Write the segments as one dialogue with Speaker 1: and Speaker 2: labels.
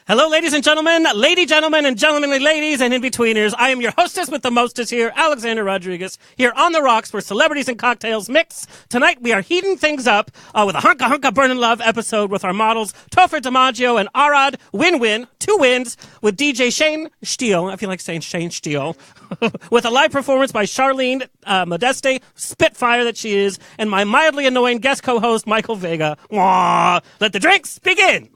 Speaker 1: Hello, ladies and gentlemen, and gentlemanly ladies, and in-betweeners. I am your hostess with the mostess here, Alexander Rodriguez, here on The Rocks, where celebrities and cocktails mix. Tonight, we are heating things up with a Hunka Burnin' Love episode with our models, Topher, DiMaggio, and Arad, Winwin, 2 wins, with DJ Shane Stiel, I feel like saying Shane Stiel, with a live performance by Charlene Modeste, Spitfire that she is, and my mildly annoying guest co-host, Michael Vega. Mwah! Let the drinks begin!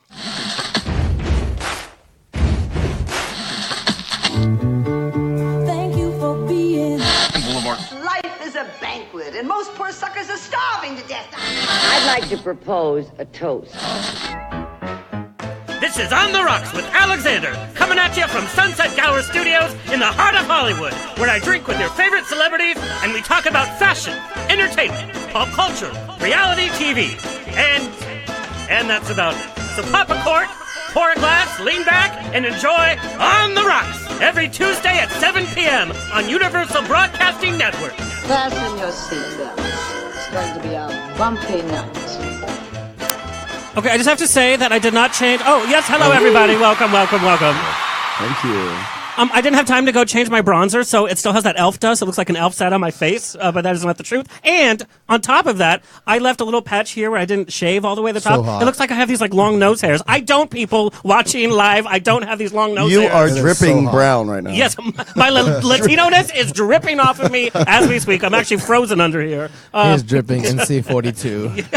Speaker 2: Life is a banquet, and most poor suckers are starving to death.
Speaker 3: I'd like to propose a toast.
Speaker 1: This is On the Rocks with Alexander, coming at you from Sunset Gower Studios in the heart of Hollywood, where I drink with your favorite celebrities, and we talk about fashion, entertainment, pop culture, reality TV, and that's about it. So pop a cork, pour a glass, lean back, and enjoy On the Rocks every Tuesday at 7 p.m. on Universal Broadcasting Network.
Speaker 3: Fasten your seatbelts. It's going to be a bumpy night.
Speaker 1: Okay, I just have to say that I did not change. Oh, yes, hello, everybody. Welcome.
Speaker 4: Thank you.
Speaker 1: I didn't have time to go change my bronzer, so it still has that elf dust. It looks like an elf sat on my face, but that is not the truth. And on top of that, I left a little patch here where I didn't shave all the way to the top.
Speaker 4: Hot.
Speaker 1: It looks like I have these like long nose hairs. I don't, people watching live. I don't have these long nose hairs.
Speaker 4: You are dripping brown right now.
Speaker 1: Yes, my Latino-ness is dripping off of me as we speak. I'm actually frozen under here.
Speaker 5: He's dripping NC-42.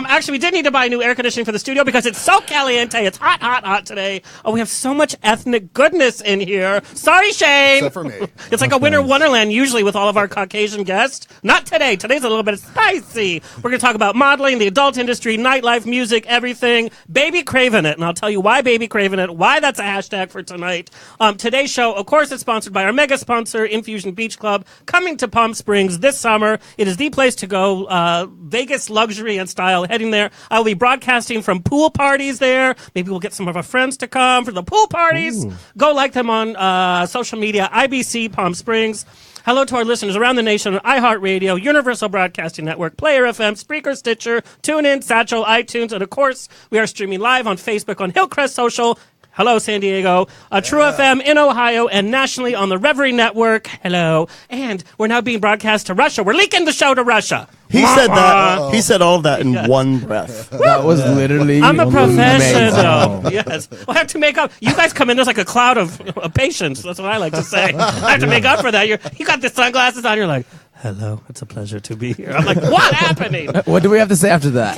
Speaker 1: Actually, we did need to buy new air conditioning for the studio because it's so caliente. It's hot today. Oh, we have so much ethnic goodness in here. Sorry, Shane.
Speaker 4: Except for me.
Speaker 1: It's like a winter wonderland usually with all of our Caucasian guests. Not today. Today's a little bit spicy. We're going to talk about modeling, the adult industry, nightlife, music, everything. Baby craving it. And I'll tell you why baby craving it, why that's a hashtag for tonight. Today's show, of course, is sponsored by our mega sponsor, Infusion Beach Club, coming to Palm Springs this summer. It is the place to go. Vegas luxury and style. Heading there. I will be broadcasting from pool parties there. Maybe we'll get some of our friends to come for the pool parties. Ooh. Go like them on social media, IBC Palm Springs. Hello to our listeners around the nation on iHeartRadio, Universal Broadcasting Network, Player FM, Spreaker, Stitcher, TuneIn, Satchel, iTunes, and of course, we are streaming live on Facebook on Hillcrest Social. Hello, San Diego. True FM in Ohio and nationally on the Reverie Network. Hello. And we're now being broadcast to Russia. We're leaking the show to Russia.
Speaker 4: He said that. He said all of that in one breath.
Speaker 5: That was literally.
Speaker 1: I'm a professional. Yes. Well, I have to make up. You guys come in, there's like a cloud of patience. That's what I like to say. I have to make up for that. You got the sunglasses on. You're like, hello, it's a pleasure to be here. I'm like, what happening?
Speaker 5: What do we have to say after that?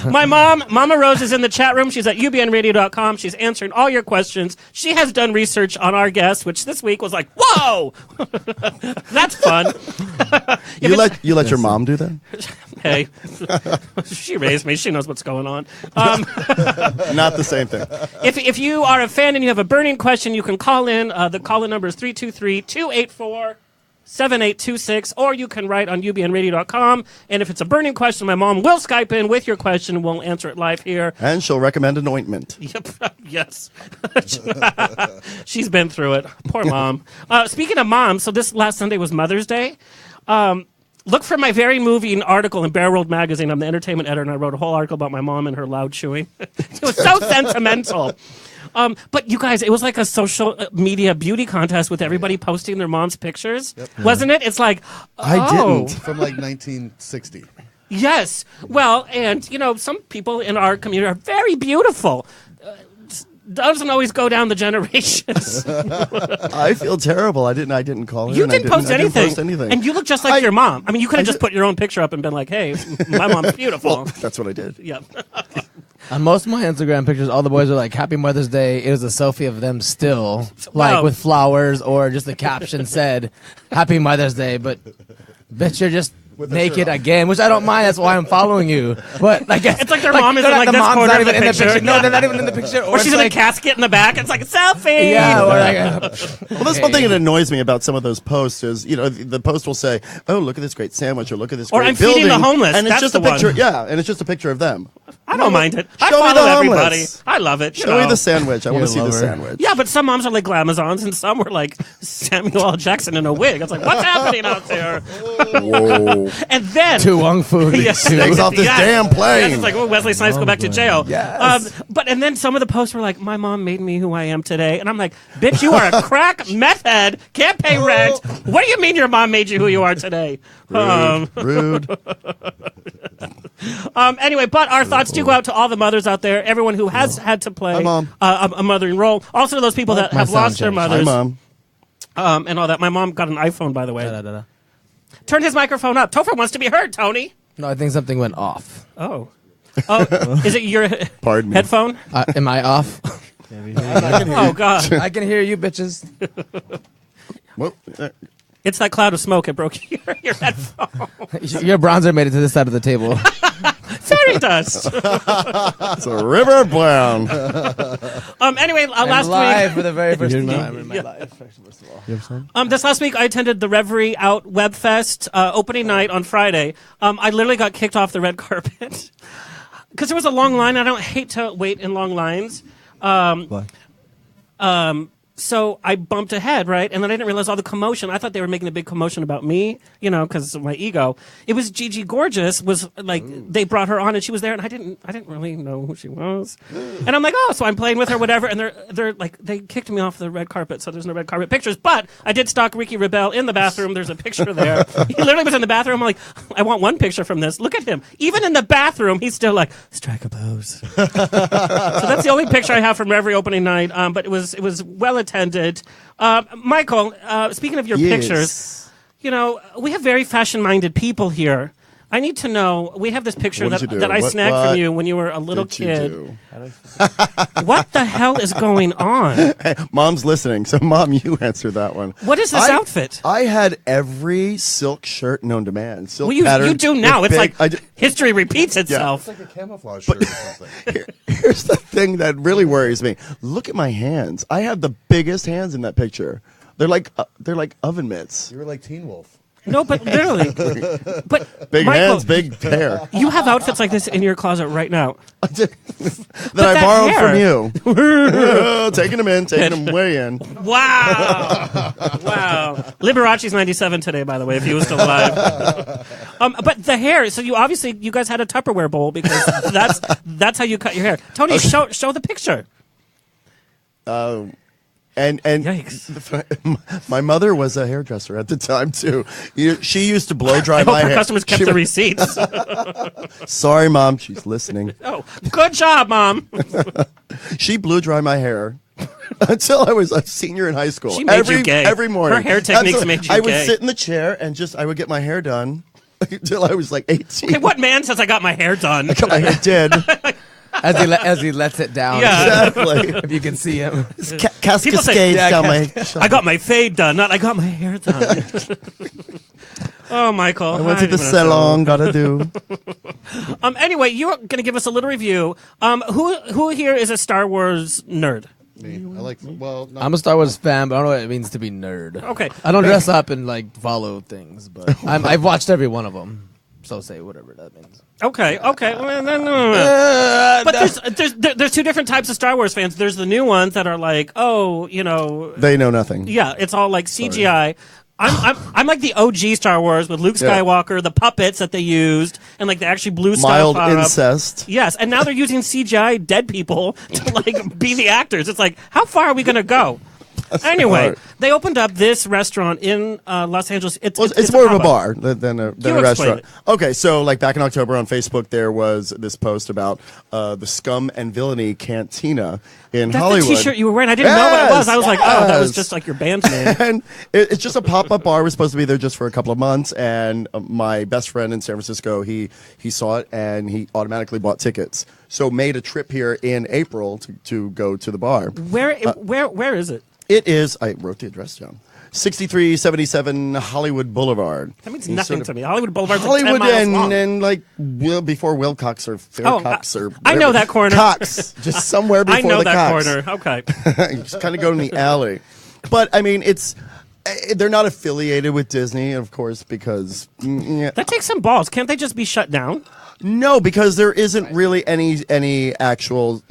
Speaker 1: My mom, Mama Rose, is in the chat room. She's at ubnradio.com. She's answering all your questions. She has done research on our guests, which this week was like, whoa! That's fun.
Speaker 4: You let your mom do that?
Speaker 1: Hey, she raised me. She knows what's going on.
Speaker 4: Not the same thing.
Speaker 1: If you are a fan and you have a burning question, you can call in. The call-in number is 323-284-7826, or you can write on ubnradio.com. And if it's a burning question, my mom will Skype in with your question. We'll answer it live here.
Speaker 4: And she'll recommend an ointment.
Speaker 1: Yep. Yes. She's been through it. Poor mom. Speaking of mom, so this last Sunday was Mother's Day. Look for my very moving article in Bear World magazine. I'm the entertainment editor, and I wrote a whole article about my mom and her loud chewing. It was so sentimental. But you guys, it was like a social media beauty contest with everybody posting their mom's pictures. Yep. Wasn't it? It's like,
Speaker 4: I didn't.
Speaker 6: From like 1960.
Speaker 1: Yes. Well, and, some people in our community are very beautiful. Doesn't always go down the generations.
Speaker 4: I feel terrible. I didn't call her.
Speaker 1: You didn't post anything.
Speaker 4: I didn't post anything.
Speaker 1: And you look just like your mom. I mean, you could have just put your own picture up and been like, hey, my mom's beautiful.
Speaker 4: Well, that's what I did.
Speaker 1: Yep.
Speaker 5: On most of my Instagram pictures, all the boys are like, Happy Mother's Day. It was a selfie of them still, like with flowers, or just the caption said, Happy Mother's Day. But, bitch, you're just naked again, which I don't mind. That's why I'm following you. But I guess
Speaker 1: it's like their mom is in like this corner of the picture.
Speaker 5: No, they're not even in the picture.
Speaker 1: Or she's in a casket in the back. It's like a selfie.
Speaker 5: Yeah. Or like
Speaker 4: well, that's one thing that annoys me about some of those posts is, the post will say, "Oh, look at this great sandwich," or "Look at this great building."
Speaker 1: Or I'm feeding the homeless.
Speaker 4: And it's
Speaker 1: that's
Speaker 4: just
Speaker 1: the
Speaker 4: a picture.
Speaker 1: One.
Speaker 4: Yeah, and it's just a picture of them.
Speaker 1: I don't mind it. I
Speaker 4: Show me
Speaker 1: follow
Speaker 4: the
Speaker 1: everybody.
Speaker 4: omelets.
Speaker 1: I love it.
Speaker 4: Show me the sandwich. I want to see the
Speaker 5: lover.
Speaker 4: sandwich.
Speaker 1: Yeah, but some moms are like glamazons, and some were like Samuel L. Jackson in a wig. It's like, what's happening out there?
Speaker 4: Whoa.
Speaker 1: And then
Speaker 5: To Wong Fu.
Speaker 1: Yes.
Speaker 4: Takes off this damn plane.
Speaker 1: Yes, it's like, oh, Wesley Snipes go back to jail.
Speaker 5: Yes.
Speaker 1: And then some of the posts were like, my mom made me who I am today. And I'm like, bitch, you are a crack meth head, can't pay rent. What do you mean your mom made you who you are today?
Speaker 4: Rude.
Speaker 1: Anyway, but our thoughts do go out to all the mothers out there, everyone who has had to play
Speaker 4: Hi, Mom.
Speaker 1: a mothering role. Also, those people that
Speaker 5: My
Speaker 1: have
Speaker 5: sound
Speaker 1: lost their
Speaker 5: changed.
Speaker 4: Hi,
Speaker 1: mothers
Speaker 4: Mom.
Speaker 1: and all that. My mom got an iPhone, by the way.
Speaker 5: Da-da-da-da.
Speaker 1: Turn his microphone up. Topher wants to be heard, Tony.
Speaker 5: No, I think something went off.
Speaker 1: Oh, is it your
Speaker 4: Pardon me.
Speaker 1: headphone?
Speaker 5: Am I off?
Speaker 1: Oh, God.
Speaker 5: I can hear you, bitches.
Speaker 4: Whoa.
Speaker 1: It's that cloud of smoke. It broke your headphone.
Speaker 5: Your bronzer made it to this side of the table.
Speaker 1: Fairy dust.
Speaker 4: It's a river brown.
Speaker 1: Anyway,
Speaker 5: I'm
Speaker 1: last
Speaker 5: live
Speaker 1: week.
Speaker 5: for the very first
Speaker 4: You're not?
Speaker 5: time in my life. First of all.
Speaker 1: This last week, I attended the Reverie Out Web Fest opening night on Friday. I literally got kicked off the red carpet because there was a long line. I don't hate to wait in long lines. So I bumped ahead, right? And then I didn't realize all the commotion. I thought they were making a big commotion about me, because of my ego. It was Gigi Gorgeous was like, they brought her on and she was there and I didn't really know who she was. And I'm like, oh, so I'm playing with her, whatever. And they're like, they kicked me off the red carpet. So there's no red carpet pictures, but I did stalk Ricky Rebel in the bathroom. There's a picture there. He literally was in the bathroom. I'm like, I want one picture from this. Look at him. Even in the bathroom, he's still like, strike a pose. So that's the only picture I have from every opening night. But it was well attended. Michael, speaking of your pictures, we have very fashion-minded people here. I need to know. We have this picture
Speaker 4: What did you do?
Speaker 1: that I snagged
Speaker 4: What
Speaker 1: from you when you were a little
Speaker 4: did you
Speaker 1: kid.
Speaker 4: do?
Speaker 1: What the hell is going on?
Speaker 4: Hey, Mom's listening, so Mom, you answer that one.
Speaker 1: What is this outfit?
Speaker 4: I had every silk shirt known to man. Silk
Speaker 1: Well, you
Speaker 4: pattern
Speaker 1: do now.
Speaker 4: with
Speaker 1: It's
Speaker 4: big-
Speaker 1: like history repeats itself.
Speaker 6: It's like a camouflage shirt or something.
Speaker 4: Here's the thing that really worries me. Look at my hands. I have the biggest hands in that picture. They're like oven mitts.
Speaker 6: You were like Teen Wolf.
Speaker 1: No, but literally. But
Speaker 4: Big
Speaker 1: Michael,
Speaker 4: hands, big hair.
Speaker 1: You have outfits like this in your closet right now.
Speaker 4: that I
Speaker 1: that
Speaker 4: borrowed
Speaker 1: hair.
Speaker 4: from you. Taking them way in.
Speaker 1: Wow. Wow. Liberace's 97 today, by the way, if he was still alive. But the hair, so you guys had a Tupperware bowl because that's how you cut your hair. Tony, show the picture.
Speaker 4: And
Speaker 1: Yikes.
Speaker 4: my mother was a hairdresser at the time too. She used to blow dry
Speaker 1: I hope
Speaker 4: my
Speaker 1: her
Speaker 4: hair.
Speaker 1: customers kept the receipts.
Speaker 4: Sorry, Mom, she's listening.
Speaker 1: Oh, good job, Mom.
Speaker 4: She blew dry my hair until I was a senior in high school.
Speaker 1: She made you gay.
Speaker 4: Every morning.
Speaker 1: Her hair techniques made you
Speaker 4: I would
Speaker 1: gay.
Speaker 4: sit in the chair and I would get my hair done until I was like 18.
Speaker 1: Okay, what man says I got my hair done?
Speaker 4: I did.
Speaker 5: As he lets it down.
Speaker 1: Yeah.
Speaker 4: Exactly.
Speaker 5: If you can see him.
Speaker 1: People say,
Speaker 4: Cascades
Speaker 5: yeah,
Speaker 4: down my.
Speaker 1: I got my fade done, not I got my hair done. Oh, Michael.
Speaker 4: I went to the salon. Gotta do.
Speaker 1: Anyway, you're going to give us a little review. Who here is a Star Wars nerd?
Speaker 6: Me. I like. Well, not,
Speaker 5: I'm a Star Wars fan, but I don't know what it means to be nerd.
Speaker 1: Okay.
Speaker 5: I don't dress up and follow things, but I've watched every one of them. So say whatever that means.
Speaker 1: Okay. But there's two different types of Star Wars fans. There's the new ones that are like,
Speaker 4: They know nothing.
Speaker 1: yeah, it's all like CGI. I'm like the OG Star Wars with Luke
Speaker 4: Yeah.
Speaker 1: Skywalker, the puppets that they used, and like they actually blew
Speaker 4: Mild
Speaker 1: stuff up.
Speaker 4: incest.
Speaker 1: Yes, and now they're using CGI dead people to be the actors. It's like, how far are we going to go? Anyway,
Speaker 4: hard.
Speaker 1: they opened up this restaurant in Los Angeles. It's
Speaker 4: More of a
Speaker 1: pop-up.
Speaker 4: bar than a
Speaker 1: explain
Speaker 4: restaurant.
Speaker 1: it.
Speaker 4: Okay, so back in October on Facebook, there was this post about the Scum and Villainy Cantina in
Speaker 1: That's
Speaker 4: Hollywood.
Speaker 1: the T-shirt you were wearing. I didn't know what it was. I was like, oh, that was
Speaker 4: yes.
Speaker 1: just like your band name.
Speaker 4: And it's just a pop-up bar. We're supposed to be there just for a couple of months. And my best friend in San Francisco, he saw it and he automatically bought tickets. So made a trip here in April to go to the bar.
Speaker 1: Where is it?
Speaker 4: It is. I wrote the address down. 6377 Hollywood Boulevard.
Speaker 1: That means
Speaker 4: In
Speaker 1: nothing
Speaker 4: sort
Speaker 1: to
Speaker 4: of
Speaker 1: me. Hollywood Boulevard's
Speaker 4: Hollywood
Speaker 1: like 10 miles long.
Speaker 4: and before Wilcox or Faircox or
Speaker 1: I know
Speaker 4: whatever.
Speaker 1: that corner.
Speaker 4: Cox, just somewhere before
Speaker 1: I know
Speaker 4: the
Speaker 1: that
Speaker 4: Cox.
Speaker 1: corner. Okay.
Speaker 4: You just kind of go in the alley. But I mean, it's They're not affiliated with Disney, of course, because
Speaker 1: That takes some balls. Can't they just be shut down?
Speaker 4: no, because there isn't really any actual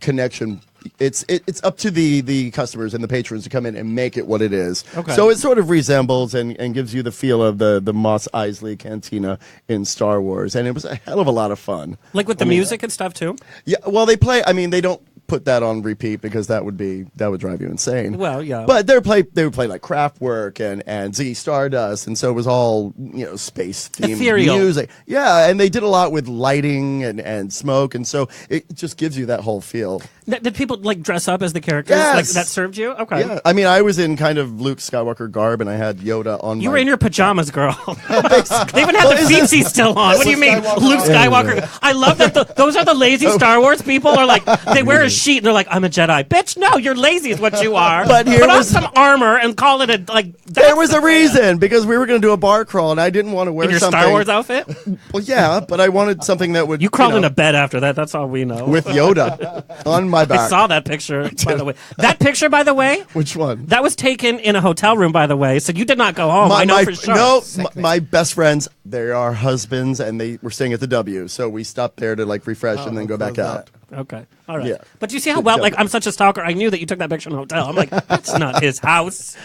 Speaker 4: connection. It's up to the customers and the patrons to come in and make it what it is.
Speaker 1: Okay.
Speaker 4: So it sort of resembles and gives you the feel of the Mos Eisley Cantina in Star Wars, and it was a hell of a lot of fun.
Speaker 1: Like with the music and stuff too?
Speaker 4: Yeah, well, they play. I mean, they don't put that on repeat because that would drive you insane.
Speaker 1: Well, yeah.
Speaker 4: But they would play like Kraftwerk and Ziggy Stardust, and so it was all space themed
Speaker 1: Ethereal.
Speaker 4: music. Yeah, and they did a lot with lighting and smoke, and so it just gives you that whole feel.
Speaker 1: Did people like dress up as the characters?
Speaker 4: Yes.
Speaker 1: Like that served you? Okay.
Speaker 4: Yeah, I mean, I was in kind of Luke Skywalker garb, and I had Yoda on.
Speaker 1: You were in your pajamas, girl. They even have the feetsies still on. What do you mean, Luke Skywalker? I love that. Those are the lazy Star Wars people. Are like they wear a sheet and they're like, "I'm a Jedi." Bitch, no, you're lazy is what you are.
Speaker 4: But here
Speaker 1: put on
Speaker 4: was-
Speaker 1: some armor and call it a like.
Speaker 4: There was a reason because we were going to do a bar crawl, and I didn't want to wear
Speaker 1: In your
Speaker 4: something.
Speaker 1: Star Wars outfit.
Speaker 4: Well, yeah, but I wanted something that would.
Speaker 1: You crawled into bed after that. That's all we know.
Speaker 4: with Yoda on my back.
Speaker 1: I saw that picture. By the way, that picture, by the way,
Speaker 4: Which one?
Speaker 1: that was taken in a hotel room. By the way, so you did not go home. I know for sure.
Speaker 4: No, my best friends, they are husbands, and they were staying at the W, so we stopped there to like refresh and then go back out.
Speaker 1: Okay. All right.
Speaker 4: Yeah.
Speaker 1: But you see how well, like, I'm such a stalker. I knew that you took that picture in a hotel. I'm like, that's not his house.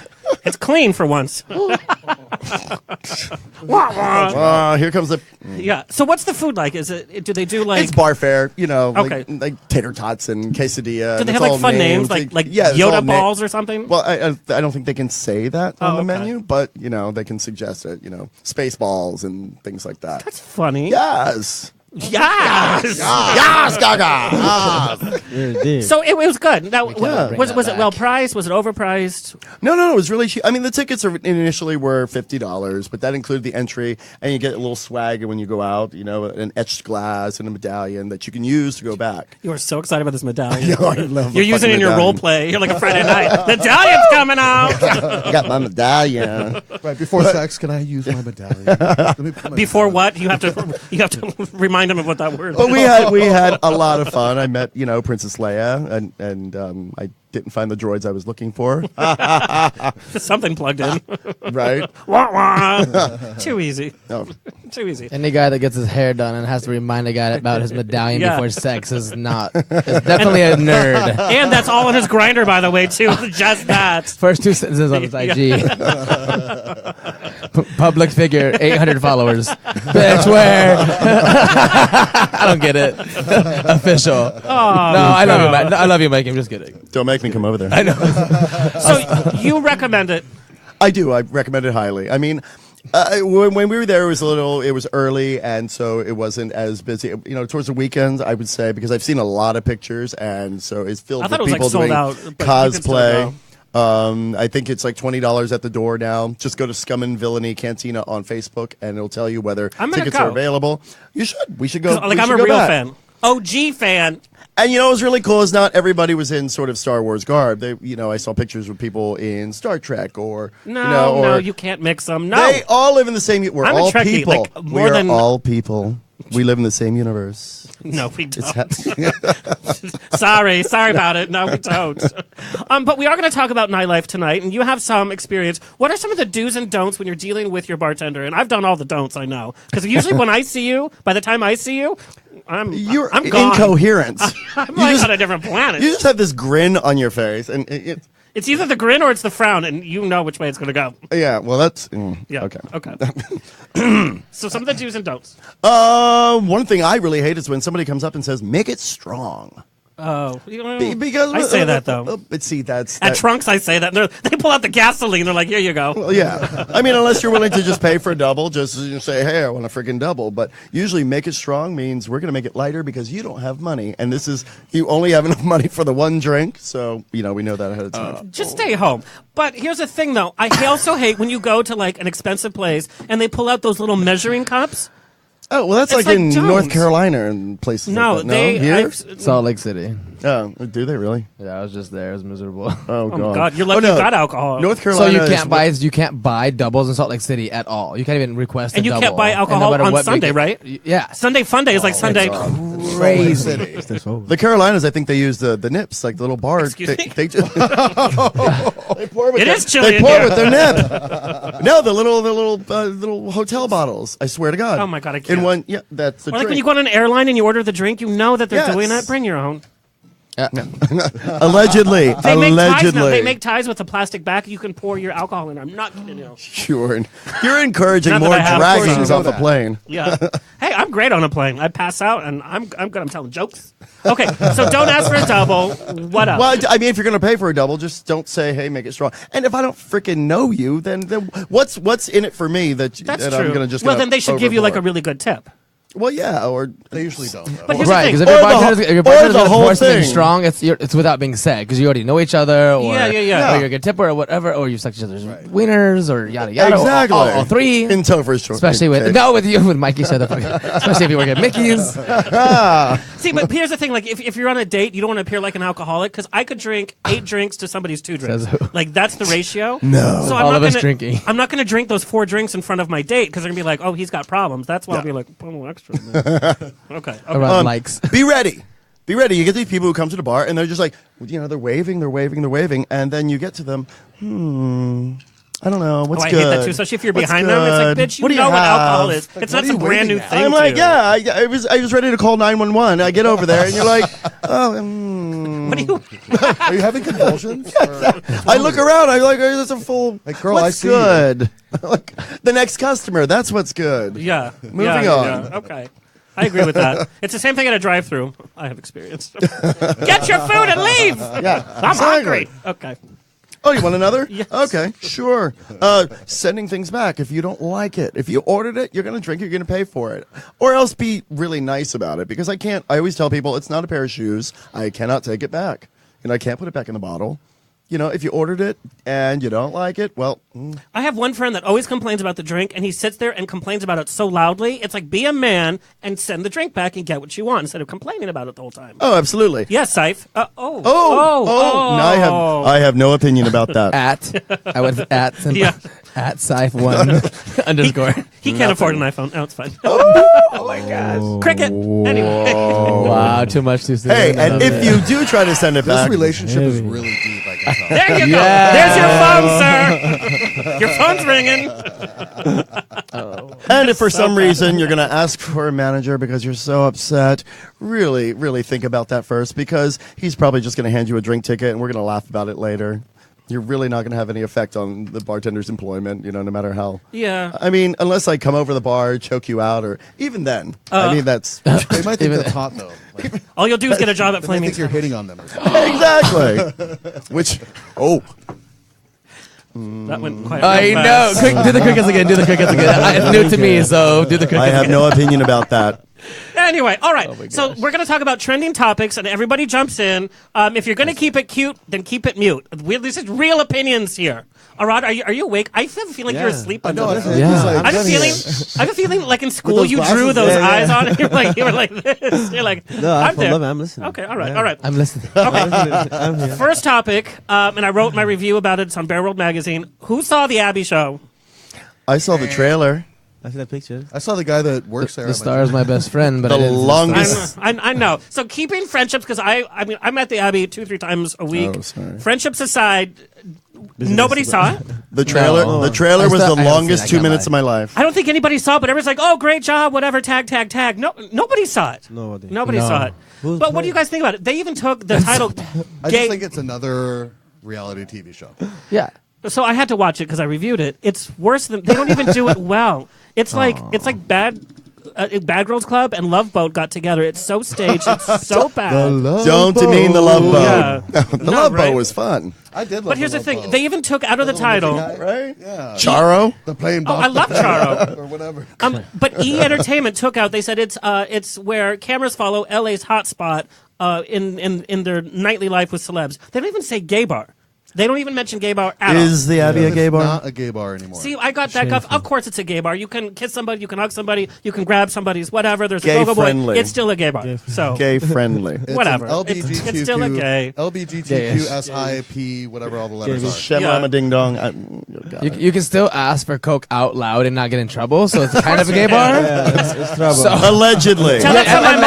Speaker 1: It's clean for once.
Speaker 4: Here comes the.
Speaker 1: Yeah. So what's the food like? Is it? Do they do like?
Speaker 4: It's bar fare,
Speaker 1: Okay.
Speaker 4: like tater tots and quesadilla.
Speaker 1: Do they
Speaker 4: and
Speaker 1: have
Speaker 4: it's
Speaker 1: like
Speaker 4: all
Speaker 1: fun names,
Speaker 4: named.
Speaker 1: like
Speaker 4: Yeah, it's all
Speaker 1: Yoda
Speaker 4: na-
Speaker 1: balls or something?
Speaker 4: Well, I don't think they can say that on the
Speaker 1: okay.
Speaker 4: menu, but they can suggest it. Space balls and things like that.
Speaker 1: That's funny.
Speaker 4: Yes.
Speaker 1: Yes.
Speaker 4: Yes, Gaga.
Speaker 1: So it was good. Now,
Speaker 4: Yeah.
Speaker 1: was it well priced? Was it overpriced?
Speaker 4: No, it was really cheap. I mean, the tickets initially were $50, but that included the entry, and you get a little swag when you go out. An etched glass and a medallion that you can use to go back.
Speaker 1: You were so excited about this medallion.
Speaker 4: I love
Speaker 1: You're
Speaker 4: a
Speaker 1: using it in
Speaker 4: fucking
Speaker 1: your role
Speaker 4: medallion.
Speaker 1: play. You're like a Friday night. Medallion's coming out.
Speaker 4: I got my medallion.
Speaker 6: Right before sex, can I use my medallion? Let me put my
Speaker 1: Before what? You have to remind him of what that word is.
Speaker 4: But we had a lot of fun. I met Princess Leia, and I didn't find the droids I was looking for.
Speaker 1: Something plugged in.
Speaker 4: Right?
Speaker 1: Wah, wah. Too easy.
Speaker 4: No.
Speaker 1: Too easy.
Speaker 5: Any guy that gets his hair done and has to remind a guy about his medallion
Speaker 1: Yeah.
Speaker 5: before sex is definitely a nerd.
Speaker 1: And that's all on his grinder, by the way, too. Just that.
Speaker 5: First two sentences on his IG. Public figure, 800 followers. Bitch, where? I don't get it. Official. No, I love you, Mike. I love you, Mike. I'm just kidding.
Speaker 4: Don't make me come over there.
Speaker 5: I know.
Speaker 1: So you recommend it.
Speaker 4: I do. I recommend it highly. I mean, when we were there, it was early, and so it wasn't as busy. Towards the weekends, I would say, because I've seen a lot of pictures, and so it's filled
Speaker 1: I thought
Speaker 4: with
Speaker 1: it was, like,
Speaker 4: people
Speaker 1: sold
Speaker 4: doing
Speaker 1: out, but you can still
Speaker 4: cosplay. I think it's like $20 at the door now. Just go to Scum and Villainy Cantina on Facebook, and it'll tell you whether
Speaker 1: I'm gonna
Speaker 4: tickets
Speaker 1: go.
Speaker 4: are available. You should. We should go.
Speaker 1: Like,
Speaker 4: we
Speaker 1: I'm
Speaker 4: should
Speaker 1: a
Speaker 4: go
Speaker 1: real
Speaker 4: back.
Speaker 1: fan. OG fan.
Speaker 4: And what was really cool is not everybody was in sort of Star Wars garb. I saw pictures with people in Star Trek or
Speaker 1: No, you can't mix them. No.
Speaker 4: They all live in the same. We're
Speaker 1: I'm a
Speaker 4: all
Speaker 1: Trekkie,
Speaker 4: people.
Speaker 1: like,
Speaker 4: We
Speaker 1: more
Speaker 4: are
Speaker 1: than-
Speaker 4: all people. We live in the same universe.
Speaker 1: No, we don't.
Speaker 4: It's
Speaker 1: Sorry about it. No, we don't. But we are going to talk about nightlife tonight, and you have some experience. What are some of the do's and don'ts when you're dealing with your bartender? And I've done all the don'ts, I know, because usually when I see you, by the time I see you, I'm gone.
Speaker 4: incoherent.
Speaker 1: I'm like on a different planet.
Speaker 4: You just have this grin on your face, and
Speaker 1: It's either the grin or it's the frown, and you know which way it's going to go.
Speaker 4: yeah. Well, that's
Speaker 1: Yeah.
Speaker 4: okay.
Speaker 1: So some of the do's and don'ts.
Speaker 4: One thing I really hate is when somebody comes up and says, "Make it strong."
Speaker 1: Oh,
Speaker 4: Because
Speaker 1: I say that though.
Speaker 4: But see, that's
Speaker 1: At Trunks, I say that. They pull out the gasoline. They're like, "Here you go."
Speaker 4: Well, yeah. I mean, unless you're willing to just pay for a double, just say, "Hey, I want a freaking double." But usually, make it strong means we're going to make it lighter because you don't have money, and you only have enough money for the one drink. So we know that ahead of time.
Speaker 1: Just stay home. But here's the thing, though. I also hate when you go to like an expensive place and they pull out those little measuring cups.
Speaker 4: Oh, well, that's
Speaker 1: It's
Speaker 4: like in
Speaker 1: like
Speaker 4: North
Speaker 1: Jones.
Speaker 4: Carolina and places
Speaker 1: No,
Speaker 4: like that.
Speaker 1: they.
Speaker 4: Here?
Speaker 5: Salt Lake City.
Speaker 4: Oh, do they really?
Speaker 5: Yeah, I was just there. It was miserable.
Speaker 4: Oh,
Speaker 1: Oh my God, you're lucky you got alcohol.
Speaker 4: North
Speaker 5: So
Speaker 4: Carolina.
Speaker 5: you can't buy doubles in Salt Lake City at all. You can't even request
Speaker 1: And
Speaker 5: a
Speaker 1: you
Speaker 5: double.
Speaker 1: can't buy
Speaker 5: And
Speaker 1: alcohol
Speaker 5: matter
Speaker 1: on
Speaker 5: what
Speaker 1: Sunday, right?
Speaker 5: Yeah.
Speaker 1: Sunday Fun Day is like Sunday.
Speaker 5: crazy.
Speaker 4: The Carolinas, I think they use the nips, like the little bar.
Speaker 1: Excuse me?
Speaker 4: They just they pour with
Speaker 1: It
Speaker 4: their,
Speaker 1: is chilly
Speaker 4: They
Speaker 1: in
Speaker 4: pour
Speaker 1: here.
Speaker 4: with their nip. No, the little hotel bottles. I swear to God.
Speaker 1: Oh my God, I can't.
Speaker 4: In one, yeah, that's the
Speaker 1: Or like
Speaker 4: drink.
Speaker 1: when you go on an airline and you order the drink, you know that they're
Speaker 4: Yes.
Speaker 1: doing it. Bring your own.
Speaker 4: Allegedly.
Speaker 1: They make ties
Speaker 4: Allegedly.
Speaker 1: now. They make ties with a plastic back. You can pour your alcohol in. I'm not kidding you.
Speaker 4: Sure. You're encouraging
Speaker 1: Not that
Speaker 4: more
Speaker 1: I have.
Speaker 4: draggings
Speaker 6: Of
Speaker 4: off
Speaker 6: course
Speaker 4: a
Speaker 6: you know
Speaker 4: plane.
Speaker 1: Yeah. Hey, I'm great on a plane. I pass out and I'm good. I'm telling jokes. Okay, so don't ask for a double. What else?
Speaker 4: Well, I mean, if you're going to pay for a double, just don't say, "Hey, make it strong." And if I don't freaking know you, then what's in it for me that
Speaker 1: That's
Speaker 4: that
Speaker 1: true.
Speaker 4: I'm going to just
Speaker 1: well,
Speaker 4: gonna
Speaker 1: then they should give you like a
Speaker 4: overboard?
Speaker 1: really good tip.
Speaker 4: Well, yeah, or
Speaker 6: They usually don't. Though.
Speaker 1: But here's
Speaker 5: Right,
Speaker 1: the
Speaker 5: because
Speaker 1: thing.
Speaker 5: if your
Speaker 4: Or the
Speaker 5: bartender's,
Speaker 4: whole-
Speaker 5: if your
Speaker 4: or
Speaker 5: bartender's
Speaker 4: the
Speaker 5: gonna
Speaker 4: whole
Speaker 5: pour something
Speaker 4: thing.
Speaker 5: strong, it's without being said because you already know each other, or
Speaker 1: Yeah.
Speaker 5: or you're a good tipper or whatever, or you sucked each other's wieners or yada yada.
Speaker 4: exactly
Speaker 5: All three.
Speaker 4: in Topher's choice.
Speaker 5: Especially with with Mikey said especially if you work at Mickey's.
Speaker 1: See, but here's the thing: like, if you're on a date, you don't want to appear like an alcoholic because I could drink 8 drinks to somebody's 2 drinks.
Speaker 5: Says who?
Speaker 1: Like that's the ratio.
Speaker 4: No.
Speaker 1: so I'm
Speaker 5: All
Speaker 1: not
Speaker 5: of us
Speaker 1: gonna,
Speaker 5: drinking.
Speaker 1: I'm not going to drink those 4 drinks in front of my date because they're going to be like, "Oh, he's got problems." That's why I'll be like, "Put a little extra." In there. Okay.
Speaker 5: Around Mike's.
Speaker 4: Be ready. Be ready. You get these people who come to the bar and they're just like, they're waving, and then you get to them. I don't know. What's
Speaker 1: I
Speaker 4: good?
Speaker 1: hate that too, especially if you're
Speaker 4: What's
Speaker 1: behind them. It's like,
Speaker 4: good?
Speaker 1: bitch, you
Speaker 4: What do
Speaker 1: know what
Speaker 4: have?
Speaker 1: alcohol is. It's not
Speaker 6: what are
Speaker 1: some
Speaker 6: you
Speaker 1: brand new
Speaker 6: waving at?
Speaker 1: thing.
Speaker 4: I'm
Speaker 1: to
Speaker 4: like,
Speaker 1: you.
Speaker 4: yeah. I was ready to call 911. I get over there and you're like, oh.
Speaker 1: What do you?
Speaker 6: Are you having convulsions?
Speaker 4: I look around. I'm like, there's a full.
Speaker 6: Like, girl,
Speaker 4: what's
Speaker 6: I see you.
Speaker 4: good? Like, the next customer. That's what's good.
Speaker 1: Yeah.
Speaker 4: Moving
Speaker 1: yeah,
Speaker 4: on.
Speaker 1: yeah. Okay. I agree with that. It's the same thing at a drive-through. I have experience. Get your food and leave.
Speaker 4: Yeah.
Speaker 1: I'm
Speaker 4: exactly.
Speaker 1: hungry. Okay.
Speaker 4: Oh, you want another?
Speaker 1: Yes.
Speaker 4: Okay, sure. Sending things back if you don't like it. If you ordered it, you're going to drink it, you're going to pay for it. Or else be really nice about it because I always tell people it's not a pair of shoes. I cannot take it back. I can't put it back in the bottle. If you ordered it and you don't like it, well.
Speaker 1: I have one friend that always complains about the drink, and he sits there and complains about it so loudly. It's like, be a man and send the drink back and get what you want instead of complaining about it the whole time.
Speaker 4: Oh, absolutely.
Speaker 1: Yes, Saif.
Speaker 4: No,
Speaker 1: Oh.
Speaker 4: I have no opinion about that.
Speaker 5: I was at
Speaker 1: Yeah.
Speaker 5: at Scythe1 underscore.
Speaker 1: He can't afford an iPhone. No, it's fine.
Speaker 5: Oh my gosh.
Speaker 1: Cricket. Anyway.
Speaker 5: Wow, too much too soon.
Speaker 4: Hey,
Speaker 5: I
Speaker 4: and
Speaker 5: love
Speaker 4: if
Speaker 5: it.
Speaker 4: you do try to send it
Speaker 6: This
Speaker 4: back,
Speaker 6: relationship is really deep, I can tell.
Speaker 1: There you go.
Speaker 5: Yeah.
Speaker 1: There's your phone, sir. Your phone's ringing.
Speaker 4: and if for some reason you're going to ask for a manager because you're so upset, really, really think about that first because he's probably just going to hand you a drink ticket and we're going to laugh about it later. You're really not going to have any effect on the bartender's employment, no matter how.
Speaker 1: Yeah.
Speaker 4: I mean, unless I come over the bar, choke you out, or even then. I mean, that's
Speaker 6: They might think that's hot, though. Like,
Speaker 1: All you'll do is get a job at
Speaker 6: they might
Speaker 1: Flaming
Speaker 6: think you're
Speaker 1: Sandwich.
Speaker 6: hitting on them. Or something.
Speaker 4: exactly. Which,
Speaker 1: That went quite
Speaker 5: I
Speaker 1: real
Speaker 5: know.
Speaker 1: fast.
Speaker 5: Do the crickets again. Do the crickets again. It's new to me, so do the crickets
Speaker 4: I have
Speaker 5: again.
Speaker 4: no opinion about that.
Speaker 1: Anyway, all right. So we're going to talk about trending topics, and everybody jumps in. If you're going to keep it cute, then keep it mute. This is real opinions here. Arad, are you awake? I have a feeling you're asleep.
Speaker 6: I know.
Speaker 1: Under
Speaker 6: I
Speaker 1: this.
Speaker 6: think he's like,
Speaker 1: I have a feeling. I have a feeling, like in school, you drew those eyes on, and you were like this. You're like,
Speaker 7: No, I
Speaker 1: I'm there.
Speaker 7: love it. I'm listening.
Speaker 1: Okay, all right,
Speaker 7: Yeah.
Speaker 1: all right.
Speaker 5: I'm listening.
Speaker 7: I'm here.
Speaker 1: First topic, and I wrote my review about it. It's on Bear World Magazine. Who saw the Abby show?
Speaker 4: I saw the trailer.
Speaker 7: I see that picture.
Speaker 6: I saw the guy that works there.
Speaker 5: The
Speaker 6: I'm
Speaker 5: star is my best friend, but
Speaker 4: The
Speaker 5: I didn't see
Speaker 4: longest-
Speaker 5: star.
Speaker 1: I know. So keeping friendships, because I mean, I'm at the Abbey 2-3 times a week.
Speaker 4: Oh, sorry.
Speaker 1: Friendships aside, nobody saw it.
Speaker 4: The trailer.
Speaker 5: No.
Speaker 4: The trailer
Speaker 5: I
Speaker 4: was
Speaker 5: still-
Speaker 4: the
Speaker 5: I haven't
Speaker 4: longest
Speaker 5: seen it, I
Speaker 4: 2
Speaker 5: can't
Speaker 4: minutes
Speaker 5: lie.
Speaker 4: of my life.
Speaker 1: I don't think anybody saw it, but everyone's like, "Oh, great job, whatever." Tag. No, nobody saw it.
Speaker 7: Nobody.
Speaker 1: Nobody
Speaker 5: No.
Speaker 1: saw it.
Speaker 7: Who's
Speaker 1: But what do
Speaker 7: playing?
Speaker 1: you guys think about it? They even took the title.
Speaker 6: I
Speaker 1: gay-
Speaker 6: just think it's another reality TV show.
Speaker 5: Yeah.
Speaker 1: So I had to watch it because I reviewed it. It's worse than they don't even do it well. It's like Bad Girls Club and Love Boat got together. It's so staged. It's so bad.
Speaker 4: Don't demean the Love
Speaker 1: Yeah.
Speaker 4: Boat. The
Speaker 1: No,
Speaker 4: Love
Speaker 1: right?
Speaker 4: Boat was fun,
Speaker 6: I did love
Speaker 1: But here's the
Speaker 6: Love
Speaker 1: thing:
Speaker 6: Boat.
Speaker 1: they even took out of the title.
Speaker 4: right?
Speaker 6: Yeah.
Speaker 4: Charo.
Speaker 6: The plane
Speaker 1: Oh, I love Charo.
Speaker 6: or whatever.
Speaker 1: But E Entertainment took out. They said it's where cameras follow LA's hotspot in their nightly life with celebs. They don't even say gay bar. They don't even mention gay bar at all.
Speaker 4: Is the Abbey a
Speaker 6: It's
Speaker 4: gay bar?
Speaker 6: not a gay bar anymore.
Speaker 1: See, I got that guff. Of course, it's a gay bar. You can kiss somebody, you can hug somebody, you can grab somebody's whatever. There's
Speaker 4: Gay
Speaker 1: a go-go boy.
Speaker 4: friendly.
Speaker 1: It's still a gay bar. So
Speaker 4: Gay friendly.
Speaker 6: It's
Speaker 1: whatever.
Speaker 6: an
Speaker 1: It's still a gay.
Speaker 6: LBGTQSIP, whatever all the letters are.
Speaker 4: Shem Ding Dong.
Speaker 5: You can still ask for Coke out loud and not get in trouble, so it's kind of a gay bar.
Speaker 7: Yeah, it's trouble.
Speaker 5: So-
Speaker 4: Allegedly.
Speaker 1: Tell that to my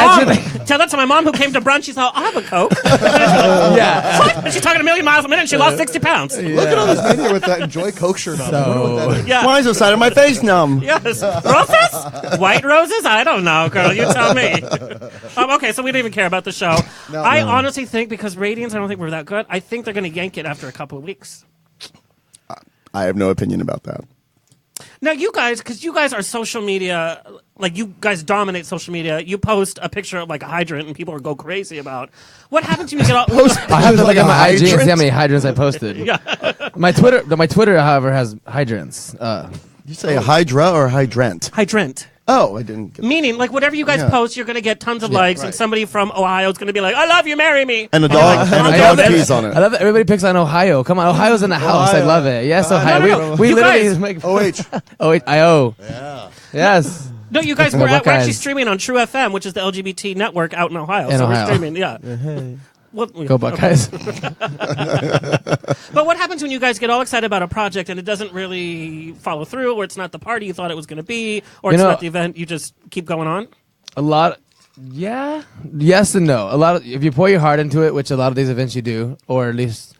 Speaker 1: mom. Tell that to my mom who came to brunch. She's like, I'll have a Coke.
Speaker 5: Yeah.
Speaker 1: What? And she's talking a million miles a minute and she lost 60 pounds.
Speaker 6: Look at all this menu with that Enjoy Coke shirt on. I wonder what that is.
Speaker 1: Yeah.
Speaker 4: Why is the side of my face numb?
Speaker 1: Yes. Roses? White roses? I don't know, girl. You tell me. Okay, so we don't even care about the show. I honestly think because ratings, I don't think we're that good. I think they're going to yank it after a couple of weeks.
Speaker 4: I have no opinion about that.
Speaker 1: Now, you guys, because you guys are social media, like you guys dominate social media. You post a picture of like a hydrant and people go crazy about. What happens when you get all...
Speaker 5: I have to look at my IG and see
Speaker 4: hydrant?
Speaker 5: how many hydrants I posted.
Speaker 1: Yeah.
Speaker 5: My Twitter, however, has hydrants.
Speaker 4: You say hydra or hydrant?
Speaker 1: Hydrant.
Speaker 4: Oh, I didn't get
Speaker 1: Meaning, like, whatever you guys post, you're going to get tons of likes, and
Speaker 4: right.
Speaker 1: somebody from Ohio is going to be like, I love you, marry me.
Speaker 4: And a dog, pees on
Speaker 5: I
Speaker 4: it.
Speaker 5: love that everybody picks on Ohio. Come on, Ohio's in the house. I love it. Yes, Ohio.
Speaker 1: no.
Speaker 5: We
Speaker 1: You
Speaker 5: literally
Speaker 1: guys-
Speaker 5: make
Speaker 6: OH.
Speaker 5: Yeah. Yes.
Speaker 1: No, you guys, we're
Speaker 5: Buckeyes.
Speaker 1: actually streaming on True FM, which is the LGBT network out in Ohio.
Speaker 5: In
Speaker 1: so
Speaker 5: Ohio.
Speaker 1: we're streaming, yeah.
Speaker 7: Hey.
Speaker 5: Go Buckeyes.
Speaker 1: But what happens when you guys get all excited about a project and it doesn't really follow through, or it's not the party you thought it was going to be, or
Speaker 5: You
Speaker 1: it's
Speaker 5: know-
Speaker 1: not the event, you just keep going on?
Speaker 5: A lot. Yeah. Yes and no. A lot of, if you pour your heart into it, which a lot of these events you do, or at least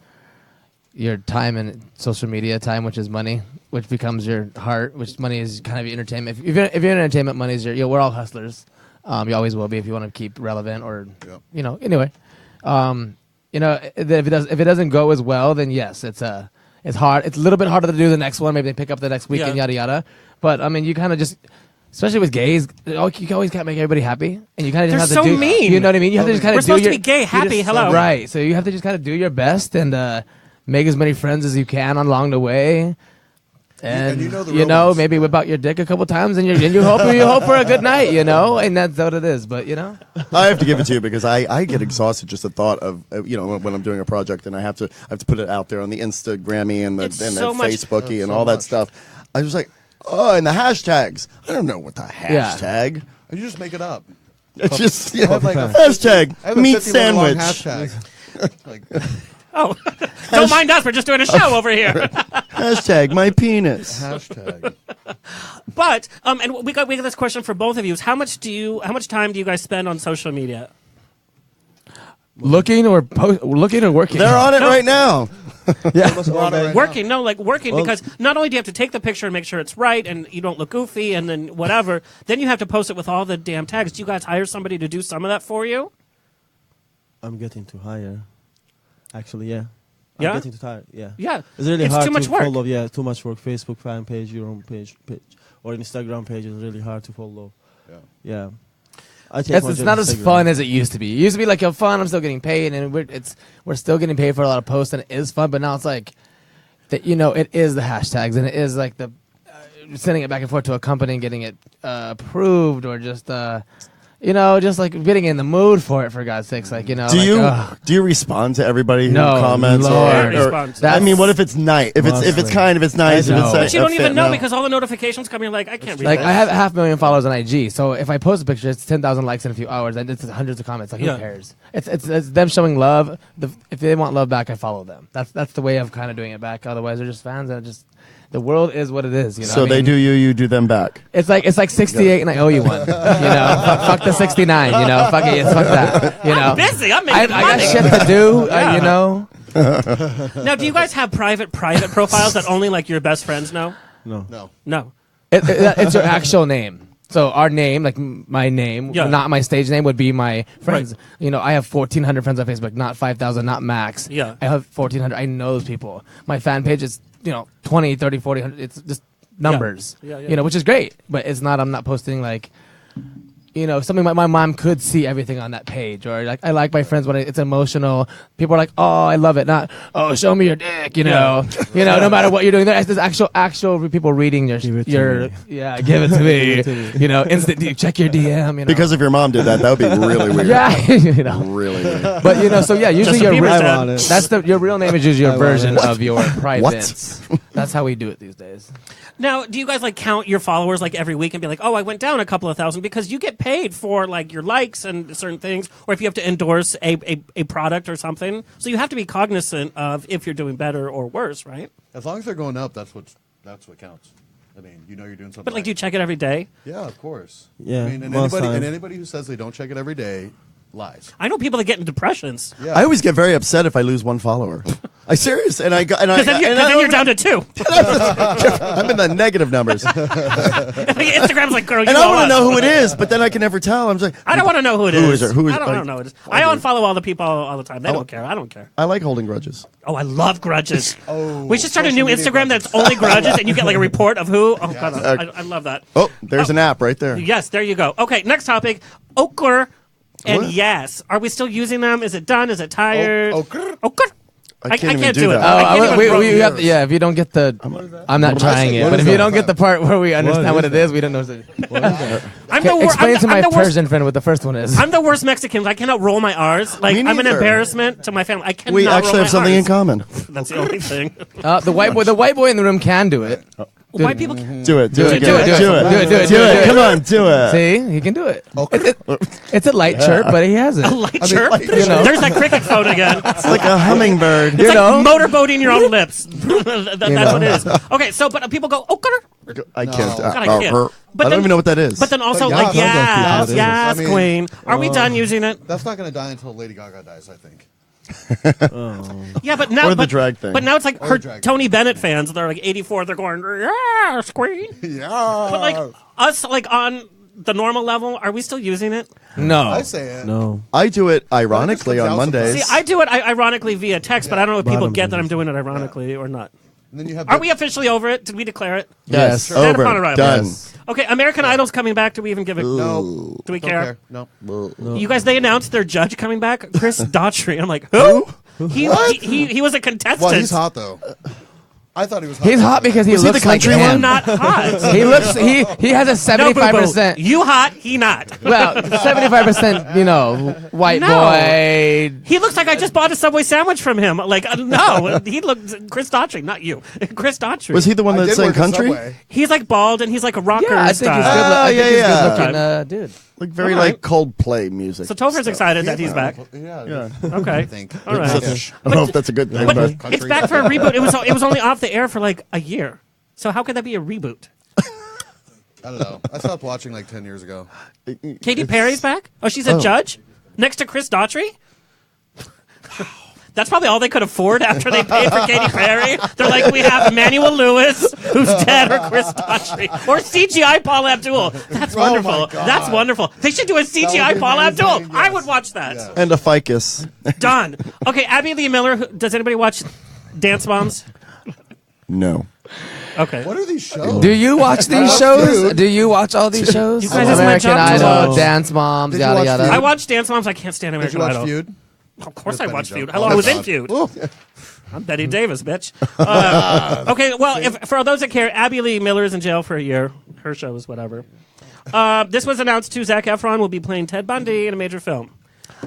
Speaker 5: your time and social media time, which is money, which becomes your heart, which money is kind of your entertainment. If you're in entertainment, money is your. We're all hustlers. You always will be if you want to keep relevant, or anyway. If it doesn't go as well, then yes, it's hard. It's a little bit harder to do the next one. Maybe they pick up the next weekend, yada yada. But I mean, you kind of just, especially with gays, you always can't make everybody happy, and you kind of just
Speaker 1: They're
Speaker 5: have to
Speaker 1: so
Speaker 5: do.
Speaker 1: mean.
Speaker 5: You know what I mean? You have to just kind
Speaker 1: We're
Speaker 5: of do
Speaker 1: supposed to
Speaker 5: your.
Speaker 1: be gay, happy, hello.
Speaker 5: Right. So you have to just kind of do your best and make as many friends as you can along the way. And
Speaker 6: you know the real ones.
Speaker 5: maybe whip out your dick a couple times, and you hope for a good night, and that's what it is. But
Speaker 4: I have to give it to you because I get exhausted just the thought of when I'm doing a project and I have to put it out there on the Instagrammy and the
Speaker 1: so much-
Speaker 4: Facebooky and all that stuff. I was like, and the hashtags. I don't know what the hashtag.
Speaker 6: You just make it up.
Speaker 4: It's just
Speaker 6: I have like a
Speaker 4: hashtag
Speaker 6: I have a
Speaker 4: meat
Speaker 6: 51 long
Speaker 4: sandwich.
Speaker 6: hashtag. Like,
Speaker 1: Oh, don't mind us. We're just doing a show over here.
Speaker 4: Hashtag my penis.
Speaker 6: hashtag.
Speaker 1: But and we got this question for both of you: is how much time do you guys spend on social media?
Speaker 5: looking or working.
Speaker 4: They're on it right now.
Speaker 1: Working because not only do you have to take the picture and make sure it's right and you don't look goofy and then whatever, then you have to post it with all the damn tags. Do you guys hire somebody to do some of that for you?
Speaker 7: I'm getting to hire. Actually, yeah.
Speaker 1: Yeah?
Speaker 7: I'm getting to hire. Yeah.
Speaker 1: Yeah.
Speaker 7: It's really
Speaker 1: It's
Speaker 7: hard
Speaker 1: too much
Speaker 7: to
Speaker 1: work.
Speaker 7: follow. Yeah, too much work. Facebook fan page, your own page, or Instagram page is really hard to follow. Yeah.
Speaker 5: It's not as fun as it used to be. It used to be like, fun. I'm still getting paid, and we're still getting paid for a lot of posts, and it is fun. But now it's like that. It is the hashtags, and it is like the sending it back and forth to a company and getting it approved, or just just like getting in the mood for it. For God's sakes,
Speaker 4: Do you respond to everybody who comments?
Speaker 5: Lord.
Speaker 4: I mean, what if it's nice? If it's kind, if it's nice, if it's
Speaker 1: But you don't even know
Speaker 4: no.
Speaker 1: because all the notifications come. You're like, I can't read
Speaker 5: Like
Speaker 1: this.
Speaker 5: I have 500,000 followers on IG, so if I post a picture, it's 10,000 likes in a few hours, and it's hundreds of comments. Like who cares? It's them showing love. If they want love back, I follow them. That's the way of kind of doing it back. Otherwise, they're just fans, and the world is what it is.
Speaker 4: So they do you do them back.
Speaker 5: It's like 68, and I owe you one. Fuck the 69. Fuck it, fuck that.
Speaker 1: I'm busy. I'm making
Speaker 5: I
Speaker 1: money.
Speaker 5: got shit to do.
Speaker 1: Now, do you guys have private profiles that only like your best friends know?
Speaker 7: No.
Speaker 1: No.
Speaker 5: It's your actual name. So our name, like my name, not my stage name, would be my friends.
Speaker 1: Right.
Speaker 5: I have 1,400 friends on Facebook, not 5,000, not max.
Speaker 1: Yeah.
Speaker 5: I have 1,400. I know those people. My fan page is 20, 30, 40, 100. It's just numbers.
Speaker 1: Yeah.
Speaker 5: Which is great, but it's not. I'm not posting like. Something my mom could see everything on that page, or like I like my friends when it's emotional. People are like, "Oh, I love it." Not, "Oh, show me your dick." No matter what you're doing, there's actual people reading your
Speaker 7: Give it to me.
Speaker 5: Instant check your DM.
Speaker 4: Because if your mom did that, that would be really weird. Really weird.
Speaker 5: But usually
Speaker 1: Justin Bieber said.
Speaker 5: your real name is just your version of your privates. That's how we do it these days.
Speaker 1: Now, do you guys like count your followers like every week and be like, "Oh, I went down a couple of thousand," because you get paid for like your likes and certain things, or if you have to endorse a product or something. So you have to be cognizant of if you're doing better or worse, right?
Speaker 6: As long as they're going up, that's what counts. I mean, you're doing something.
Speaker 1: But like, do you check it every day?
Speaker 6: Yeah, of course.
Speaker 7: Yeah,
Speaker 6: I mean,
Speaker 7: most times.
Speaker 6: anybody who says they don't check it every day lies.
Speaker 1: I know people that get in depressions.
Speaker 6: Yeah.
Speaker 4: I always get very upset if I lose one follower. I serious, and I
Speaker 1: Because then you're down to 2.
Speaker 4: I'm in the negative numbers, and
Speaker 1: Instagram's like, girl, you
Speaker 4: I
Speaker 1: know
Speaker 4: want to
Speaker 1: us.
Speaker 4: know who it is, but then I can never tell. I'm just like,
Speaker 1: I don't want to know who it is.
Speaker 4: Who is it? Who is
Speaker 1: I
Speaker 4: it?
Speaker 1: don't know who it is. I unfollow all the people all the time. They don't care. I don't care.
Speaker 4: I like holding grudges.
Speaker 1: Oh, I love grudges.
Speaker 6: Oh,
Speaker 1: We should start a
Speaker 6: social
Speaker 1: new
Speaker 6: media
Speaker 1: Instagram
Speaker 6: grudges.
Speaker 1: that's only grudges, and you get like a report of who. Oh, God, I love that.
Speaker 4: Oh, there's an app right there.
Speaker 1: Yes, there you go. Okay, next topic. Ochre and
Speaker 4: What?
Speaker 1: yes. Are we still using them? Is it done? Is it tired?
Speaker 6: Ochre?
Speaker 1: Ochre.
Speaker 4: I can't even
Speaker 1: do
Speaker 4: do
Speaker 1: it.
Speaker 4: that.
Speaker 1: I can't even
Speaker 5: we
Speaker 1: roll
Speaker 5: have, if you don't get the, I'm not trying it,
Speaker 6: What
Speaker 5: but
Speaker 6: is
Speaker 5: if you
Speaker 6: that?
Speaker 5: don't get the part where we understand what it is, we don't know.
Speaker 1: I'm the
Speaker 5: Explain to my
Speaker 1: worst.
Speaker 5: Persian friend what the first one is.
Speaker 1: I'm the worst Mexican. I cannot roll my R's. Like
Speaker 4: Me
Speaker 1: I'm an
Speaker 4: neither.
Speaker 1: embarrassment to my family. I cannot.
Speaker 4: We
Speaker 1: roll
Speaker 4: actually
Speaker 1: my
Speaker 4: have something in
Speaker 1: R's.
Speaker 4: common.
Speaker 1: That's the only thing.
Speaker 5: The white boy in the room can do it.
Speaker 1: White people.
Speaker 4: Do it. Do it.
Speaker 5: Do it, do it,
Speaker 4: Do it.
Speaker 5: do it, do it,
Speaker 4: Do
Speaker 5: do
Speaker 4: it.
Speaker 5: it.
Speaker 4: Come on, do it.
Speaker 5: See, he can do it. It's a light chirp, but he has it.
Speaker 1: A light chirp.
Speaker 5: you know.
Speaker 1: There's that cricket phone again.
Speaker 4: It's like a hummingbird.
Speaker 1: It's like motorboating your own lips. That's
Speaker 5: know.
Speaker 1: what it is. Okay, so but people go, oh,
Speaker 4: I can't.
Speaker 1: God, I can't. But
Speaker 4: I don't
Speaker 1: then-
Speaker 4: even know what that is.
Speaker 1: But then also
Speaker 6: But
Speaker 1: like
Speaker 6: yes,
Speaker 1: yes,
Speaker 6: I mean,
Speaker 1: queen. Are we done using it?
Speaker 6: That's not going to die until Lady Gaga dies, I think.
Speaker 1: Yeah, but now
Speaker 4: Or the
Speaker 1: but,
Speaker 4: drag thing.
Speaker 1: But now it's like
Speaker 6: Or
Speaker 1: her
Speaker 6: the drag
Speaker 1: Tony Bennett fans. They're like 84. They're going yes, queen.
Speaker 6: Yeah.
Speaker 1: But like us, like on the normal level, are we still using it?
Speaker 5: No.
Speaker 6: I say it.
Speaker 7: No.
Speaker 4: I do it ironically
Speaker 6: comes
Speaker 4: on
Speaker 6: out
Speaker 4: Mondays.
Speaker 1: See, I do it ironically via text, but I don't know if people
Speaker 7: Bottom
Speaker 1: get that
Speaker 7: line.
Speaker 1: I'm doing it ironically or not.
Speaker 6: And then you have
Speaker 1: Are we officially over it? Did we declare it?
Speaker 5: Yes.
Speaker 1: Stand upon
Speaker 4: Over.
Speaker 1: arrival.
Speaker 4: Done.
Speaker 1: Okay, American Idol's coming back. Do we even give it?
Speaker 6: No.
Speaker 1: Do we
Speaker 6: Don't
Speaker 1: care?
Speaker 6: care. No.
Speaker 1: You guys, they announced their judge coming back, Chris Daughtry. I'm like, who? He was a contestant.
Speaker 6: Well, he's hot, though. I thought he was hot.
Speaker 5: He's hot because he
Speaker 4: Was he
Speaker 5: looks
Speaker 4: the country
Speaker 5: like
Speaker 4: one?
Speaker 5: him.
Speaker 1: I'm not hot.
Speaker 5: He looks. He has a
Speaker 1: No, boo-boo.
Speaker 5: 75%.
Speaker 1: You hot, he not.
Speaker 5: Well, 75%. You know, white
Speaker 1: No.
Speaker 5: boy.
Speaker 1: He looks like I just bought a Subway sandwich from him. Like, no, he looked Chris Daughtry, not you. Chris Daughtry.
Speaker 4: Was he the one
Speaker 6: I
Speaker 4: that
Speaker 6: did
Speaker 4: sang
Speaker 6: work at
Speaker 4: country?
Speaker 6: Subway.
Speaker 1: He's like bald and he's like a rocker
Speaker 5: Yeah, I think
Speaker 1: style.
Speaker 5: he's good. I think
Speaker 4: yeah,
Speaker 5: he's
Speaker 4: yeah.
Speaker 5: good looking, dude.
Speaker 4: Like very
Speaker 1: All right.
Speaker 4: like Coldplay music.
Speaker 1: So Topher's excited that he's back.
Speaker 6: Yeah.
Speaker 1: Okay.
Speaker 6: I think.
Speaker 1: All right.
Speaker 4: I don't know if that's a good thing,
Speaker 1: But
Speaker 4: but
Speaker 1: it's
Speaker 6: Country.
Speaker 1: back for a reboot. It was only off the air for like a year. So how could that be a reboot?
Speaker 6: I don't know. I stopped watching like 10 years ago.
Speaker 1: Katy Perry's back? Oh, she's a judge? Next to Chris Daughtry? That's probably all they could afford after they paid for Katy Perry. They're like, we have Emmanuel Lewis, who's dead, or Chris Daughtry. Or CGI Paul Abdul. That's wonderful.
Speaker 6: my God.
Speaker 1: That's wonderful. They should do a CGI
Speaker 6: be
Speaker 1: Paul
Speaker 6: amazing,
Speaker 1: Abdul. I
Speaker 6: yes.
Speaker 1: would watch that.
Speaker 6: Yeah.
Speaker 4: and a ficus.
Speaker 1: Done. Okay, Abby Lee Miller. Does anybody watch Dance Moms?
Speaker 4: No.
Speaker 1: Okay.
Speaker 6: What are these shows?
Speaker 5: Do you watch these shows? Do you watch all these shows?
Speaker 1: You guys, it's my
Speaker 5: American
Speaker 1: job to
Speaker 5: Idol,
Speaker 1: watch.
Speaker 5: Dance Moms,
Speaker 6: Did you
Speaker 5: yada
Speaker 6: watch
Speaker 5: yada.
Speaker 6: Feud?
Speaker 1: I watch Dance Moms. I can't stand
Speaker 6: Did
Speaker 1: American
Speaker 6: you watch
Speaker 1: Idol.
Speaker 6: Feud?
Speaker 1: Of course I
Speaker 6: Betty
Speaker 1: watch
Speaker 6: Jo.
Speaker 1: Feud.
Speaker 6: Oh,
Speaker 1: Hello, I was in
Speaker 6: God.
Speaker 1: Feud.
Speaker 6: Oh.
Speaker 1: I'm Betty Davis, bitch. Okay, well, for those that care, Abby Lee Miller is in jail for a year. Her show is whatever. This was announced too. Zac Efron will be playing Ted Bundy in a major film.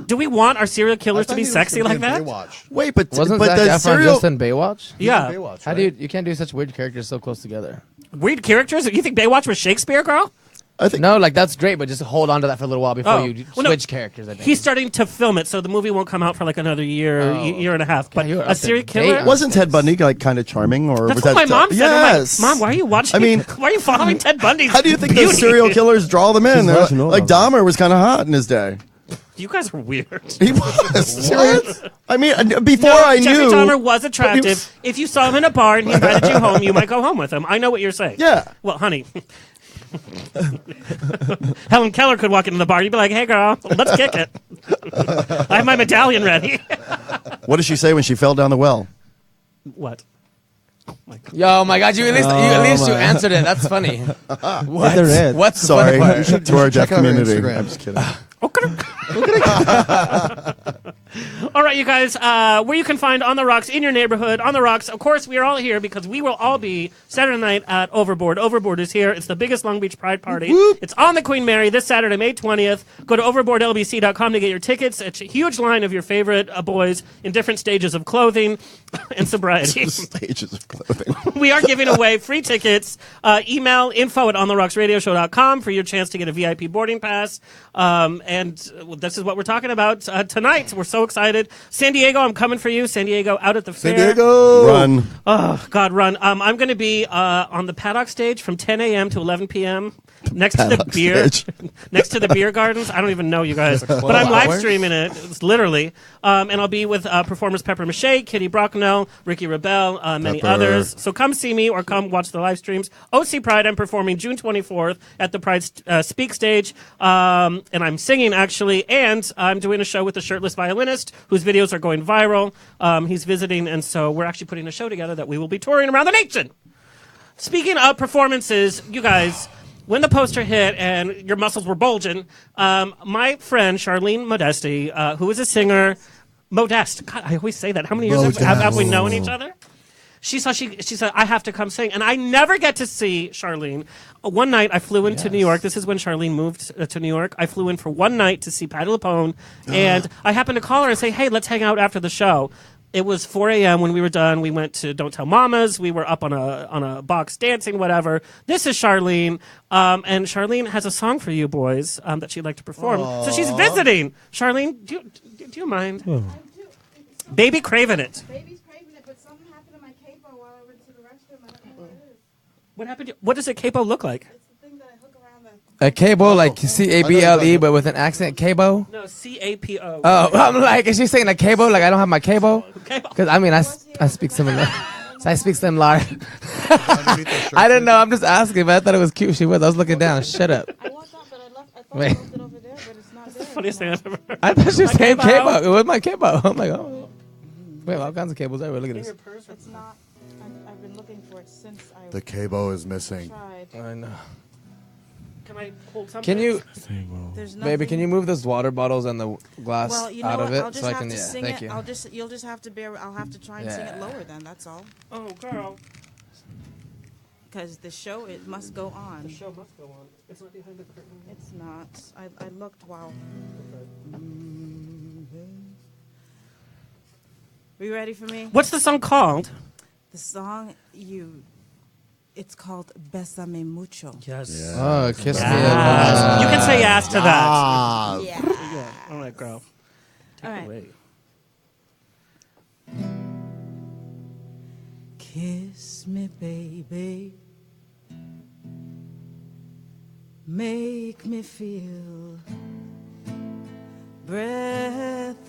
Speaker 1: Do we want our serial killers to be sexy like that?
Speaker 4: Wait, but
Speaker 5: Wasn't
Speaker 4: but
Speaker 5: Zac
Speaker 4: the
Speaker 5: Efron
Speaker 4: serial.
Speaker 5: just in Baywatch?
Speaker 1: Yeah.
Speaker 6: Baywatch,
Speaker 5: How
Speaker 6: right?
Speaker 5: do you can't do such weird characters so close together?
Speaker 1: Weird characters? You think Baywatch was Shakespeare, girl?
Speaker 4: I think
Speaker 5: No, like that's great, but just hold on to that for a little while before
Speaker 1: Oh.
Speaker 5: you
Speaker 1: Well, no.
Speaker 5: switch characters. I think.
Speaker 1: He's starting to film it, so the movie won't come out for like another year, year and a half. But
Speaker 5: you were
Speaker 1: a
Speaker 5: up
Speaker 1: serial
Speaker 5: to date
Speaker 1: killer?
Speaker 5: on
Speaker 4: wasn't Ted Bundy like kind of charming, or
Speaker 1: That's
Speaker 4: was
Speaker 1: what
Speaker 4: that
Speaker 1: my mom said.
Speaker 4: Yes.
Speaker 1: I'm like, Mom, why are you watching?
Speaker 4: I mean,
Speaker 1: why are you following Ted Bundy's
Speaker 4: How do you think
Speaker 1: beauty?
Speaker 4: those serial killers draw them in?
Speaker 7: She's
Speaker 4: They're
Speaker 7: right to know
Speaker 4: like
Speaker 7: about
Speaker 4: Dahmer was kind of hot in his day.
Speaker 1: You guys are weird.
Speaker 4: He was. What? I mean, before
Speaker 1: No,
Speaker 4: I
Speaker 1: Jeffrey
Speaker 4: knew.
Speaker 1: Dahmer was attractive.
Speaker 4: He was-
Speaker 1: If you saw him in a bar and he invited you home, you might go home with him. I know what you're saying.
Speaker 4: Yeah.
Speaker 1: Well, honey. Helen Keller could walk into the bar. You'd be like, "Hey, girl, let's kick it." I have my medallion ready.
Speaker 4: What did she say when she fell down the well?
Speaker 1: What?
Speaker 5: Yo, my God, you at least you answered it. That's funny.
Speaker 7: What? The red.
Speaker 5: What's the
Speaker 4: Sorry
Speaker 5: funny part?
Speaker 4: to our deaf
Speaker 6: check out her
Speaker 4: community.
Speaker 6: Instagram.
Speaker 4: I'm just kidding.
Speaker 1: All right, you guys, where you can find On the Rocks in your neighborhood. On the Rocks, of course, we are all here because we will all be Saturday night at Overboard. Overboard is here. It's the biggest Long Beach Pride party. It's on the Queen Mary this Saturday, May 20th. Go to overboardlbc.com to get your tickets. It's a huge line of your favorite boys in different stages of clothing and sobriety.
Speaker 4: Stages of clothing.
Speaker 1: We are giving away free tickets. Email info@ontherocksradioshow.com for your chance to get a VIP boarding pass. And this is what we're talking about tonight. We're so excited. San Diego, I'm coming for you. San Diego out at the fair.
Speaker 6: San Diego.
Speaker 4: Run.
Speaker 1: Oh, God, run. I'm going to be on the paddock stage from 10 a.m. to 11 p.m. next to the beer, next to the beer gardens. I don't even know you guys, but I'm live streaming it. It's literally, and I'll be with performers Pepper Mache, Kitty Brocknell, Ricky Rebel, many others. So come see me or come watch the live streams. OC Pride, I'm performing June 24th at the Pride Speak Stage, and I'm singing actually, and I'm doing a show with a shirtless violinist whose videos are going viral. He's visiting, and so we're actually putting a show together that we will be touring around the nation. Speaking of performances, you guys, when the poster hit and your muscles were bulging, my friend Charlene Modeste, who is a singer, Modeste. God, I always say that. How many years have we known each other? She said, I have to come sing. And I never get to see Charlene. One night I flew into New York. This is when Charlene moved to New York. I flew in for one night to see Patti LuPone. And I happened to call her and say, hey, let's hang out after the show. It was 4 a.m. when we were done. We went to Don't Tell Mamas. We were up on a box dancing, whatever. This is Charlene. And Charlene has a song for you boys that she'd like to perform. So she's visiting. Charlene, do you mind?
Speaker 8: I do.
Speaker 1: Baby craving it.
Speaker 8: Baby's craving it, but something happened to my capo while I went to the restroom. I don't know what it is.
Speaker 1: What happened? What does a capo look like?
Speaker 8: It's the thing that I hook around the...
Speaker 5: A cabo, like CABLE, but with an accent, cabo?
Speaker 1: No, CAPO.
Speaker 5: Oh, I'm like, is she saying a cabo? Like I don't have my cabo? Because I mean, I speak similar. I speak similar. I didn't know. I'm just asking, but I thought it was cute. She was. I was looking down. Shut up.
Speaker 8: I walked out, but I thought I left it over there, but it's not there.
Speaker 1: Funniest thing I've ever heard.
Speaker 5: I thought she was saying cabo. It was my cabo. I'm like, oh. We have all kinds of cables everywhere. Look at this.
Speaker 8: It's not. I've been looking for it since I
Speaker 6: The cabo is missing.
Speaker 8: tried.
Speaker 5: I know.
Speaker 1: Can I hold something?
Speaker 5: Can you,
Speaker 8: There's nothing.
Speaker 5: baby? Can you move those water bottles and the glass
Speaker 8: Well, you know
Speaker 5: out
Speaker 8: what?
Speaker 5: of it
Speaker 8: I'll just
Speaker 5: so I
Speaker 8: have
Speaker 5: can?
Speaker 8: to
Speaker 5: Yeah,
Speaker 8: sing
Speaker 5: thank
Speaker 8: it.
Speaker 5: you.
Speaker 8: You'll just have to bear. I'll have to try and sing it lower then. That's all.
Speaker 1: Oh, girl.
Speaker 8: Because the show, it must go on.
Speaker 1: The show must go on. It's not behind the curtain.
Speaker 8: It's not. I looked while. Are you ready for me?
Speaker 1: What's the song called?
Speaker 8: The song it's called Bésame Mucho.
Speaker 1: Yes.
Speaker 5: Oh, kiss me.
Speaker 1: Yes. You can say yes to that.
Speaker 8: Yeah.
Speaker 1: Yeah. All right, girl. Take
Speaker 8: All
Speaker 1: it
Speaker 8: right.
Speaker 1: away.
Speaker 8: Kiss me, baby. Make me feel breathless.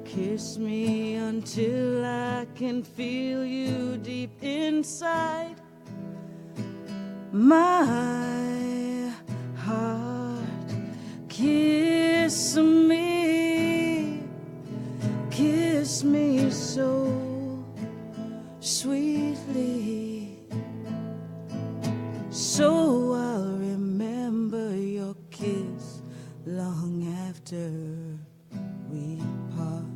Speaker 8: Kiss me until I can feel you deep inside my heart. Kiss me so sweetly, so I'll remember your kiss long after we part.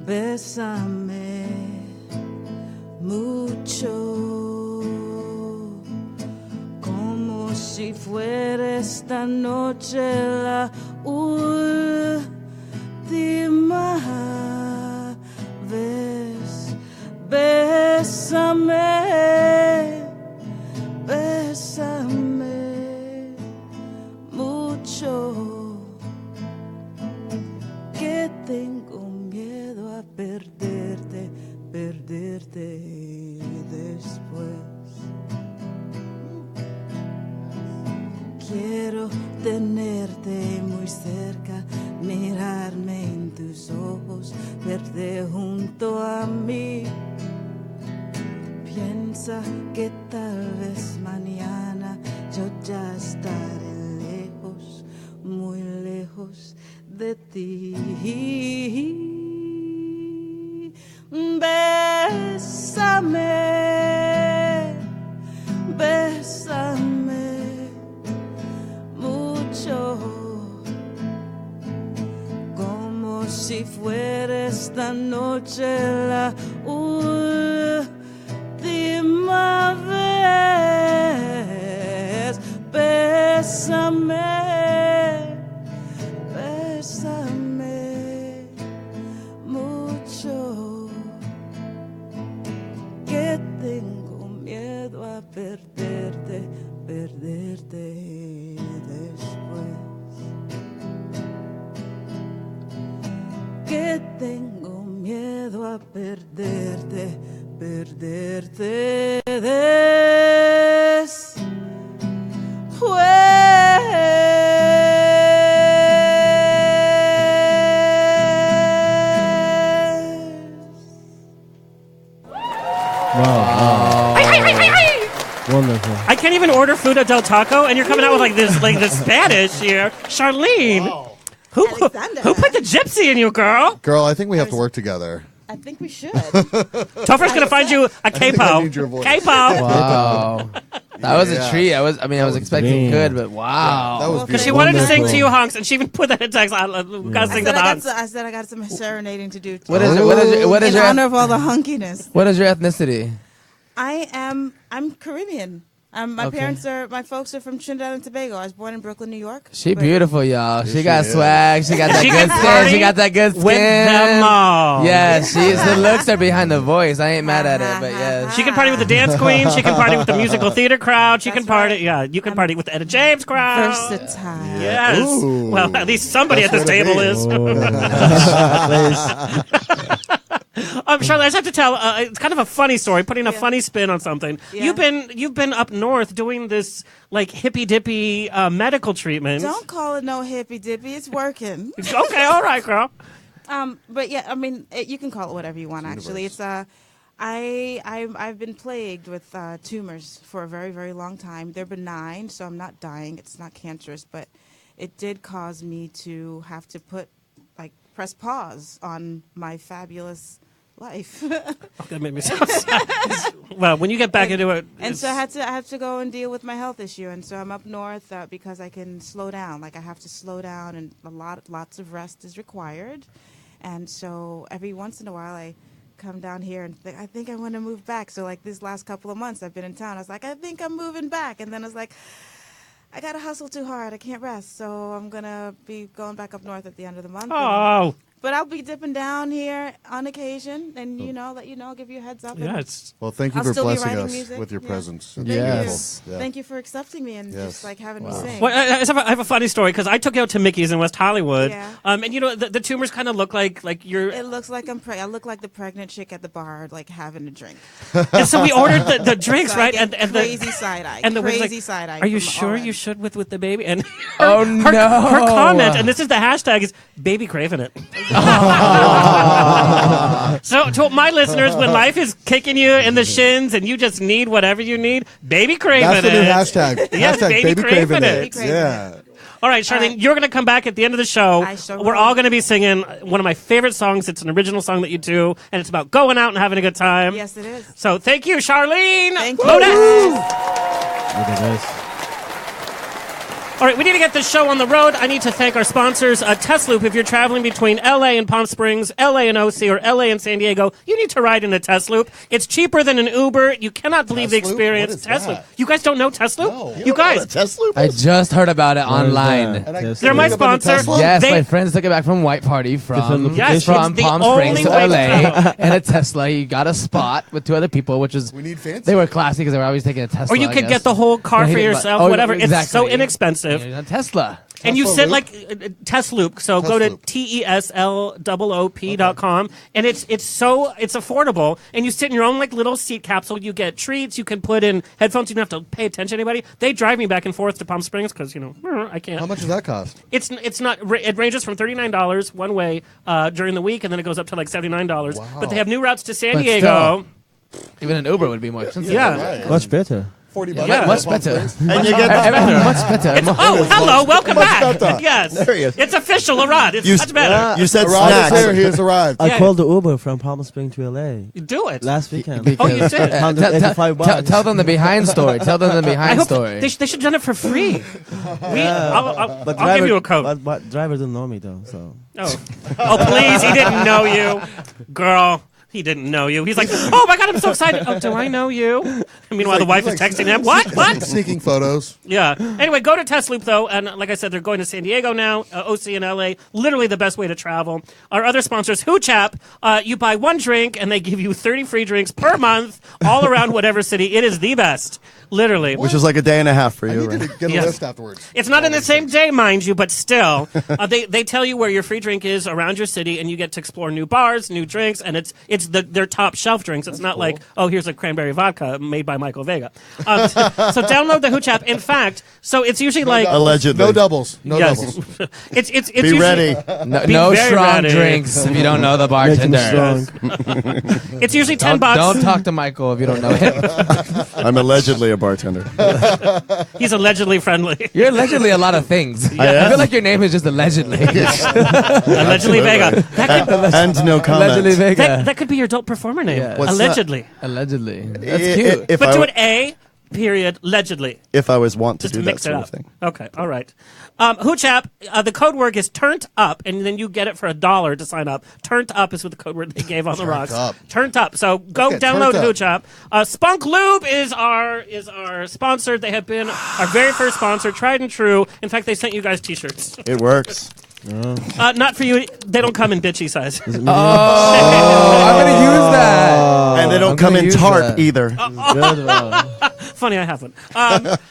Speaker 8: Bésame mucho, como si fuera esta noche la última vez. Bésame, bésame mucho, que tengo miedo a perderte después. Quiero tenerte muy cerca, mirarme en tus ojos, verte junto a mí. Piensa que tal vez mañana yo ya estaré lejos, muy lejos de ti. Bésame, bésame mucho, como si fuera esta noche la última vez. Bésame, bésame mucho, que tengo miedo a perderte después. Que tengo miedo a perderte, perderte después.
Speaker 7: Wow. Wonderful.
Speaker 1: I can't even order food at Del Taco, and you're coming out with like this Spanish here, Charlene. Who put the gypsy in you, girl?
Speaker 6: Girl, I think we have to work together.
Speaker 8: I think we should.
Speaker 1: Topher's gonna find you a
Speaker 6: think
Speaker 1: capo.
Speaker 6: I need your voice.
Speaker 1: Capo.
Speaker 5: Wow. That was a treat. I was expecting
Speaker 7: Damn.
Speaker 5: good, but wow.
Speaker 6: That was
Speaker 1: Because she
Speaker 6: beautiful.
Speaker 1: wanted to sing
Speaker 7: Wonderful.
Speaker 1: to you, honks, and she even put that in text. We gotta sing to the honks.
Speaker 8: I said I got some serenading to do.
Speaker 5: What is
Speaker 8: in
Speaker 5: your
Speaker 8: honor of all the hunkiness?
Speaker 5: what is your ethnicity?
Speaker 8: I'm Caribbean. My
Speaker 5: Okay.
Speaker 8: my folks are from Trinidad and Tobago. I was born in Brooklyn, New York.
Speaker 5: She
Speaker 8: but-
Speaker 5: beautiful, y'all. She
Speaker 6: she
Speaker 5: got
Speaker 6: is.
Speaker 5: swag. She got that
Speaker 1: She
Speaker 5: good
Speaker 1: can
Speaker 5: skin.
Speaker 1: party
Speaker 5: She got that good skin.
Speaker 1: with them all.
Speaker 5: Yeah, the looks are behind the voice. I ain't mad at it, but yeah.
Speaker 1: She can party with the dance queen. She can party with the musical theater crowd. She can
Speaker 8: That's
Speaker 1: party.
Speaker 8: right.
Speaker 1: Yeah, you can party with the Etta James crowd.
Speaker 8: Versatile.
Speaker 1: Yes.
Speaker 6: Ooh.
Speaker 1: Well, at least somebody at this table is. Charlotte, I just have to tell. It's kind of a funny story, putting a funny spin on something.
Speaker 8: Yeah.
Speaker 1: You've been up north doing this like hippy dippy medical treatment.
Speaker 8: Don't call it no hippy dippy. It's working.
Speaker 1: Okay, all right, girl.
Speaker 8: But yeah, I mean, you can call it whatever you want. Actually, it's I've been plagued with tumors for a very, very long time. They're benign, so I'm not dying. It's not cancerous, but it did cause me to have to press pause on my fabulous life.
Speaker 1: Oh, that made me so sad. Well, when you get back into it,
Speaker 8: And so I have to go and deal with my health issue, and so I'm up north because I can slow down. Like I have to slow down, and lots of rest is required. And so every once in a while, I come down here and I think I want to move back. So like these last couple of months, I've been in town. I was like, I think I'm moving back, and then I was like, I gotta hustle too hard. I can't rest, so I'm gonna be going back up north at the end of the month.
Speaker 1: oh,
Speaker 8: But I'll be dipping down here on occasion, and let you know, give you a heads up.
Speaker 1: yeah,
Speaker 8: and
Speaker 1: it's.
Speaker 6: Well, thank you
Speaker 8: I'll
Speaker 6: for
Speaker 8: still be
Speaker 6: blessing
Speaker 8: writing
Speaker 6: us
Speaker 8: music.
Speaker 6: with your
Speaker 8: Yeah.
Speaker 6: presence.
Speaker 8: Thank
Speaker 5: Yes.
Speaker 8: you.
Speaker 6: Yeah.
Speaker 8: Thank you for accepting me and
Speaker 6: Yes.
Speaker 8: just like having me sing.
Speaker 1: Well, I have a funny story because I took you out to Mickey's in West Hollywood,
Speaker 8: Yeah.
Speaker 1: and the tumors kind of look like you're.
Speaker 8: It looks like I look like the pregnant chick at the bar, like having a drink.
Speaker 1: And so we ordered the drinks,
Speaker 8: So
Speaker 1: right?
Speaker 8: I get
Speaker 1: And
Speaker 8: crazy
Speaker 1: the
Speaker 8: side eye.
Speaker 1: and the woman's
Speaker 8: crazy
Speaker 1: like,
Speaker 8: side eye.
Speaker 1: Are you
Speaker 8: from
Speaker 1: sure
Speaker 8: all
Speaker 1: you
Speaker 8: ends.
Speaker 1: should with the baby? And
Speaker 5: Oh,
Speaker 1: her
Speaker 5: no.
Speaker 1: comment, and this is the hashtag, is baby craving it. So to my listeners, when life is kicking you in the shins and you just need whatever you need, baby craving
Speaker 6: That's the new
Speaker 1: it.
Speaker 6: hashtag.
Speaker 1: Yes,
Speaker 6: Hashtag
Speaker 1: baby
Speaker 6: baby
Speaker 1: craving
Speaker 6: craving
Speaker 1: it.
Speaker 6: it.
Speaker 8: Baby craving
Speaker 6: Yeah.
Speaker 1: All right, Charlene, you're going to come back at the end of the show.
Speaker 8: I sure
Speaker 1: We're
Speaker 8: will.
Speaker 1: all going to be singing one of my favorite songs. It's an original song that you do, and it's about going out and having a good time.
Speaker 8: Yes, it is.
Speaker 1: So thank you, Charlene.
Speaker 8: Thank you.
Speaker 1: Modeste.
Speaker 7: You're the best.
Speaker 1: All right, we need to get this show on the road. I need to thank our sponsors, Tesloop. If you're traveling between LA and Palm Springs, LA and OC, or LA and San Diego, you need to ride in a Tesloop. It's cheaper than an Uber. You cannot believe the
Speaker 6: Tesloop?
Speaker 1: experience.
Speaker 6: What is
Speaker 1: Tesloop.
Speaker 6: that?
Speaker 1: You guys don't know Tesloop?
Speaker 6: No.
Speaker 1: You guys.
Speaker 4: Tesla?
Speaker 5: I just heard about it online.
Speaker 7: that?
Speaker 6: And I-
Speaker 7: Yes.
Speaker 1: They're my
Speaker 6: Pick up in the
Speaker 1: sponsor.
Speaker 6: Tesla?
Speaker 5: Yes,
Speaker 1: They-
Speaker 5: my friends took it back from White Party
Speaker 7: Different
Speaker 1: Yes,
Speaker 5: from
Speaker 1: it's the
Speaker 5: Palm
Speaker 1: only
Speaker 5: Springs to
Speaker 1: way to
Speaker 5: LA
Speaker 1: travel.
Speaker 5: and a Tesla. You got a spot with two other people, which is
Speaker 6: We need fancy.
Speaker 5: they were classy because they were always taking a Tesla.
Speaker 1: Or you
Speaker 5: I
Speaker 1: could
Speaker 5: guess.
Speaker 1: get the whole car
Speaker 5: Yeah,
Speaker 1: for
Speaker 5: but-
Speaker 1: yourself,
Speaker 5: oh,
Speaker 1: whatever. It's so
Speaker 5: exactly.
Speaker 1: inexpensive.
Speaker 5: Yeah, a Tesla.
Speaker 1: And you
Speaker 6: Tesla
Speaker 1: sit
Speaker 6: Loop?
Speaker 1: like Tesloop, so go to
Speaker 6: Tesloop.
Speaker 1: TESLOOP.com, and it's affordable. And you sit in your own like little seat capsule. You get treats. You can put in headphones. You don't have to pay attention to anybody. They drive me back and forth to Palm Springs because I can't.
Speaker 6: How much does that cost?
Speaker 1: It's not. It ranges from $39 one way during the week, and then it goes up to like $79.
Speaker 6: Wow.
Speaker 1: But they have new routes to San
Speaker 5: But
Speaker 1: Diego.
Speaker 5: Even an Uber would be more expensive.
Speaker 1: Yeah.
Speaker 6: Right.
Speaker 7: Much better.
Speaker 6: $40.
Speaker 1: Yeah.
Speaker 5: Much better.
Speaker 4: And you get
Speaker 5: Much better.
Speaker 1: Oh, hello, welcome
Speaker 4: Much
Speaker 1: back.
Speaker 4: better.
Speaker 1: Yes,
Speaker 4: There he is.
Speaker 1: it's official, Arad. It's
Speaker 4: You-
Speaker 1: much better.
Speaker 4: You said
Speaker 6: Arad is
Speaker 4: snacks.
Speaker 6: here. He has arrived.
Speaker 7: I
Speaker 1: Yeah.
Speaker 7: called the Uber from Palm Springs to LA
Speaker 1: You do it.
Speaker 7: last weekend.
Speaker 1: Oh, you did.
Speaker 7: $185.
Speaker 5: Tell them the behind story. Tell them the
Speaker 1: I
Speaker 5: behind
Speaker 1: hope
Speaker 5: story.
Speaker 1: they should have done it for free. I'll give you a code.
Speaker 7: But driver didn't know me though, so
Speaker 1: Oh, please, he didn't know you, girl. He didn't know you. He's like, oh my God, I'm so excited. Oh, do I know you? And meanwhile, the wife is texting him. What?
Speaker 6: Sneaking photos.
Speaker 1: Yeah. Anyway, go to Test Loop, though. And like I said, they're going to San Diego now, OC in LA. Literally the best way to travel. Our other sponsors, Hoochap. You buy one drink, and they give you 30 free drinks per month all around whatever city. It is the best. Literally.
Speaker 4: Which is like a day and a half for
Speaker 6: I
Speaker 4: you.
Speaker 6: need to
Speaker 4: Right?
Speaker 6: get a
Speaker 1: Yes.
Speaker 6: list afterwards.
Speaker 1: It's not in the same day, mind you, but still. They tell you where your free drink is around your city, and you get to explore new bars, new drinks, and it's their top shelf drinks. It's not like, oh, here's a cranberry vodka made by Michael Vega. So download the Hooch app. In fact, so it's usually like
Speaker 4: Allegedly.
Speaker 6: No doubles. No
Speaker 1: yes,
Speaker 6: doubles.
Speaker 1: it's
Speaker 4: Be
Speaker 1: usually,
Speaker 4: ready.
Speaker 5: No
Speaker 1: very
Speaker 5: strong
Speaker 1: ready.
Speaker 5: drinks if you don't know the
Speaker 7: Make him
Speaker 5: bartender.
Speaker 7: strong.
Speaker 1: It's usually $10.
Speaker 5: Don't talk to Michael if you don't know him.
Speaker 4: I'm allegedly a bartender.
Speaker 1: He's allegedly friendly.
Speaker 5: You're allegedly a lot of things. I feel like your name is just allegedly.
Speaker 1: Allegedly Vega.
Speaker 4: And no comment.
Speaker 5: Allegedly Vega.
Speaker 1: That could be your adult performer name.
Speaker 5: Yeah.
Speaker 4: What's
Speaker 1: Allegedly.
Speaker 5: Allegedly.
Speaker 4: I-
Speaker 5: That's cute.
Speaker 4: If
Speaker 1: But
Speaker 4: I,
Speaker 1: do it A, period, allegedly.
Speaker 4: if I was want to
Speaker 1: Just
Speaker 4: do
Speaker 1: to
Speaker 4: that
Speaker 1: mix it
Speaker 4: sort
Speaker 1: up.
Speaker 4: of thing.
Speaker 1: Okay, all right. Hooch app, the code word is turned up, and then you get it for $1 to sign up. Turned up is what the code word they gave on the rocks.
Speaker 6: up.
Speaker 1: Turned up. So go
Speaker 6: Okay,
Speaker 1: download
Speaker 6: turned up.
Speaker 1: Hooch app. Spunk Lube is our sponsor. They have been our very first sponsor, tried and true. In fact, they sent you guys T-shirts.
Speaker 4: It works.
Speaker 1: Not for you. They don't come in bitchy size.
Speaker 5: I'm going to use that.
Speaker 4: And they don't
Speaker 5: I'm
Speaker 4: come
Speaker 5: gonna
Speaker 4: in
Speaker 5: use
Speaker 4: tart
Speaker 5: that.
Speaker 4: either.
Speaker 7: Good one.
Speaker 1: Funny, I have one.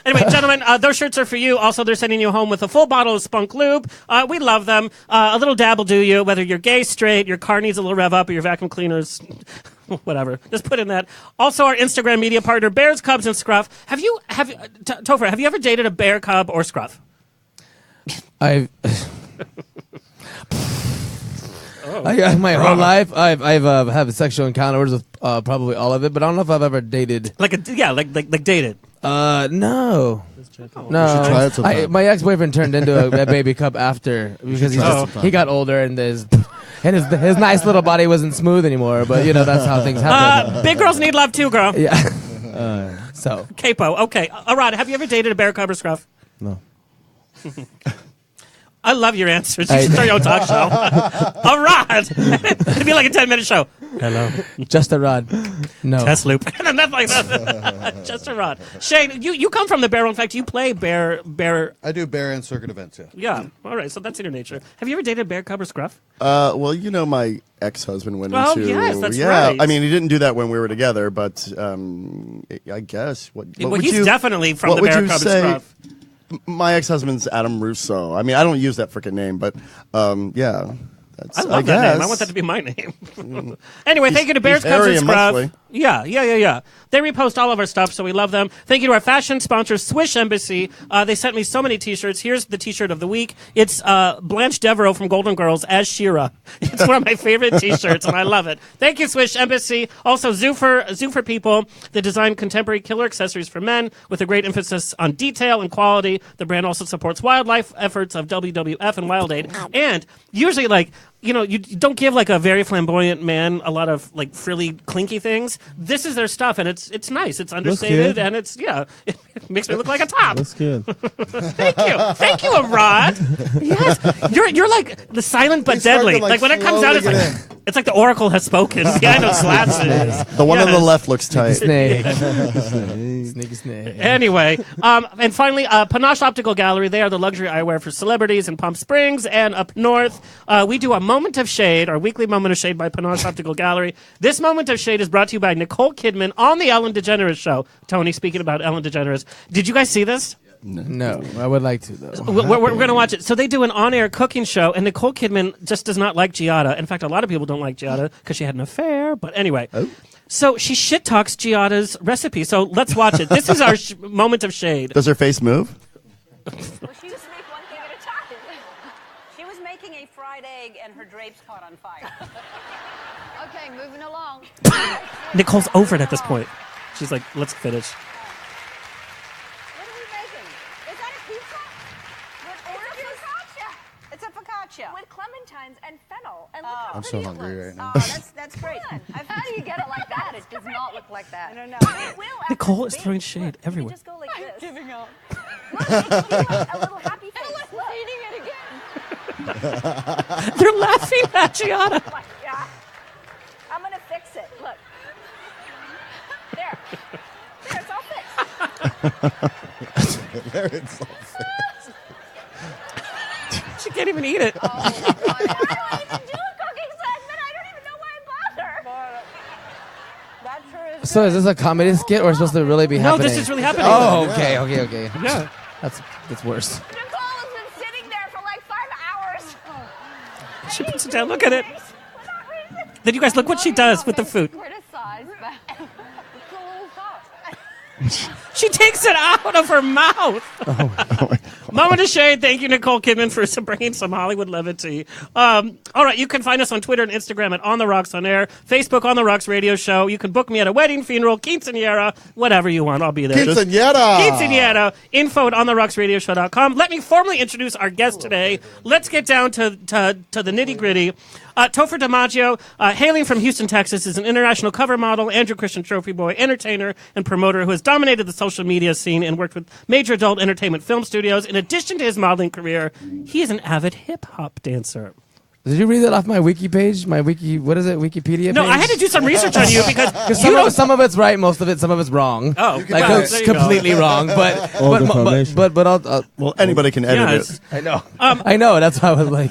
Speaker 1: Anyway, gentlemen, those shirts are for you. Also, they're sending you home with a full bottle of Spunk Lube. We love them. A little dab will do you, whether you're gay, straight, your car needs a little rev up, or your vacuum cleaners, whatever. Just put in that. Also, our Instagram media partner, Bears, Cubs, and Scruff. Topher, have you ever dated a bear, cub, or scruff?
Speaker 5: My whole life, I've had sexual encounters with probably all of it, but I don't know if I've ever dated.
Speaker 1: Like dated.
Speaker 5: No.
Speaker 6: try
Speaker 5: No,
Speaker 6: it sometime.
Speaker 5: my ex-boyfriend turned into a baby cub after because he got older and his nice little body wasn't smooth anymore. But you know that's how things happen.
Speaker 1: Big girls need love too, girl.
Speaker 5: Yeah. So
Speaker 1: Capo. Okay. Arad, have you ever dated a bear, cub, or scruff?
Speaker 7: No.
Speaker 1: I love your answers. You should start your own talk show. Arad! It'd be like a 10-minute show. Hello.
Speaker 5: just a rod. No.
Speaker 1: Test loop. And nothing like that. Just a rod. Shane, you come from the bear. In fact, you play bear.
Speaker 6: I do bear and circuit events, yeah.
Speaker 1: Yeah. All right. So that's in your nature. Have you ever dated a bear, cub, or scruff?
Speaker 4: Well, you know my ex-husband went
Speaker 1: Oh,
Speaker 4: into...
Speaker 1: yes, that's
Speaker 4: yeah,
Speaker 1: right.
Speaker 4: I mean, he didn't do that when we were together, but I guess... What
Speaker 1: Well,
Speaker 4: would
Speaker 1: he's
Speaker 4: you,
Speaker 1: definitely from
Speaker 4: what
Speaker 1: the
Speaker 4: would
Speaker 1: bear,
Speaker 4: you
Speaker 1: cub, and
Speaker 4: say?
Speaker 1: scruff.
Speaker 4: My ex-husband's Adam Russo. I mean, I don't use that freaking name, but yeah. That's,
Speaker 1: I love that
Speaker 4: guess.
Speaker 1: name. I want that to be my name. Anyway, thank you to Bears,
Speaker 4: he's
Speaker 1: Cubs,
Speaker 4: hairy
Speaker 1: and
Speaker 4: and
Speaker 1: Scruff.
Speaker 4: muscly.
Speaker 1: Yeah. They repost all of our stuff, so we love them. Thank you to our fashion sponsor, Swish Embassy. They sent me so many T-shirts. Here's the T-shirt of the week. It's Blanche Devereaux from Golden Girls as Shira. It's one of my favorite T-shirts, and I love it. Thank you, Swish Embassy. Also, Zoofer People. They design contemporary killer accessories for men with a great emphasis on detail and quality. The brand also supports wildlife efforts of WWF and Wild Aid. And usually, you don't give like a very flamboyant man a lot of like frilly, clinky things. This is their stuff, and it's nice. It's understated,
Speaker 7: good.
Speaker 1: and it makes me look like a top.
Speaker 7: That's good.
Speaker 1: Thank you, Arad. Yes, you're like the silent but
Speaker 6: He's starting
Speaker 1: deadly.
Speaker 6: to,
Speaker 1: Like when it comes out,
Speaker 6: slowly
Speaker 1: it's
Speaker 6: get
Speaker 1: it's like the Oracle has spoken. Yeah, I know glasses.
Speaker 4: The one on the
Speaker 1: Yes.
Speaker 4: left looks tight.
Speaker 5: Snake. Sneaky snake.
Speaker 1: Anyway, and finally, Panache Optical Gallery. They are the luxury eyewear for celebrities in Palm Springs and up north. We do a Moment of Shade, our weekly Moment of Shade by Panache Optical Gallery. This Moment of Shade is brought to you by Nicole Kidman on the Ellen DeGeneres Show. Tony, speaking about Ellen DeGeneres, did you guys see this?
Speaker 5: No, I would like to though.
Speaker 1: We're going to watch it. So they do an on-air cooking show, and Nicole Kidman just does not like Giada. In fact, a lot of people don't like Giada because she had an affair. But anyway, so she shit talks Giada's recipe. So let's watch it. This is our Moment of Shade.
Speaker 4: Does her face move?
Speaker 9: Well, she used to make one thing at a time. She was making a fried egg, and her drapes caught on fire.
Speaker 3: Okay, moving along.
Speaker 1: Nicole's over it at this point. She's like, let's finish.
Speaker 9: What are we making? Is that a pizza? It's a focaccia.
Speaker 10: With clementines and fennel. And
Speaker 9: Oh.
Speaker 10: look how
Speaker 6: I'm
Speaker 10: pretty
Speaker 6: so
Speaker 10: it
Speaker 6: hungry
Speaker 10: looks.
Speaker 6: right now.
Speaker 9: Oh, that's great.
Speaker 10: How do you get it like that? It does not look like that.
Speaker 9: I don't know.
Speaker 10: It will after
Speaker 1: Nicole
Speaker 10: it's
Speaker 1: is throwing
Speaker 10: baked.
Speaker 1: shade
Speaker 10: Look,
Speaker 1: everywhere.
Speaker 10: You just go like this.
Speaker 9: Giving up.
Speaker 10: Look, it can be like a little happy face. Look.
Speaker 9: Eating it again.
Speaker 1: They're laughing at Giada.
Speaker 10: Yeah. I'm gonna fix it. Look. There. There, it's all fixed.
Speaker 4: There it's all fixed.
Speaker 1: She can't even eat it.
Speaker 10: Oh, God. I don't even do a cooking segment. I don't even know why I bother. That sure is.
Speaker 5: So is this a comedy skit or is it supposed to really be happening?
Speaker 1: No, this is really happening.
Speaker 5: Oh, okay.
Speaker 1: Yeah.
Speaker 5: That's worse.
Speaker 10: Nicole has been sitting there for like 5 hours.
Speaker 1: She puts it down. Look at it. Then you guys look what she does with the food.
Speaker 10: Criticize, but it's a little hot.
Speaker 1: She takes it out of her mouth. Moment of shade. Thank you, Nicole Kidman, for bringing some Hollywood levity. All right, you can find us on Twitter and Instagram at On The Rocks On Air, Facebook On The Rocks Radio Show. You can book me at a wedding, funeral, quinceañera, whatever you want. I'll be there. Quinceañera. Info at OnTheRocksRadioshow.com. Let me formally introduce our guest today. Let's get down to the nitty-gritty. Topher DiMaggio, hailing from Houston, Texas, is an international cover model, Andrew Christian Trophy Boy, entertainer, and promoter who has dominated the social media scene and worked with major adult entertainment film studios. In addition to his modeling career, he is an avid hip-hop dancer.
Speaker 5: Did you read that off my wiki page? My wiki, what is it? Wikipedia page?
Speaker 1: No, I had to do some research on you because
Speaker 5: some of it's right, most of it, some of it's wrong.
Speaker 1: Oh,
Speaker 5: like
Speaker 1: well,
Speaker 5: it's completely wrong. But I'll
Speaker 4: well, anybody can edit it.
Speaker 5: I know. I know. That's why I was like,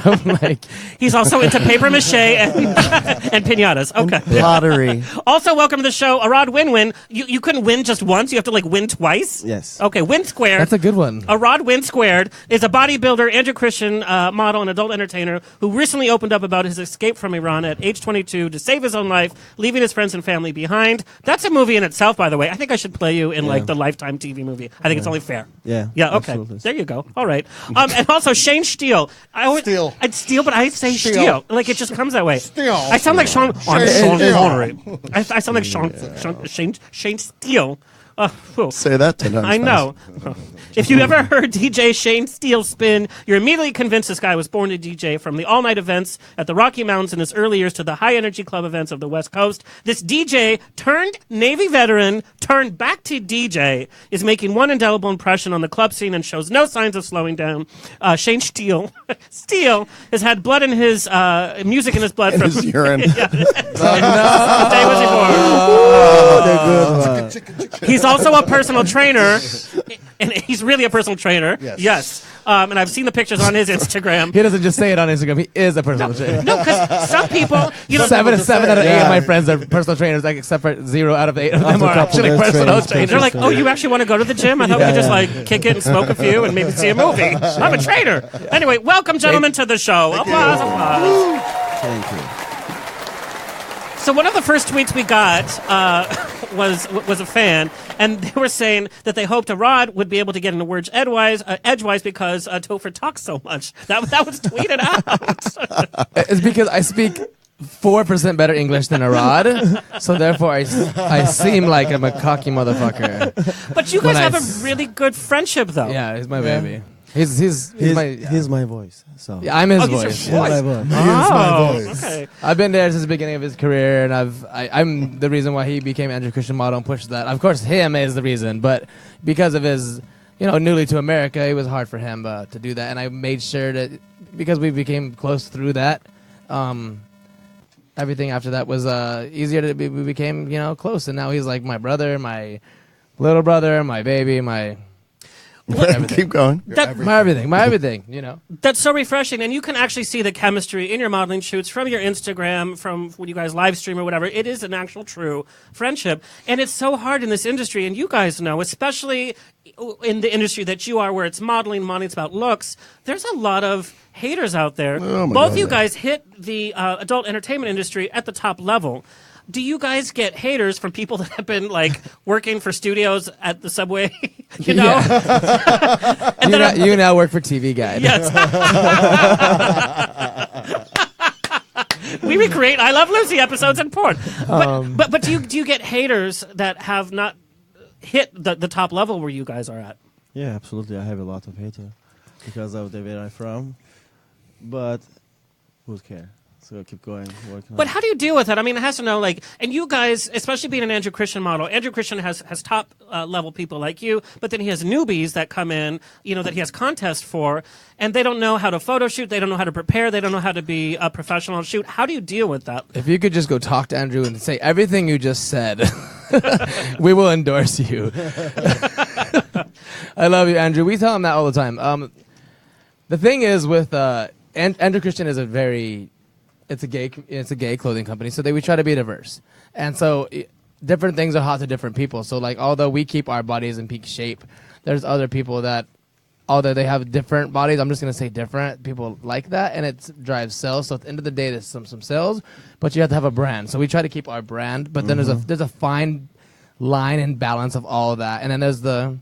Speaker 5: I'm like,
Speaker 1: he's also into paper mache and pinatas. Okay,
Speaker 7: Pottery.
Speaker 1: Also, welcome to the show, Arad Winwin. You couldn't win just once; you have to win twice.
Speaker 7: Yes.
Speaker 1: Okay, win squared.
Speaker 5: That's a good one.
Speaker 1: Arad Win Squared is a bodybuilder, Andrew Christian model, and adult entertainer who recently opened up about his escape from Iran at age 22 to save his own life, leaving his friends and family behind. That's a movie in itself, by the way. I think I should play you in the Lifetime TV movie. I think it's only fair.
Speaker 7: Yeah.
Speaker 1: Yeah. Okay.
Speaker 7: Absolutely.
Speaker 1: There you go. All right. And also Shane Stiel. I'd Steal, but I say Stiel. Like it just comes that way.
Speaker 4: Stiel.
Speaker 1: I sound like Sean. I'm Sean Connery. I sound like Shane Stiel.
Speaker 4: Say that 10 times.
Speaker 1: I know. If you ever heard DJ Shane Stiel spin, you're immediately convinced this guy was born to DJ, from the all-night events at the Rocky Mountains in his early years to the high-energy club events of the West Coast. This DJ turned Navy veteran, turned back to DJ, is making one indelible impression on the club scene and shows no signs of slowing down. Shane Stiel has had blood in his music in his blood from
Speaker 4: his urine.
Speaker 1: Day was he born. He's also a personal trainer, and he's really a personal trainer. Yes. And I've seen the pictures on his Instagram.
Speaker 5: He doesn't just say it on Instagram. He is a personal trainer.
Speaker 1: No, because some people,
Speaker 5: seven out of 8 of my friends are personal trainers, except for 0 out of 8 of them are actually personal trainers.
Speaker 1: They're like, oh, you actually want to go to the gym? I thought we could just kick it and smoke a few and maybe see a movie. I'm a trainer. Anyway, welcome, gentlemen, to the show. Applause.
Speaker 7: Thank you.
Speaker 1: So one of the first tweets we got was a fan, and they were saying that they hoped Arad would be able to get into words edgewise because Topher talks so much. That was tweeted out.
Speaker 5: It's because I speak 4% better English than Arad, so therefore I seem like I'm a cocky motherfucker.
Speaker 1: But you guys have a really good friendship, though.
Speaker 5: Yeah, he's my baby. He's
Speaker 7: my voice. So
Speaker 5: yeah, I'm his voice.
Speaker 7: He's my voice.
Speaker 4: My voice.
Speaker 1: Okay.
Speaker 5: I've been there since the beginning of his career, and I'm the reason why he became Andrew Christian model and pushed that. Of course, him is the reason, but because of his, newly to America, it was hard for him to do that, and I made sure that because we became close through that, everything after that was easier. We became close, and now he's like my brother, my little brother, my baby, my.
Speaker 4: Keep going.
Speaker 5: My everything,
Speaker 1: That's so refreshing, and you can actually see the chemistry in your modeling shoots from your Instagram, from when you guys live stream or whatever. It is an actual true friendship, and it's so hard in this industry, and you guys know, especially in the industry that you are, where it's modeling's about looks. There's a lot of haters out there. Both you guys hit the adult entertainment industry at the top level. Do you guys get haters from people that have been working for studios at the subway? You
Speaker 5: now work for TV Guide.
Speaker 1: Yes. We recreate I Love Lucy episodes in porn. But do you get haters that have not hit the top level where you guys are at?
Speaker 7: Yeah, absolutely. I have a lot of haters because of where I'm from. But who cares? So keep going, working.
Speaker 1: But how do you deal with it? I mean, it has to know, like, and you guys, especially being an Andrew Christian model, Andrew Christian has top level people like you, but then he has newbies that come in, you know, that he has contests for, and they don't know how to photo shoot, they don't know how to prepare, they don't know how to be a professional shoot. How do you deal with that?
Speaker 5: If you could just go talk to Andrew and say everything you just said, we will endorse you. I love you, Andrew. We tell him that all the time. The thing is with Andrew Christian is it's a gay clothing company, so we try to be diverse, and so different things are hot to different people. So like, although we keep our bodies in peak shape, there's other people that, although they have different bodies, I'm just gonna say different, people like that, and it drives sales. So at the end of the day, there's some sales, but you have to have a brand. So we try to keep our brand, but then there's a fine line and balance of all of that, and then there's the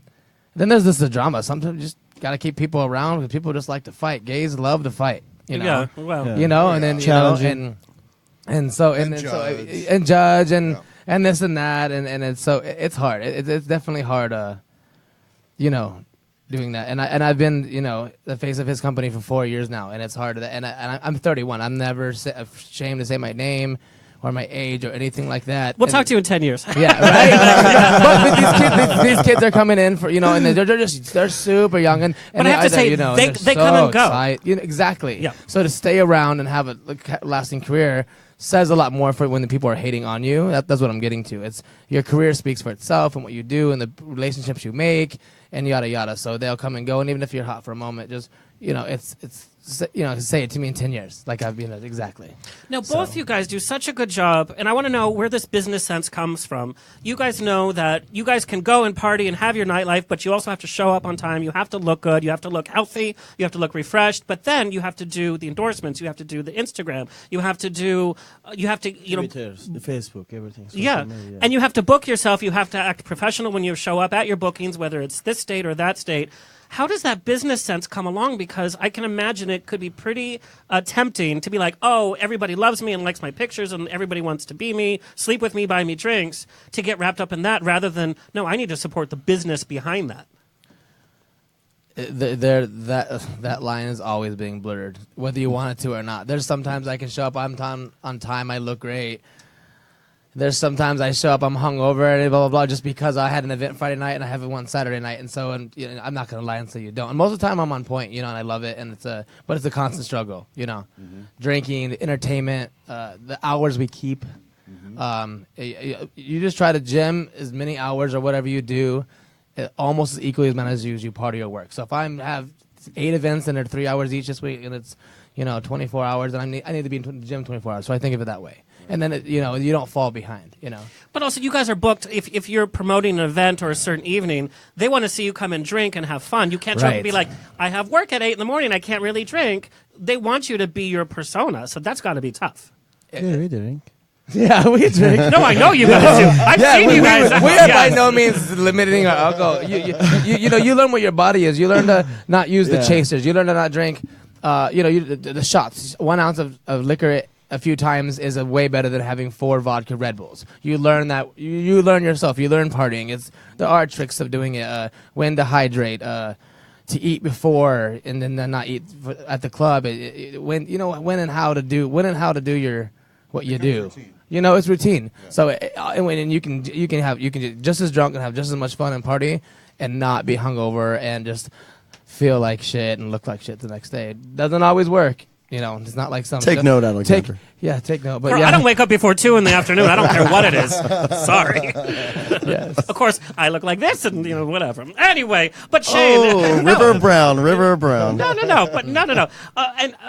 Speaker 5: drama. Sometimes you just gotta keep people around because people just like to fight. Gays love to fight. You know,
Speaker 1: yeah, well,
Speaker 5: you know, and then judge and judge and this and that, and it's hard. It's definitely hard. You know, doing that, and I've been, you know, the face of his company for 4 years now, and it's hard. And I'm 31. I'm never ashamed to say my name or my age or anything like that.
Speaker 1: We'll talk to you in 10 years.
Speaker 5: Yeah, right. But these kids are coming in for, you know, and they're super young, and
Speaker 1: but I have to say,
Speaker 5: you know,
Speaker 1: they come and go.
Speaker 5: You know, exactly.
Speaker 1: Yeah.
Speaker 5: So to stay around and have a lasting career says a lot more for when the people are hating on you. That's what I'm getting to. It's your career speaks for itself and what you do and the relationships you make and yada yada. So they'll come and go, and even if you're hot for a moment, just, you know, it's you know, say it to me in 10 years, like I've been exactly.
Speaker 1: Now, both you guys do such a good job, and I want to know where this business sense comes from. You guys know that you guys can go and party and have your nightlife, but you also have to show up on time. You have to look good. You have to look healthy. You have to look refreshed. But then you have to do the endorsements. You have to do the Instagram. You have to do. You have to. You know.
Speaker 7: The Facebook, everything.
Speaker 1: Yeah, and you have to book yourself. You have to act professional when you show up at your bookings, whether it's this state or that state. How does that business sense come along? Because I can imagine it could be pretty tempting to be like, oh, everybody loves me and likes my pictures and everybody wants to be me, sleep with me, buy me drinks, to get wrapped up in that rather than, no, I need to support the business behind that.
Speaker 5: That line is always being blurred, whether you want it to or not. There's sometimes I can show up on time, I look great. There's sometimes I show up, I'm hungover, and blah, blah, blah, just because I had an event Friday night and I have one Saturday night. And so, and, you know, I'm not going to lie and say you don't. And most of the time I'm on point, you know, and I love it. And but it's a constant struggle, you know. Mm-hmm. Drinking, entertainment, the hours we keep. Mm-hmm. You just try to gym as many hours or whatever you do, almost as equally as many as you party or work. So if I have 8 events and they're 3 hours each this week and it's, you know, 24 hours, and I need to be in the gym 24 hours. So I think of it that way. And then, you know, you don't fall behind, you know.
Speaker 1: But also, you guys are booked. If you're promoting an event or a certain evening, they want to see you come and drink and have fun. You can't show up and be like, I have work at 8 in the morning, I can't really drink. They want you to be your persona, so that's got to be tough.
Speaker 7: Yeah, we drink.
Speaker 5: Yeah, we drink.
Speaker 1: No, I know you guys do. I've seen you guys.
Speaker 5: We are by no means limiting our alcohol. You know, you learn what your body is. You learn to not use the chasers. You learn to not drink, you know, the shots. 1 ounce of liquor a few times is way better than having 4 vodka Red Bulls. You learn that. You learn yourself. You learn partying. There are tricks of doing it. When to hydrate. To eat before and then not eat at the club. When and how to do your what you do. Routine. You know, it's routine. Yeah. So and you can get just as drunk and have just as much fun and party and not be hungover and just feel like shit and look like shit the next day. It doesn't always work. You know, it's not like some.
Speaker 4: Take note, Alexander.
Speaker 5: Take note. But
Speaker 1: Girl, I don't wake up before 2 in the afternoon. I don't care what it is. Sorry.
Speaker 5: Yes.
Speaker 1: Of course, I look like this, and whatever. Anyway, but Shane.
Speaker 4: River Brown.
Speaker 1: No.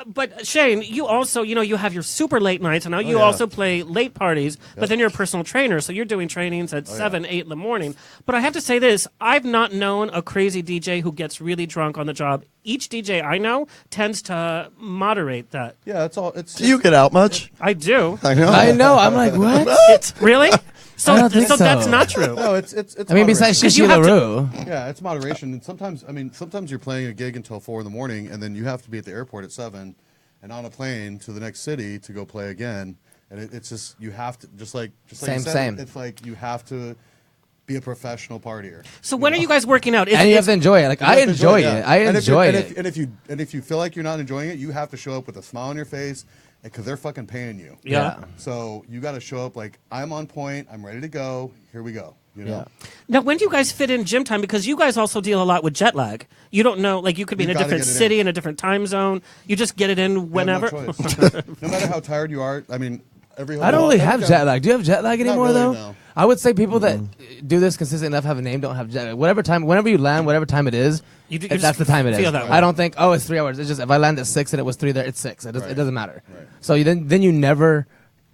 Speaker 1: But Shane, you also, you have your super late nights, and now you also play late parties. But then you're a personal trainer, so you're doing trainings at 7, 8 in the morning. But I have to say this: I've not known a crazy DJ who gets really drunk on the job. Each DJ I know tends to moderate that.
Speaker 6: Yeah,
Speaker 4: do you get out much?
Speaker 1: I do.
Speaker 4: I know.
Speaker 5: I'm like, what?
Speaker 1: Really? So that's not true.
Speaker 6: No, it's
Speaker 5: I mean, besides Shishi LaRue.
Speaker 6: Yeah, it's moderation. And sometimes you're playing a gig until 4 in the morning, and then you have to be at the airport at 7 and on a plane to the next city to go play again. And it's just, you have to, just like
Speaker 5: same.
Speaker 6: It's like you have to be a professional partier.
Speaker 1: So when are you guys working out?
Speaker 5: And you have to enjoy it. Like I enjoy it. I enjoy it.
Speaker 6: And if you feel like you're not enjoying it, you have to show up with a smile on your face because they're fucking paying you.
Speaker 1: Yeah.
Speaker 6: So you got to show up like, I'm on point. I'm ready to go. Here we go. You know?
Speaker 1: Now, when do you guys fit in gym time? Because you guys also deal a lot with jet lag. You don't know, like you could be in a different city, in a different time zone. You just get it in whenever.
Speaker 6: No choice. No matter how tired you are, I mean,
Speaker 5: I don't really have jet lag. Do you have jet lag anymore,
Speaker 6: really,
Speaker 5: though?
Speaker 6: no.
Speaker 5: I would say people that do this consistently enough have a name don't have jet lag. Whenever you land, whatever time it is, that's the time it is. I don't think, it's 3 hours. It's just if I land at 6 and it was 3 there, it's 6. It doesn't matter.
Speaker 6: Right.
Speaker 5: So then you never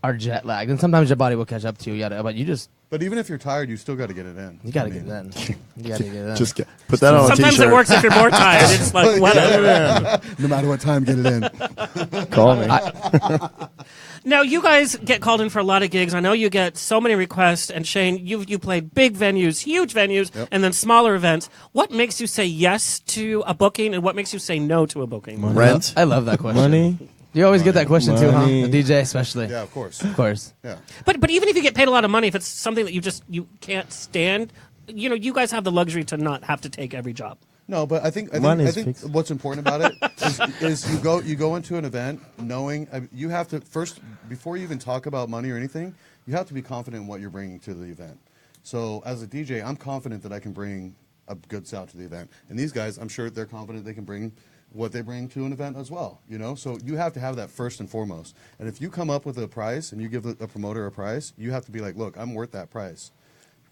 Speaker 5: are jet lagged, and sometimes your body will catch up to you. But you just.
Speaker 6: But even if you're tired, you still got to get it in.
Speaker 5: You got to get it in. You got to get it in.
Speaker 4: Just put that on a
Speaker 1: Sometimes
Speaker 4: t-shirt.
Speaker 1: it works if you're more tired. It's like, whatever.
Speaker 6: No matter what time, get it in.
Speaker 4: Call me.
Speaker 1: Now, you guys get called in for a lot of gigs. I know you get so many requests. And Shane, you played big venues, huge venues, and then smaller events. What makes you say yes to a booking, and what makes you say no to a booking?
Speaker 4: Rent.
Speaker 5: I love that question.
Speaker 7: Money.
Speaker 5: You always get that question too, huh?
Speaker 7: Money.
Speaker 5: The DJ especially.
Speaker 6: Yeah, of course.
Speaker 5: Of course.
Speaker 6: Yeah.
Speaker 1: But even if you get paid a lot of money, if it's something that you can't stand, you guys have the luxury to not have to take every job.
Speaker 6: No, but I think
Speaker 7: fixed.
Speaker 6: what's important about it is you go into an event knowing you have to first, before you even talk about money or anything, you have to be confident in what you're bringing to the event. So as a DJ, I'm confident that I can bring a good sound to the event, and these guys, I'm sure they're confident they can bring what they bring to an event as well. So you have to have that first and foremost. And if you come up with a price and you give a promoter a price, you have to be like, look, I'm worth that price.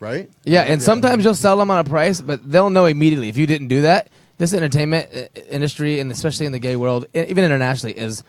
Speaker 6: Right?
Speaker 5: Yeah, and sometimes you'll sell them on a price, but they'll know immediately if you didn't do that. This entertainment industry, and especially in the gay world, even internationally, is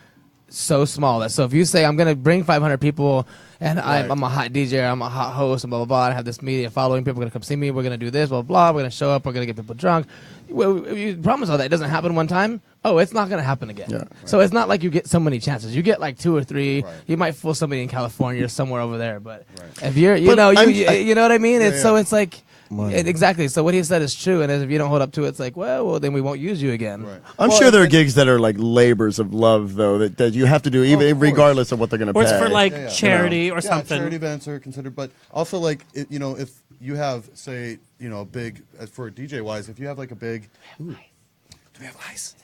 Speaker 5: so small that if you say I'm going to bring 500 people and I'm a hot DJ, I'm a hot host, and blah blah blah, I have this media following, people are going to come see me, we're going to do this, blah blah, we're going to show up, we're going to get people drunk. You promise all that. It doesn't happen one time. It's not going to happen again. Yeah, right. So it's not like you get so many chances. You get like 2 or 3. Right. You might fool somebody in California or somewhere over there, but if you're, you know what I mean. So it's like. Exactly. So what he said is true, and if you don't hold up to it, it's like, well, then we won't use you again.
Speaker 4: Right. I'm sure there are gigs that are like labors of love, though, that you have to do even regardless of what they're going to pay.
Speaker 1: Or it's for like charity or something.
Speaker 6: Charity events are considered, but also like if you have say big for DJ wise, if you have like a big. Do we have ice?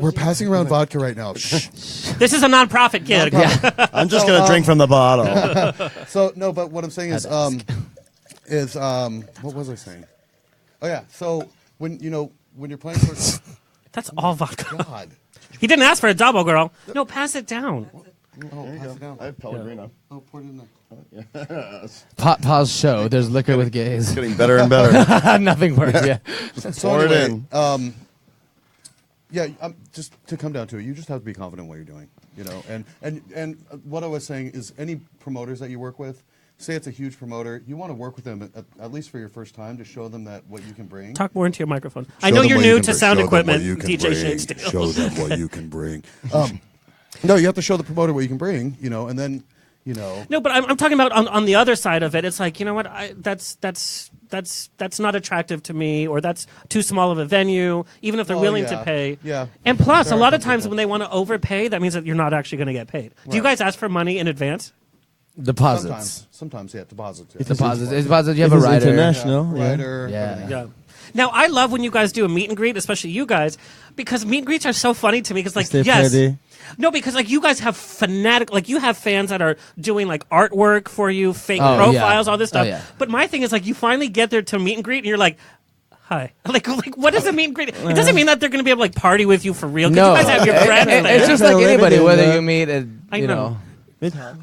Speaker 6: we're passing around vodka right now. Shh.
Speaker 1: This is a non-profit gig.
Speaker 4: I'm just going to drink from the bottle.
Speaker 6: So no, but what I'm saying is what was I saying? Oh yeah. So when you're playing for
Speaker 1: that's all vodka.
Speaker 6: God.
Speaker 1: He didn't ask for a double, girl. No, pass it down.
Speaker 6: Pass it down.
Speaker 4: I have Pellegrino.
Speaker 6: Oh, pour it in there.
Speaker 4: Yes.
Speaker 5: Pause show. There's liquor with gays.
Speaker 4: It's getting better and better.
Speaker 5: Nothing works. Yeah.
Speaker 6: So
Speaker 4: pour
Speaker 6: anyway,
Speaker 4: it in.
Speaker 6: Just to come down to it, you just have to be confident in what you're doing. And what I was saying is, any promoters that you work with, say it's a huge promoter, you want to work with them at least for your first time to show them that what you can bring.
Speaker 1: Talk more into your microphone. I know you're new to sound equipment, DJ Shane Stiel.
Speaker 6: Show them what you can bring. No, you have to show the promoter what you can bring, and then,
Speaker 1: No, but I'm talking about on the other side of it. It's like, what, that's not attractive to me, or that's too small of a venue, even if they're willing to pay.
Speaker 6: Yeah.
Speaker 1: And plus, a lot of times when they want to overpay, that means that you're not actually going to get paid. Do you guys ask for money in advance?
Speaker 5: Deposits.
Speaker 6: Sometimes, yeah, deposits. Yeah.
Speaker 5: It's deposits. You have a rider.
Speaker 7: International.
Speaker 6: Rider.
Speaker 5: Yeah.
Speaker 1: Now, I love when you guys do a meet and greet, especially you guys, because meet and greets are so funny to me. Because, no, because you guys have you have fans that are doing artwork for you, fake profiles, all this stuff.
Speaker 5: Oh, yeah.
Speaker 1: But my thing is you finally get there to meet and greet, and you're like, hi. What is a meet and greet? It doesn't mean that they're going to be able to party with you for real.
Speaker 5: No,
Speaker 1: you guys have your friends there.
Speaker 5: It's just like anybody, whether you meet,
Speaker 1: I know.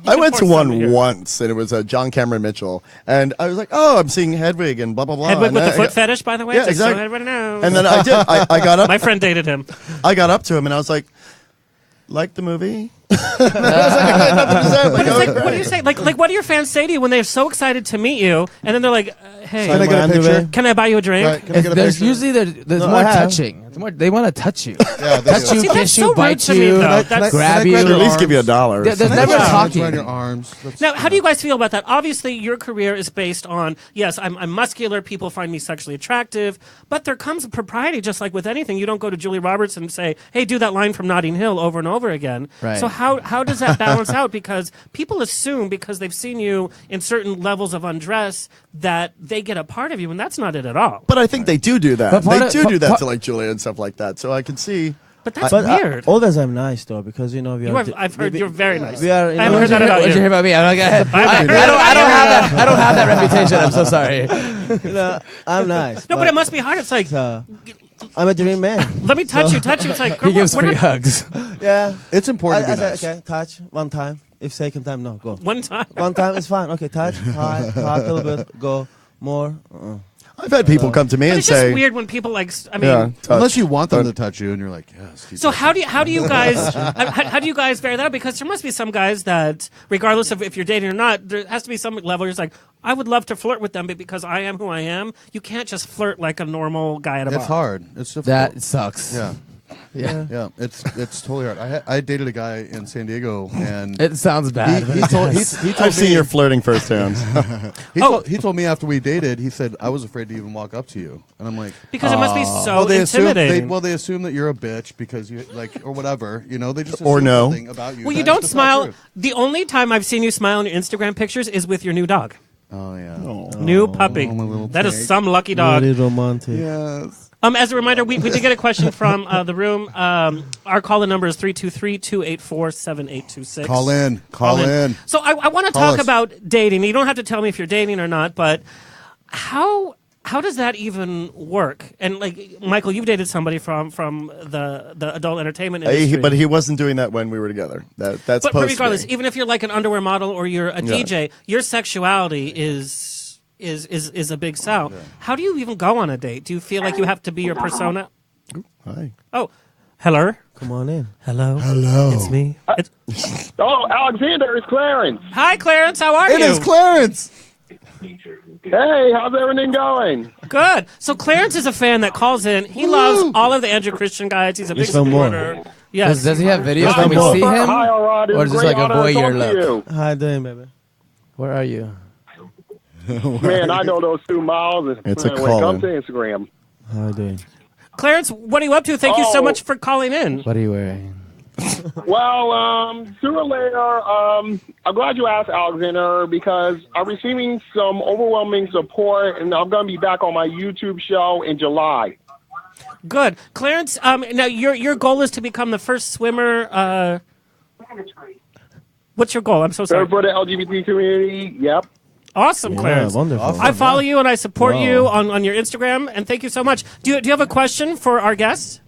Speaker 4: I went to one once, and it was John Cameron Mitchell, and I was like, "Oh, I'm seeing Hedwig and blah blah blah."
Speaker 1: Hedwig with the foot fetish, by the way.
Speaker 4: Yeah,
Speaker 1: just
Speaker 4: exactly.
Speaker 1: So everybody knows.
Speaker 4: And then I did. I got up.
Speaker 1: My friend dated him.
Speaker 4: I got up to him, and I was like the movie. I had nothing to say.
Speaker 1: But it's what do you say? What do your fans say to you when they're so excited to meet you, and then they're like, "Hey,
Speaker 6: Can I get a picture?
Speaker 1: Can I buy you a drink?"
Speaker 6: Right, can I get a
Speaker 5: there's
Speaker 6: picture?
Speaker 5: usually there's more touching. They want to touch you.
Speaker 6: Yeah,
Speaker 5: touch you,
Speaker 1: See,
Speaker 5: kiss
Speaker 1: that's
Speaker 5: you,
Speaker 1: so rude
Speaker 5: bite
Speaker 1: to me,
Speaker 5: you,
Speaker 1: though.
Speaker 5: grab you.
Speaker 4: At least give you $1.
Speaker 5: There's never talking.
Speaker 6: Around your arms.
Speaker 1: Now, how do you guys feel about that? Obviously, your career is based on, yes, I'm muscular, people find me sexually attractive, but there comes a propriety, just like with anything. You don't go to Julie Roberts and say, hey, do that line from Notting Hill over and over again.
Speaker 5: Right.
Speaker 1: So how does that balance out? Because people assume, because they've seen you in certain levels of undress, that they get a part of you, and that's not it at all.
Speaker 4: But I think they do that.
Speaker 5: But
Speaker 4: They do that to Julia and stuff like that. So I can see.
Speaker 1: But that's
Speaker 7: But
Speaker 1: weird.
Speaker 7: always I'm nice though, because we are.
Speaker 1: I've heard you're very nice.
Speaker 7: We are.
Speaker 1: I haven't heard that about
Speaker 5: What did you
Speaker 1: you.
Speaker 5: hear about me? I'm like, I don't have that reputation. I'm so sorry.
Speaker 7: I'm nice.
Speaker 1: No, but it must be hard. It's like,
Speaker 7: I'm a dream man.
Speaker 1: let me touch you. It's like,
Speaker 5: He gives
Speaker 1: we're
Speaker 5: free
Speaker 1: not-
Speaker 5: hugs.
Speaker 7: Yeah,
Speaker 6: It's important
Speaker 7: I
Speaker 6: to be
Speaker 7: said,
Speaker 6: nice.
Speaker 7: okay, touch one time. If second time, no, go.
Speaker 1: One time.
Speaker 7: One time is fine. Okay, touch, hi, talk a little bit, go more.
Speaker 4: I've had people come to me
Speaker 1: But
Speaker 4: and
Speaker 1: it's just
Speaker 4: say,
Speaker 1: weird when people like. I mean,
Speaker 4: yeah, touch.
Speaker 6: Unless you want them to touch you, and you're like, yes. keep
Speaker 1: so
Speaker 6: touching.
Speaker 1: how do you guys how do you guys vary that out? Because there must be some guys that, regardless of if you're dating or not, there has to be some level. It's like, I would love to flirt with them, but because I am who I am, you can't just flirt like a normal guy at a bar.
Speaker 6: It's hard. It's difficult.
Speaker 5: That sucks.
Speaker 6: Yeah.
Speaker 5: Yeah.
Speaker 6: It's totally hard. I dated a guy in San Diego, and
Speaker 5: It sounds bad.
Speaker 6: he told
Speaker 4: I've seen
Speaker 6: me,
Speaker 4: your flirting firsthand.
Speaker 6: he told me after we dated, he said, I was afraid to even walk up to you. And I'm like,
Speaker 1: Because it must be so
Speaker 6: well, they
Speaker 1: intimidating.
Speaker 6: assume that you're a bitch because you like, or whatever, They just
Speaker 4: Or
Speaker 6: assume
Speaker 4: no.
Speaker 6: something about you.
Speaker 1: Well, you
Speaker 6: That's
Speaker 1: don't
Speaker 6: just not
Speaker 1: smile.
Speaker 6: true.
Speaker 1: The only time I've seen you smile in your Instagram pictures is with your new dog.
Speaker 6: Oh yeah.
Speaker 1: New puppy.
Speaker 6: my little
Speaker 1: That is
Speaker 6: pig.
Speaker 1: some lucky dog.
Speaker 7: Very romantic.
Speaker 6: Yes.
Speaker 1: As a reminder, we did get a question from the room. Our call-in number is 323-284-7826.
Speaker 6: Call in. Call in.
Speaker 1: So I want to
Speaker 6: Call
Speaker 1: talk
Speaker 6: us.
Speaker 1: about dating. You don't have to tell me if you're dating or not, but how does that even work? And like Michael, you've dated somebody from the adult entertainment industry.
Speaker 4: But he wasn't doing that when we were together. That's
Speaker 1: But
Speaker 4: post
Speaker 1: regardless,
Speaker 4: me.
Speaker 1: even if you're like an underwear model or you're a DJ, your sexuality is a big sell.
Speaker 4: Yeah.
Speaker 1: How do you even go on a date? Do you feel like you have to be your persona?
Speaker 4: Hi.
Speaker 1: Oh, hello.
Speaker 7: Come on in.
Speaker 1: Hello. It's me.
Speaker 11: Oh, Alexander, it's Clarence.
Speaker 1: Hi, Clarence. How are you?
Speaker 6: It is Clarence.
Speaker 11: Hey, how's everything going?
Speaker 1: Good. So Clarence is a fan that calls in. He loves all of the Andrew Christian guys. He's a big
Speaker 7: Just one more.
Speaker 1: supporter. Yes.
Speaker 5: Does he have videos?
Speaker 11: Hi,
Speaker 5: Can we see him?
Speaker 11: Hi, Arad. It's
Speaker 5: Or is this
Speaker 11: great
Speaker 5: like a
Speaker 11: honor to talk
Speaker 5: voyeur
Speaker 11: to
Speaker 5: look?
Speaker 7: How you doing, baby?
Speaker 5: Where are you?
Speaker 11: Man, I know those 2 miles.
Speaker 4: It's a
Speaker 11: when it
Speaker 4: call-in.
Speaker 11: comes to Instagram.
Speaker 7: How you doing?
Speaker 1: Clarence, what are you up to? Thank you so
Speaker 11: Oh.
Speaker 1: much for calling in.
Speaker 5: What are you wearing?
Speaker 11: Well, sooner or later, I'm glad you asked, Alexander, because I'm receiving some overwhelming support, and I'm going to be back on my YouTube show in July.
Speaker 1: Good. Clarence, now your goal is to become the first swimmer. What's your goal? I'm so sorry.
Speaker 11: For the LGBT community, yep.
Speaker 1: Awesome, Clarence.
Speaker 7: Wonderful.
Speaker 1: I follow you and I support
Speaker 7: Wow.
Speaker 1: you on your Instagram, and thank you so much. Do you have a question for our guest?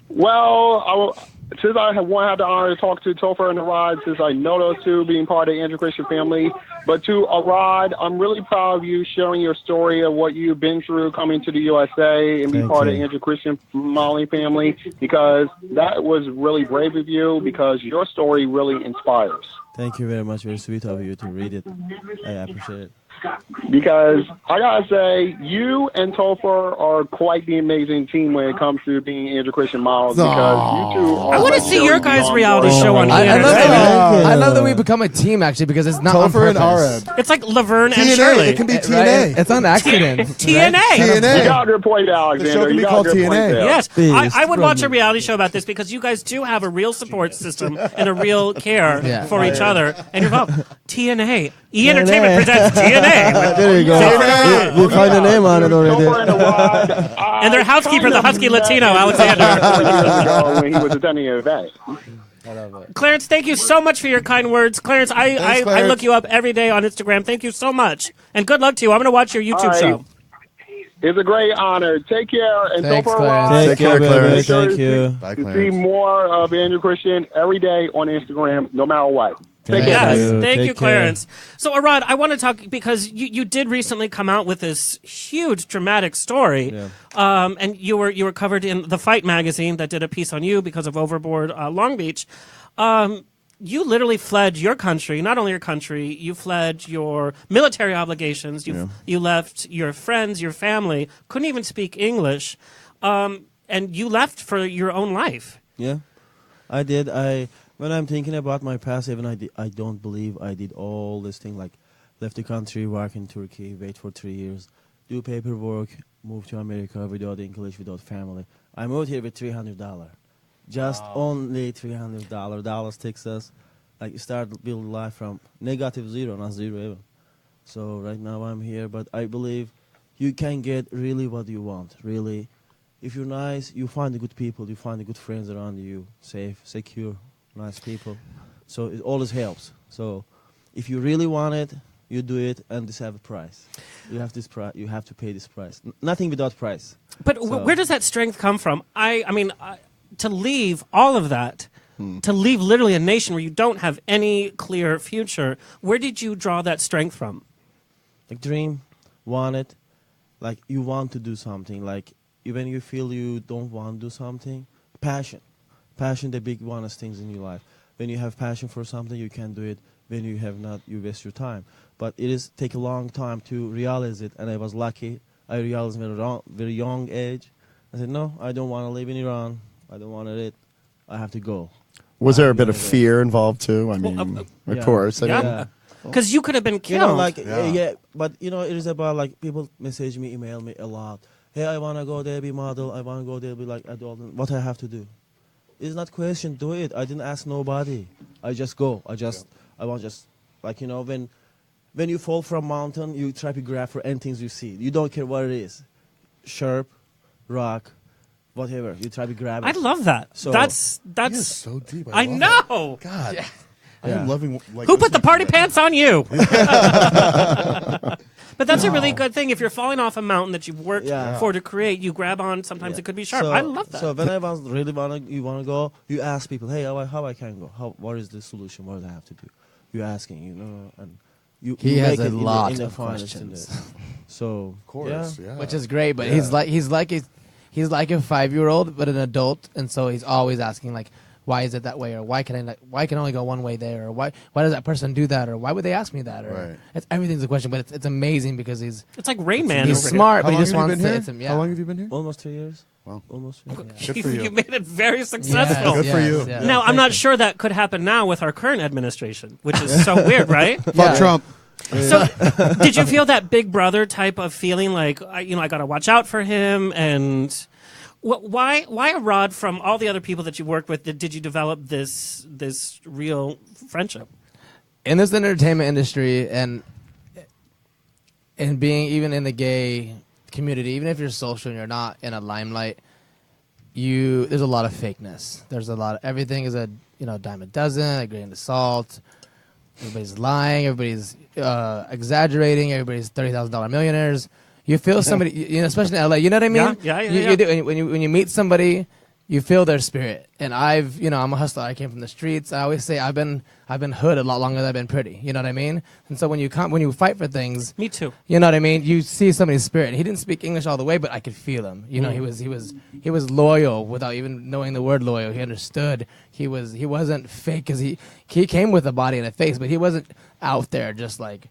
Speaker 11: Well, since I have had the honor to talk to Topher and Arad, since I know those two being part of the Andrew Christian family, but to Arad, I'm really proud of you sharing your story of what you've been through coming to the USA and being
Speaker 7: Thank
Speaker 11: part
Speaker 7: you.
Speaker 11: of the Andrew Christian Molly family, because that was really brave of you, because your story really inspires.
Speaker 7: Thank you very much. Very sweet of you to read it. I appreciate it.
Speaker 11: Because I gotta say, you and Topher are quite the amazing team when it comes to being Andrew Christian models. Because you two are
Speaker 1: I want to
Speaker 11: like
Speaker 1: see
Speaker 11: very
Speaker 1: your guys'
Speaker 11: young
Speaker 1: reality
Speaker 11: boys.
Speaker 1: show on
Speaker 5: I
Speaker 1: here.
Speaker 5: love that we become a team actually because it's not on
Speaker 6: Topher and
Speaker 5: purpose.
Speaker 6: Arad.
Speaker 1: It's like Laverne and
Speaker 6: TNA.
Speaker 1: Shirley.
Speaker 6: It can be
Speaker 5: Right?
Speaker 6: TNA.
Speaker 5: It's on accident.
Speaker 1: TNA.
Speaker 11: You
Speaker 6: TNA.
Speaker 11: got a good point,
Speaker 6: The show
Speaker 11: Alexander.
Speaker 6: can
Speaker 11: You
Speaker 6: be
Speaker 11: got a
Speaker 6: called
Speaker 11: good point
Speaker 6: TNA.
Speaker 11: there.
Speaker 1: Yes,
Speaker 7: Please,
Speaker 1: I would watch a
Speaker 7: from-
Speaker 1: reality show about this because you guys do have a real support system and a real care
Speaker 5: Yeah.
Speaker 1: for each other. And you're involved. TNA. E Entertainment presents TNA.
Speaker 7: There you go. We find a name on it already.
Speaker 11: Topher and Arad,
Speaker 1: And their housekeeper, the husky Latino, Alexander.
Speaker 11: 4 years ago when he was attending an event.
Speaker 1: Clarence, thank you so much for your kind words. Clarence, I
Speaker 6: Clarence.
Speaker 1: look you up every day on Instagram. Thank you so much. And good luck to you. I'm going to watch your YouTube
Speaker 11: All right.
Speaker 1: show.
Speaker 11: It's a great honor. Take care. And
Speaker 5: Thanks,
Speaker 11: Topher
Speaker 5: Clarence.
Speaker 11: Arad,
Speaker 7: Take
Speaker 4: care,
Speaker 7: care,
Speaker 4: Clarence.
Speaker 7: baby. Thank you.
Speaker 6: Bye,
Speaker 11: to see
Speaker 6: Clarence.
Speaker 11: more of Andrew Christian every day on Instagram, no matter what. Take care.
Speaker 1: Yes,
Speaker 7: you.
Speaker 1: thank
Speaker 7: Take
Speaker 1: you,
Speaker 7: care.
Speaker 1: Clarence. So, Arad, I want to talk because you did recently come out with this huge dramatic story, and you were covered in the Fight magazine that did a piece on you because of Overboard Long Beach. You literally fled your country, not only your country, you fled your military obligations. You left your friends, your family, couldn't even speak English, and you left for your own life.
Speaker 7: Yeah, I did. When I'm thinking about my past, even I don't believe I did all this thing, like left the country, work in Turkey, wait for 3 years, do paperwork, move to America without English, without family. I moved here with $300. Just only $300. Dallas, Texas. Like start building life from -0, not zero even. So right now I'm here, but I believe you can get really what you want. Really, if you're nice, you find the good people, you find the good friends around you, safe, secure, nice people. So it always helps. So if you really want it, you do it, and this have a price. You have this price. You have to pay this price. Nothing without price.
Speaker 1: But where does that strength come from? I mean, to leave all of that, to leave literally a nation where you don't have any clear future, where did you draw that strength from?
Speaker 7: Like dream, want it, like you want to do something. Like even you feel you don't want to do something, passion, the big one of things in your life. When you have passion for something, you can do it. When you have not, you waste your time. But it is take a long time to realize it. And I was lucky. I realized at a very young age. I said, no, I don't want to live in Iran. I don't want it. I have to go.
Speaker 4: Was there a bit of fear involved too? I mean, of course. I mean,
Speaker 1: because you could have been killed.
Speaker 7: You know, like, yeah, but you know, it is about like people message me, email me a lot. Hey, I want to go there, be model. I want to go there, be like adult. What I have to do? It's not question. Do it. I didn't ask nobody. I just go. I want just like, you know, when you fall from mountain, you try to grab for anything you see. You don't care what it is, sharp, rock, whatever. You try to grab it.
Speaker 1: I love that.
Speaker 7: So
Speaker 1: that's
Speaker 6: so deep.
Speaker 1: I know.
Speaker 6: God.
Speaker 1: Yeah.
Speaker 6: I am loving. Like,
Speaker 1: who put the party pants on you? But that's a really good thing. If you're falling off a mountain that you've worked for to create, you grab on. Sometimes it could be sharp.
Speaker 7: So,
Speaker 1: I love that.
Speaker 7: So when I was really want to go, you ask people, hey, how I can go? What is the solution? What do I have to do? You're asking, you know, and
Speaker 5: he
Speaker 7: you
Speaker 5: has
Speaker 7: make
Speaker 5: a
Speaker 7: it
Speaker 5: lot
Speaker 7: in the
Speaker 5: of questions.
Speaker 7: So
Speaker 6: of course, yeah.
Speaker 5: Which is great. But he's like a 5-year-old, but an adult, and so he's always asking like, why is it that way, or why can I only go one way there, or why does that person do that, or why would they ask me that, or everything's a question. But it's amazing because it's
Speaker 1: like Rain Man.
Speaker 5: He's smart, but he just wants to.
Speaker 6: How long have you been here?
Speaker 7: Almost 2 years.
Speaker 6: Wow.
Speaker 7: Almost.
Speaker 6: Yeah. Good for you.
Speaker 1: You made it very successful.
Speaker 6: Good for you.
Speaker 5: Yeah.
Speaker 1: Now, I'm not sure that could happen now with our current administration, which is so weird, right?
Speaker 6: Fuck Trump.
Speaker 1: So, did you feel that Big Brother type of feeling, like I got to watch out for him, and why Arad, from all the other people that you worked with, did you develop this real friendship?
Speaker 5: In this entertainment industry, and being even in the gay community, even if you're social and you're not in a limelight, there's a lot of fakeness. There's a lot of everything is a dime a dozen, a grain of salt. Everybody's lying. Everybody's exaggerating. Everybody's $30,000 millionaires. You feel somebody, especially in LA. You know what I mean?
Speaker 1: Yeah.
Speaker 5: You do. When you meet somebody, you feel their spirit. And I'm a hustler. I came from the streets. I always say I've been hood a lot longer than I've been pretty. You know what I mean? And so when you fight for things,
Speaker 1: me too.
Speaker 5: You know what I mean? You see somebody's spirit. And he didn't speak English all the way, but I could feel him. You know, he was loyal without even knowing the word loyal. He understood. He wasn't fake because he came with a body and a face, but he wasn't out there just like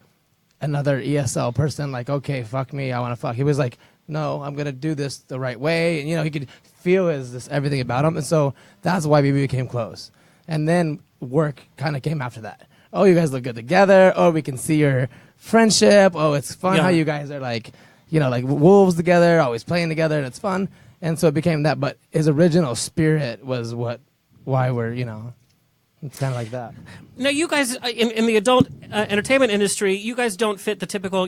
Speaker 5: another ESL person. Like, okay, fuck me, I want to fuck. He was like, no, I'm gonna do this the right way. And he could feel everything about him, and so that's why we became close. And then work kind of came after that. Oh, you guys look good together. Oh, we can see your friendship. Oh, it's fun how you guys are like wolves together, always playing together, and it's fun. And so it became that. But his original spirit was why we're it's kind of like that.
Speaker 1: Now, you guys in the adult entertainment industry, you guys don't fit the typical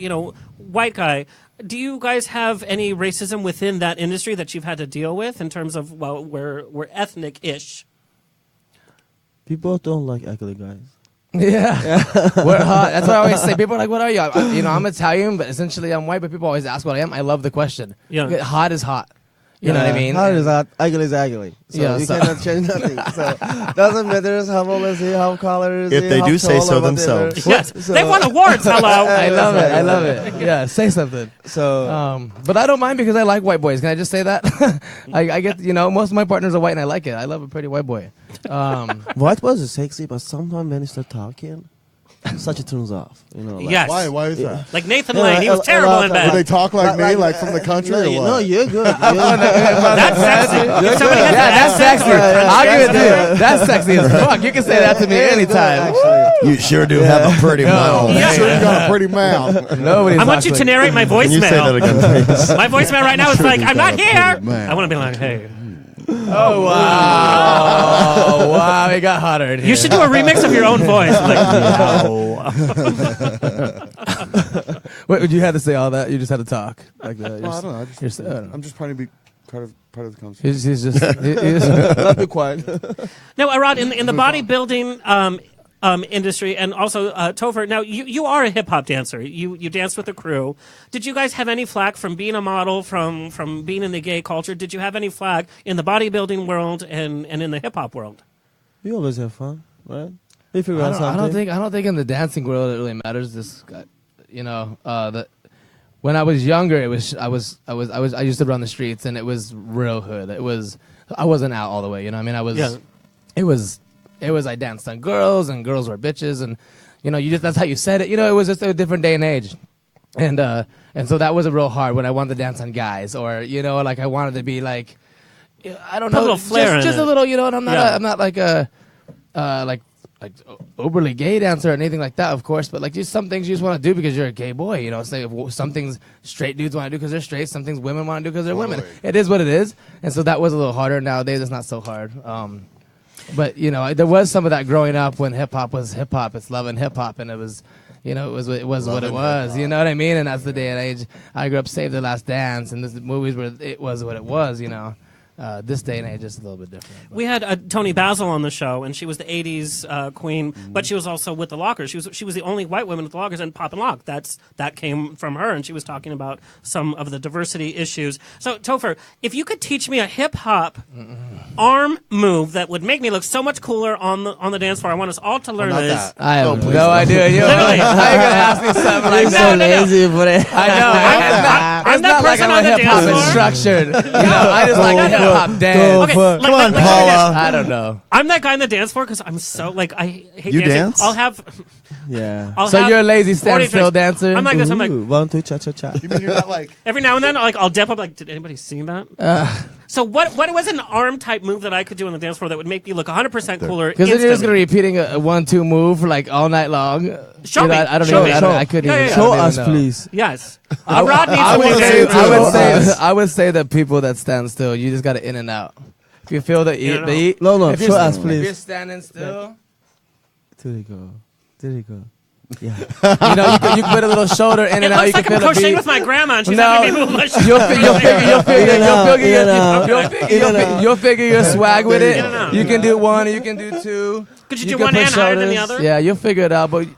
Speaker 1: white guy. Do you guys have any racism within that industry that you've had to deal with in terms of we're ethnic-ish?
Speaker 7: People don't like ugly guys.
Speaker 5: Yeah. We're hot. That's what I always say. People are like, what are you? I'm Italian, but essentially I'm white, but people always ask what I am. I love the question. Yeah. Hot is hot. You know what I mean?
Speaker 7: Hot is hot, ugly is ugly. So you cannot change nothing. So doesn't matter how old is he, how color is he,
Speaker 4: if they do say so themselves.
Speaker 1: Yes, they won awards. Hello.
Speaker 5: I love it. Yeah, say something.
Speaker 7: So,
Speaker 5: but I don't mind because I like white boys. Can I just say that? I get most of my partners are white and I like it. I love a pretty white boy.
Speaker 7: White boys are sexy, but sometimes when you start talking, such a turns off.
Speaker 1: Yes.
Speaker 6: Why is that?
Speaker 1: Like Nathan Lane, he was terrible in bed.
Speaker 6: Do they talk like me, like from the country or what?
Speaker 7: No, you're good.
Speaker 1: That's sexy. If somebody has
Speaker 5: that's sexy. I'll give it to you. That's sexy as fuck. You can say that to me anytime.
Speaker 4: You sure do have a pretty mouth.
Speaker 6: You sure you got a pretty mouth.
Speaker 1: I want you to narrate my voicemail.
Speaker 4: Can you say that again, please?
Speaker 1: My voicemail right now is like, I'm not here. I want to be like, hey.
Speaker 5: Oh, wow. Wow, it got hotter in here.
Speaker 1: You should do a remix of your own voice.
Speaker 5: Wait, you had to say all that? You just had to talk like that?
Speaker 6: I don't know. I'm just trying to be part of the conversation.
Speaker 5: He's just
Speaker 7: Let's be quiet.
Speaker 1: Now, Arad, in the bodybuilding industry, and also Topher. Now, you are a hip hop dancer. You dance with the crew. Did you guys have any flack from being a model, from being in the gay culture? Did you have any flack in the bodybuilding world and in the hip hop world?
Speaker 7: We always have fun, right? We figure out something.
Speaker 5: I don't think in the dancing world it really matters. When I was younger, I used to run the streets, and it was real hood. I wasn't out all the way. You know what I mean? It was I danced on girls, and girls were bitches, and that's how you said it. It was just a different day and age, and so that was real hard when I wanted to dance on guys, or like I wanted to be like, I don't know,
Speaker 1: a little flair
Speaker 5: just a little, and I'm not like a like overly gay dancer or anything like that, of course, but like just some things you just want to do because you're a gay boy. Say some things straight dudes want to do because they're straight, some things women want to do because they're women. It is what it is, and so that was a little harder. Nowadays, it's not so hard. But there was some of that growing up when hip hop was hip hop. It's loving hip hop, and it was, it was what it was. You know what I mean? And that's the day and age. I grew up Save the Last Dance, and this movies where it was what it was. This day and age is a little bit different. But.
Speaker 1: We had Tony Basil on the show, and she was the '80s queen, but she was also with the Lockers. She was the only white woman with the Lockers, and Pop and Lock. That came from her, and she was talking about some of the diversity issues. So, Topher, if you could teach me a hip hop arm move that would make me look so much cooler on the dance floor, I want us all to learn this.
Speaker 6: That.
Speaker 5: I have no idea. Literally, how are you gonna ask me something like that?
Speaker 7: Lazy for it.
Speaker 5: I know. I'm not like I'm a hip hop instructor. I just like hip hop dance.
Speaker 1: Okay,
Speaker 4: Come on, Paula.
Speaker 5: I don't know.
Speaker 1: I'm that guy on the dance floor because I'm so I hate
Speaker 4: You
Speaker 1: dancing.
Speaker 4: dance?
Speaker 1: I'll have.
Speaker 7: Yeah.
Speaker 5: So you're a lazy
Speaker 1: 40
Speaker 5: standstill
Speaker 1: drinks.
Speaker 5: dancer?
Speaker 1: I'm like this. I'm like
Speaker 7: 1, 2, cha cha cha.
Speaker 6: You mean you're not like
Speaker 1: every now and then I'll dip up like, did anybody see that? So what was an arm type move that I could do on the dance floor that would make me look 100% cooler?
Speaker 5: Because then you're just gonna be repeating a 1-2 move for like all night long.
Speaker 1: Show me.
Speaker 5: I don't
Speaker 1: Show
Speaker 5: know.
Speaker 1: me.
Speaker 5: I couldn't
Speaker 1: Yeah,
Speaker 5: even
Speaker 1: yeah,
Speaker 7: Show
Speaker 5: I don't
Speaker 7: us,
Speaker 5: even know.
Speaker 7: please.
Speaker 1: Yes. Arad needs
Speaker 5: I
Speaker 1: to
Speaker 5: would
Speaker 1: be
Speaker 5: say,
Speaker 1: there.
Speaker 5: I would say that people that stand still, you just got to in and out. If you feel the eat,
Speaker 7: No,
Speaker 5: if you're
Speaker 7: show us,
Speaker 5: If you're
Speaker 7: please.
Speaker 5: standing still,
Speaker 7: There you go. There you go. Yeah.
Speaker 5: you can put a little shoulder in
Speaker 1: It
Speaker 5: and out. You
Speaker 1: looks like
Speaker 5: can
Speaker 1: I'm
Speaker 5: feel the
Speaker 1: crocheting
Speaker 5: beat.
Speaker 1: with my grandma, and she's
Speaker 5: No,
Speaker 1: having me move my
Speaker 5: you'll figure your swag with it.
Speaker 1: In and out.
Speaker 5: You can do one, you can do two.
Speaker 1: Could you do
Speaker 5: can
Speaker 1: one
Speaker 5: put
Speaker 1: hand higher than the
Speaker 5: shoulders.
Speaker 1: other?
Speaker 5: Yeah, you'll figure it out, but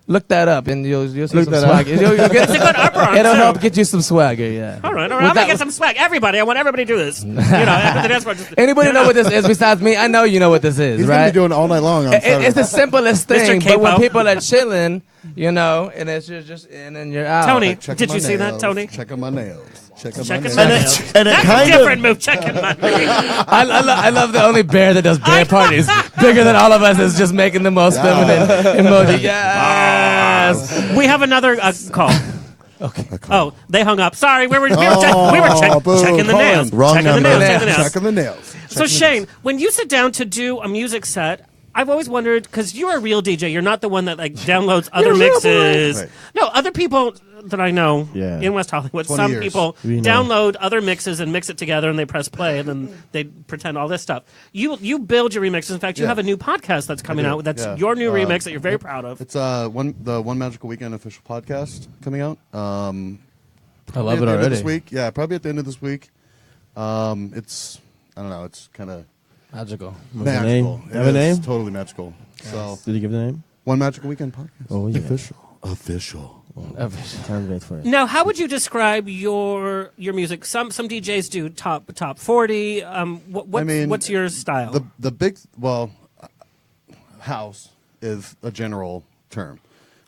Speaker 5: look that up and you'll see
Speaker 7: Look
Speaker 5: some
Speaker 7: that
Speaker 5: swag.
Speaker 7: up.
Speaker 5: You'll get,
Speaker 1: It's a good upper arm,
Speaker 5: it'll
Speaker 1: too.
Speaker 5: help get you some swagger, yeah.
Speaker 1: All right. I'm
Speaker 5: With
Speaker 1: gonna
Speaker 5: that-
Speaker 1: get some swag. Everybody, I want everybody to do this. After the dance floor, just,
Speaker 5: Anybody know what this is besides me? I know you know what this is,
Speaker 4: He's gonna
Speaker 5: right?
Speaker 4: be doing it all night long on Saturday.
Speaker 5: It's the simplest
Speaker 1: Mr.
Speaker 5: thing, but when
Speaker 1: Capo.
Speaker 5: people are chilling, and it's just in and you're out.
Speaker 1: Tony,
Speaker 6: checking
Speaker 1: did
Speaker 6: my
Speaker 1: you see that,
Speaker 6: nails,
Speaker 1: Tony?
Speaker 6: Checking my nails. Checking
Speaker 1: Checking
Speaker 6: my
Speaker 1: my
Speaker 6: nails.
Speaker 1: nails.
Speaker 4: and it
Speaker 1: That's
Speaker 4: kind
Speaker 1: a different
Speaker 4: of
Speaker 1: move. Checking my nails.
Speaker 5: I love the only bear that does bear parties. Bigger than all of us is just making the most feminine emoji. Yes.
Speaker 1: We have another call.
Speaker 5: Okay.
Speaker 1: Oh, they hung up. Sorry, we were
Speaker 4: boo,
Speaker 1: checking the nails.
Speaker 4: Wrong
Speaker 1: checking
Speaker 4: number.
Speaker 1: the nails. Checking the nails.
Speaker 6: Checking the nails.
Speaker 1: So Shane, when you sit down to do a music set, I've always wondered, because you're a real DJ, you're not the one that downloads other mixes.
Speaker 6: Right.
Speaker 1: No, other people that I know
Speaker 7: Yeah.
Speaker 1: in West Hollywood,
Speaker 6: 20
Speaker 1: some
Speaker 6: years.
Speaker 1: people
Speaker 7: We know.
Speaker 1: download other mixes and mix it together, and they press play, and then they pretend all this stuff. You build your remixes. In fact, you
Speaker 6: Yeah.
Speaker 1: have a new podcast that's coming
Speaker 6: do,
Speaker 1: out. That's
Speaker 6: yeah.
Speaker 1: your new remix that you're very proud of.
Speaker 6: It's the One Magical Weekend official podcast coming out.
Speaker 5: I love it already.
Speaker 6: This week, yeah, probably at the end of this week. It's I don't know. It's kind of
Speaker 5: Magical.
Speaker 6: magical.
Speaker 7: name?
Speaker 6: It
Speaker 7: Have a
Speaker 6: is
Speaker 7: name?
Speaker 6: Totally magical. So
Speaker 7: Did you give the name?
Speaker 6: One Magical Weekend podcast.
Speaker 7: Oh, yeah.
Speaker 6: Official.
Speaker 7: Can't wait for it.
Speaker 1: Now, how would you describe your music? Some DJs do top 40. What's your style?
Speaker 6: The big house is a general term.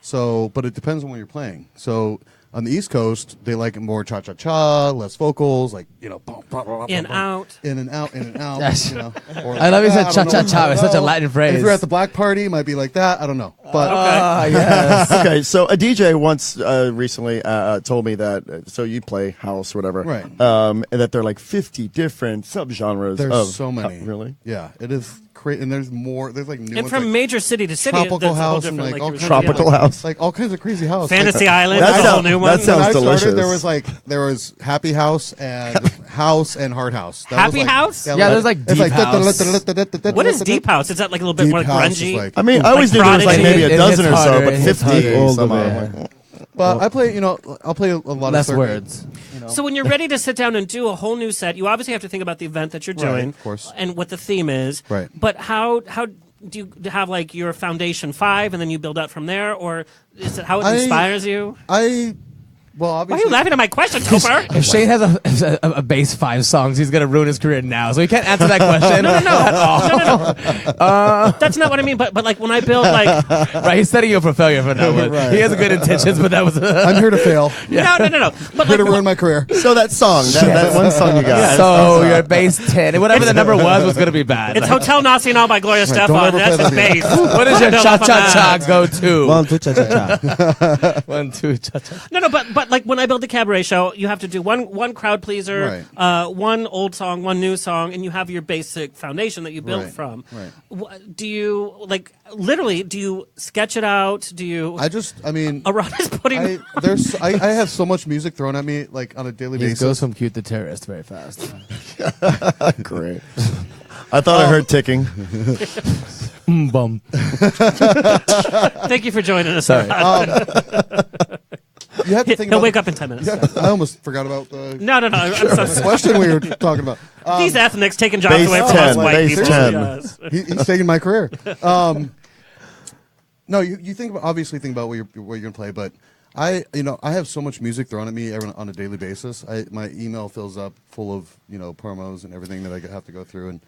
Speaker 6: So, but it depends on what you're playing. So on the East Coast, they like it more cha-cha-cha, less vocals, like, boom, boom, boom, boom,
Speaker 1: In,
Speaker 6: boom,
Speaker 1: out.
Speaker 6: in and out, in and out.
Speaker 5: Yes.
Speaker 6: Or
Speaker 5: I love you said
Speaker 6: I don't know.
Speaker 5: cha-cha-cha. It's such a Latin phrase.
Speaker 6: If you're at the black party, it might be like that. I don't know. But
Speaker 5: Yes.
Speaker 4: Okay, so a DJ once recently told me that, so you play house or whatever,
Speaker 6: Right.
Speaker 4: and that there are like 50 different subgenres.
Speaker 6: there's
Speaker 4: of,
Speaker 6: so many.
Speaker 4: really?
Speaker 6: Yeah, it is crazy. And there's more. There's like new
Speaker 1: And
Speaker 6: ones,
Speaker 1: from
Speaker 6: like
Speaker 1: major city to city,
Speaker 6: tropical
Speaker 1: that's a whole
Speaker 6: house and
Speaker 1: different,
Speaker 6: like all
Speaker 1: you were
Speaker 6: kinds
Speaker 1: saying,
Speaker 6: of
Speaker 4: Tropical house.
Speaker 6: like all kinds of crazy house.
Speaker 1: Fantasy
Speaker 6: Like,
Speaker 1: Island,
Speaker 4: That
Speaker 1: that's a whole
Speaker 4: sounds-
Speaker 1: new
Speaker 4: that
Speaker 1: one.
Speaker 4: sounds
Speaker 6: when I
Speaker 4: delicious.
Speaker 6: started, there was happy house and house and hard house. That
Speaker 1: Happy
Speaker 6: was like,
Speaker 1: house?
Speaker 5: Yeah, there's like
Speaker 6: it's
Speaker 5: deep house.
Speaker 1: What is deep house? Is that like a little bit more
Speaker 6: Deep house is
Speaker 1: grungy?
Speaker 6: like-
Speaker 4: I mean, I always knew there was like
Speaker 1: Prodigy.
Speaker 4: maybe a
Speaker 5: It
Speaker 4: dozen
Speaker 5: hits
Speaker 4: or so,
Speaker 5: harder,
Speaker 4: but
Speaker 5: it hits
Speaker 4: 50
Speaker 5: harder.
Speaker 4: somehow.
Speaker 7: Older,
Speaker 4: I'm like,
Speaker 6: But I play, I'll play a lot
Speaker 5: less
Speaker 6: of
Speaker 5: words.
Speaker 1: So when you're ready to sit down and do a whole new set, you obviously have to think about the event that you're doing,
Speaker 6: Right, of course.
Speaker 1: and what the theme is.
Speaker 6: Right.
Speaker 1: But how do you have like your foundation 5, and then you build up from there, or is it how it inspires you?
Speaker 6: Well,
Speaker 1: Why
Speaker 6: obviously.
Speaker 1: are you laughing at my question, Topher?
Speaker 5: If Shane has a bass 5 songs, he's gonna ruin his career now. So he can't answer that question.
Speaker 1: No.
Speaker 5: At all.
Speaker 1: That's not what I mean. But like when I build like
Speaker 5: Right, he's setting you up for failure for that one.
Speaker 6: Right.
Speaker 5: He has good intentions, but that was.
Speaker 6: I'm here to fail.
Speaker 1: no. But
Speaker 6: Here
Speaker 1: like,
Speaker 6: to ruin my career.
Speaker 4: So that song, that one song you got.
Speaker 5: So your bass 10, whatever the number was gonna be bad.
Speaker 1: it's Hotel Nacional by Gloria
Speaker 6: don't
Speaker 1: Estefan.
Speaker 6: ever
Speaker 1: That's
Speaker 6: play
Speaker 1: his
Speaker 6: that
Speaker 1: bass.
Speaker 5: What is your
Speaker 1: Build
Speaker 5: cha
Speaker 1: up on
Speaker 5: cha
Speaker 1: that.
Speaker 5: cha go to?
Speaker 7: 1, 2, cha cha cha.
Speaker 5: 1, 2, cha cha.
Speaker 1: No, but like when I build the cabaret show, you have to do one crowd pleaser, one old song, one new song, and you have your basic foundation that you build
Speaker 6: Right,
Speaker 1: from.
Speaker 6: right.
Speaker 1: Do you like literally? Do you sketch it out? Do you?
Speaker 6: Arad
Speaker 1: is putting.
Speaker 6: I have so much music thrown at me like on a daily
Speaker 5: He
Speaker 6: basis.
Speaker 5: goes from cute to terrorist very fast.
Speaker 4: Great. I thought I heard ticking.
Speaker 5: Bum.
Speaker 1: Thank you for joining us.
Speaker 5: Sorry.
Speaker 6: You have to think
Speaker 1: He'll
Speaker 6: about
Speaker 1: wake up in 10 minutes.
Speaker 6: I almost forgot about the
Speaker 1: No. I'm so
Speaker 6: the
Speaker 1: sorry.
Speaker 6: question we were talking about.
Speaker 1: These ethnics taking jobs
Speaker 4: Base
Speaker 1: away from
Speaker 4: 10,
Speaker 1: us white
Speaker 4: base
Speaker 1: people.
Speaker 4: 10.
Speaker 1: Yes.
Speaker 6: He's taking my career. No, you think about, obviously think about what you're gonna play, but I have so much music thrown at me on a daily basis. My email fills up full of promos and everything that I have to go through, and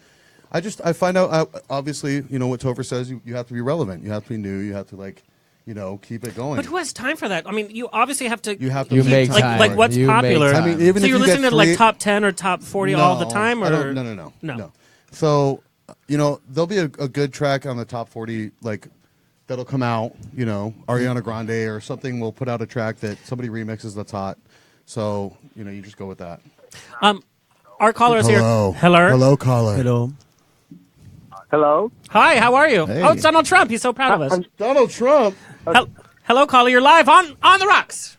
Speaker 6: I find out obviously what Topher says, you have to be relevant, you have to be new, you have to keep it going.
Speaker 1: But who has time for that? I mean, you obviously have to.
Speaker 6: You have to
Speaker 5: You
Speaker 6: keep
Speaker 5: make
Speaker 6: time.
Speaker 5: time.
Speaker 1: Like what's
Speaker 5: You make
Speaker 1: popular.
Speaker 5: time.
Speaker 6: I mean, even
Speaker 1: so
Speaker 6: if
Speaker 1: you're
Speaker 6: you
Speaker 1: listening
Speaker 6: get
Speaker 1: to like
Speaker 6: three-
Speaker 1: top 10 or top 40 all the time, or
Speaker 6: No. So there'll be a good track on the top 40 that'll come out. Ariana Grande or something will put out a track that somebody remixes that's hot. So you just go with that.
Speaker 1: Our caller is
Speaker 6: Hello.
Speaker 1: here. Hello,
Speaker 6: caller.
Speaker 7: Hello.
Speaker 12: Hello.
Speaker 1: Hi, how are you?
Speaker 4: Hey.
Speaker 1: Oh, it's Donald Trump. He's so proud of us.
Speaker 6: Donald Trump.
Speaker 1: Hello, caller. You're live on the rocks.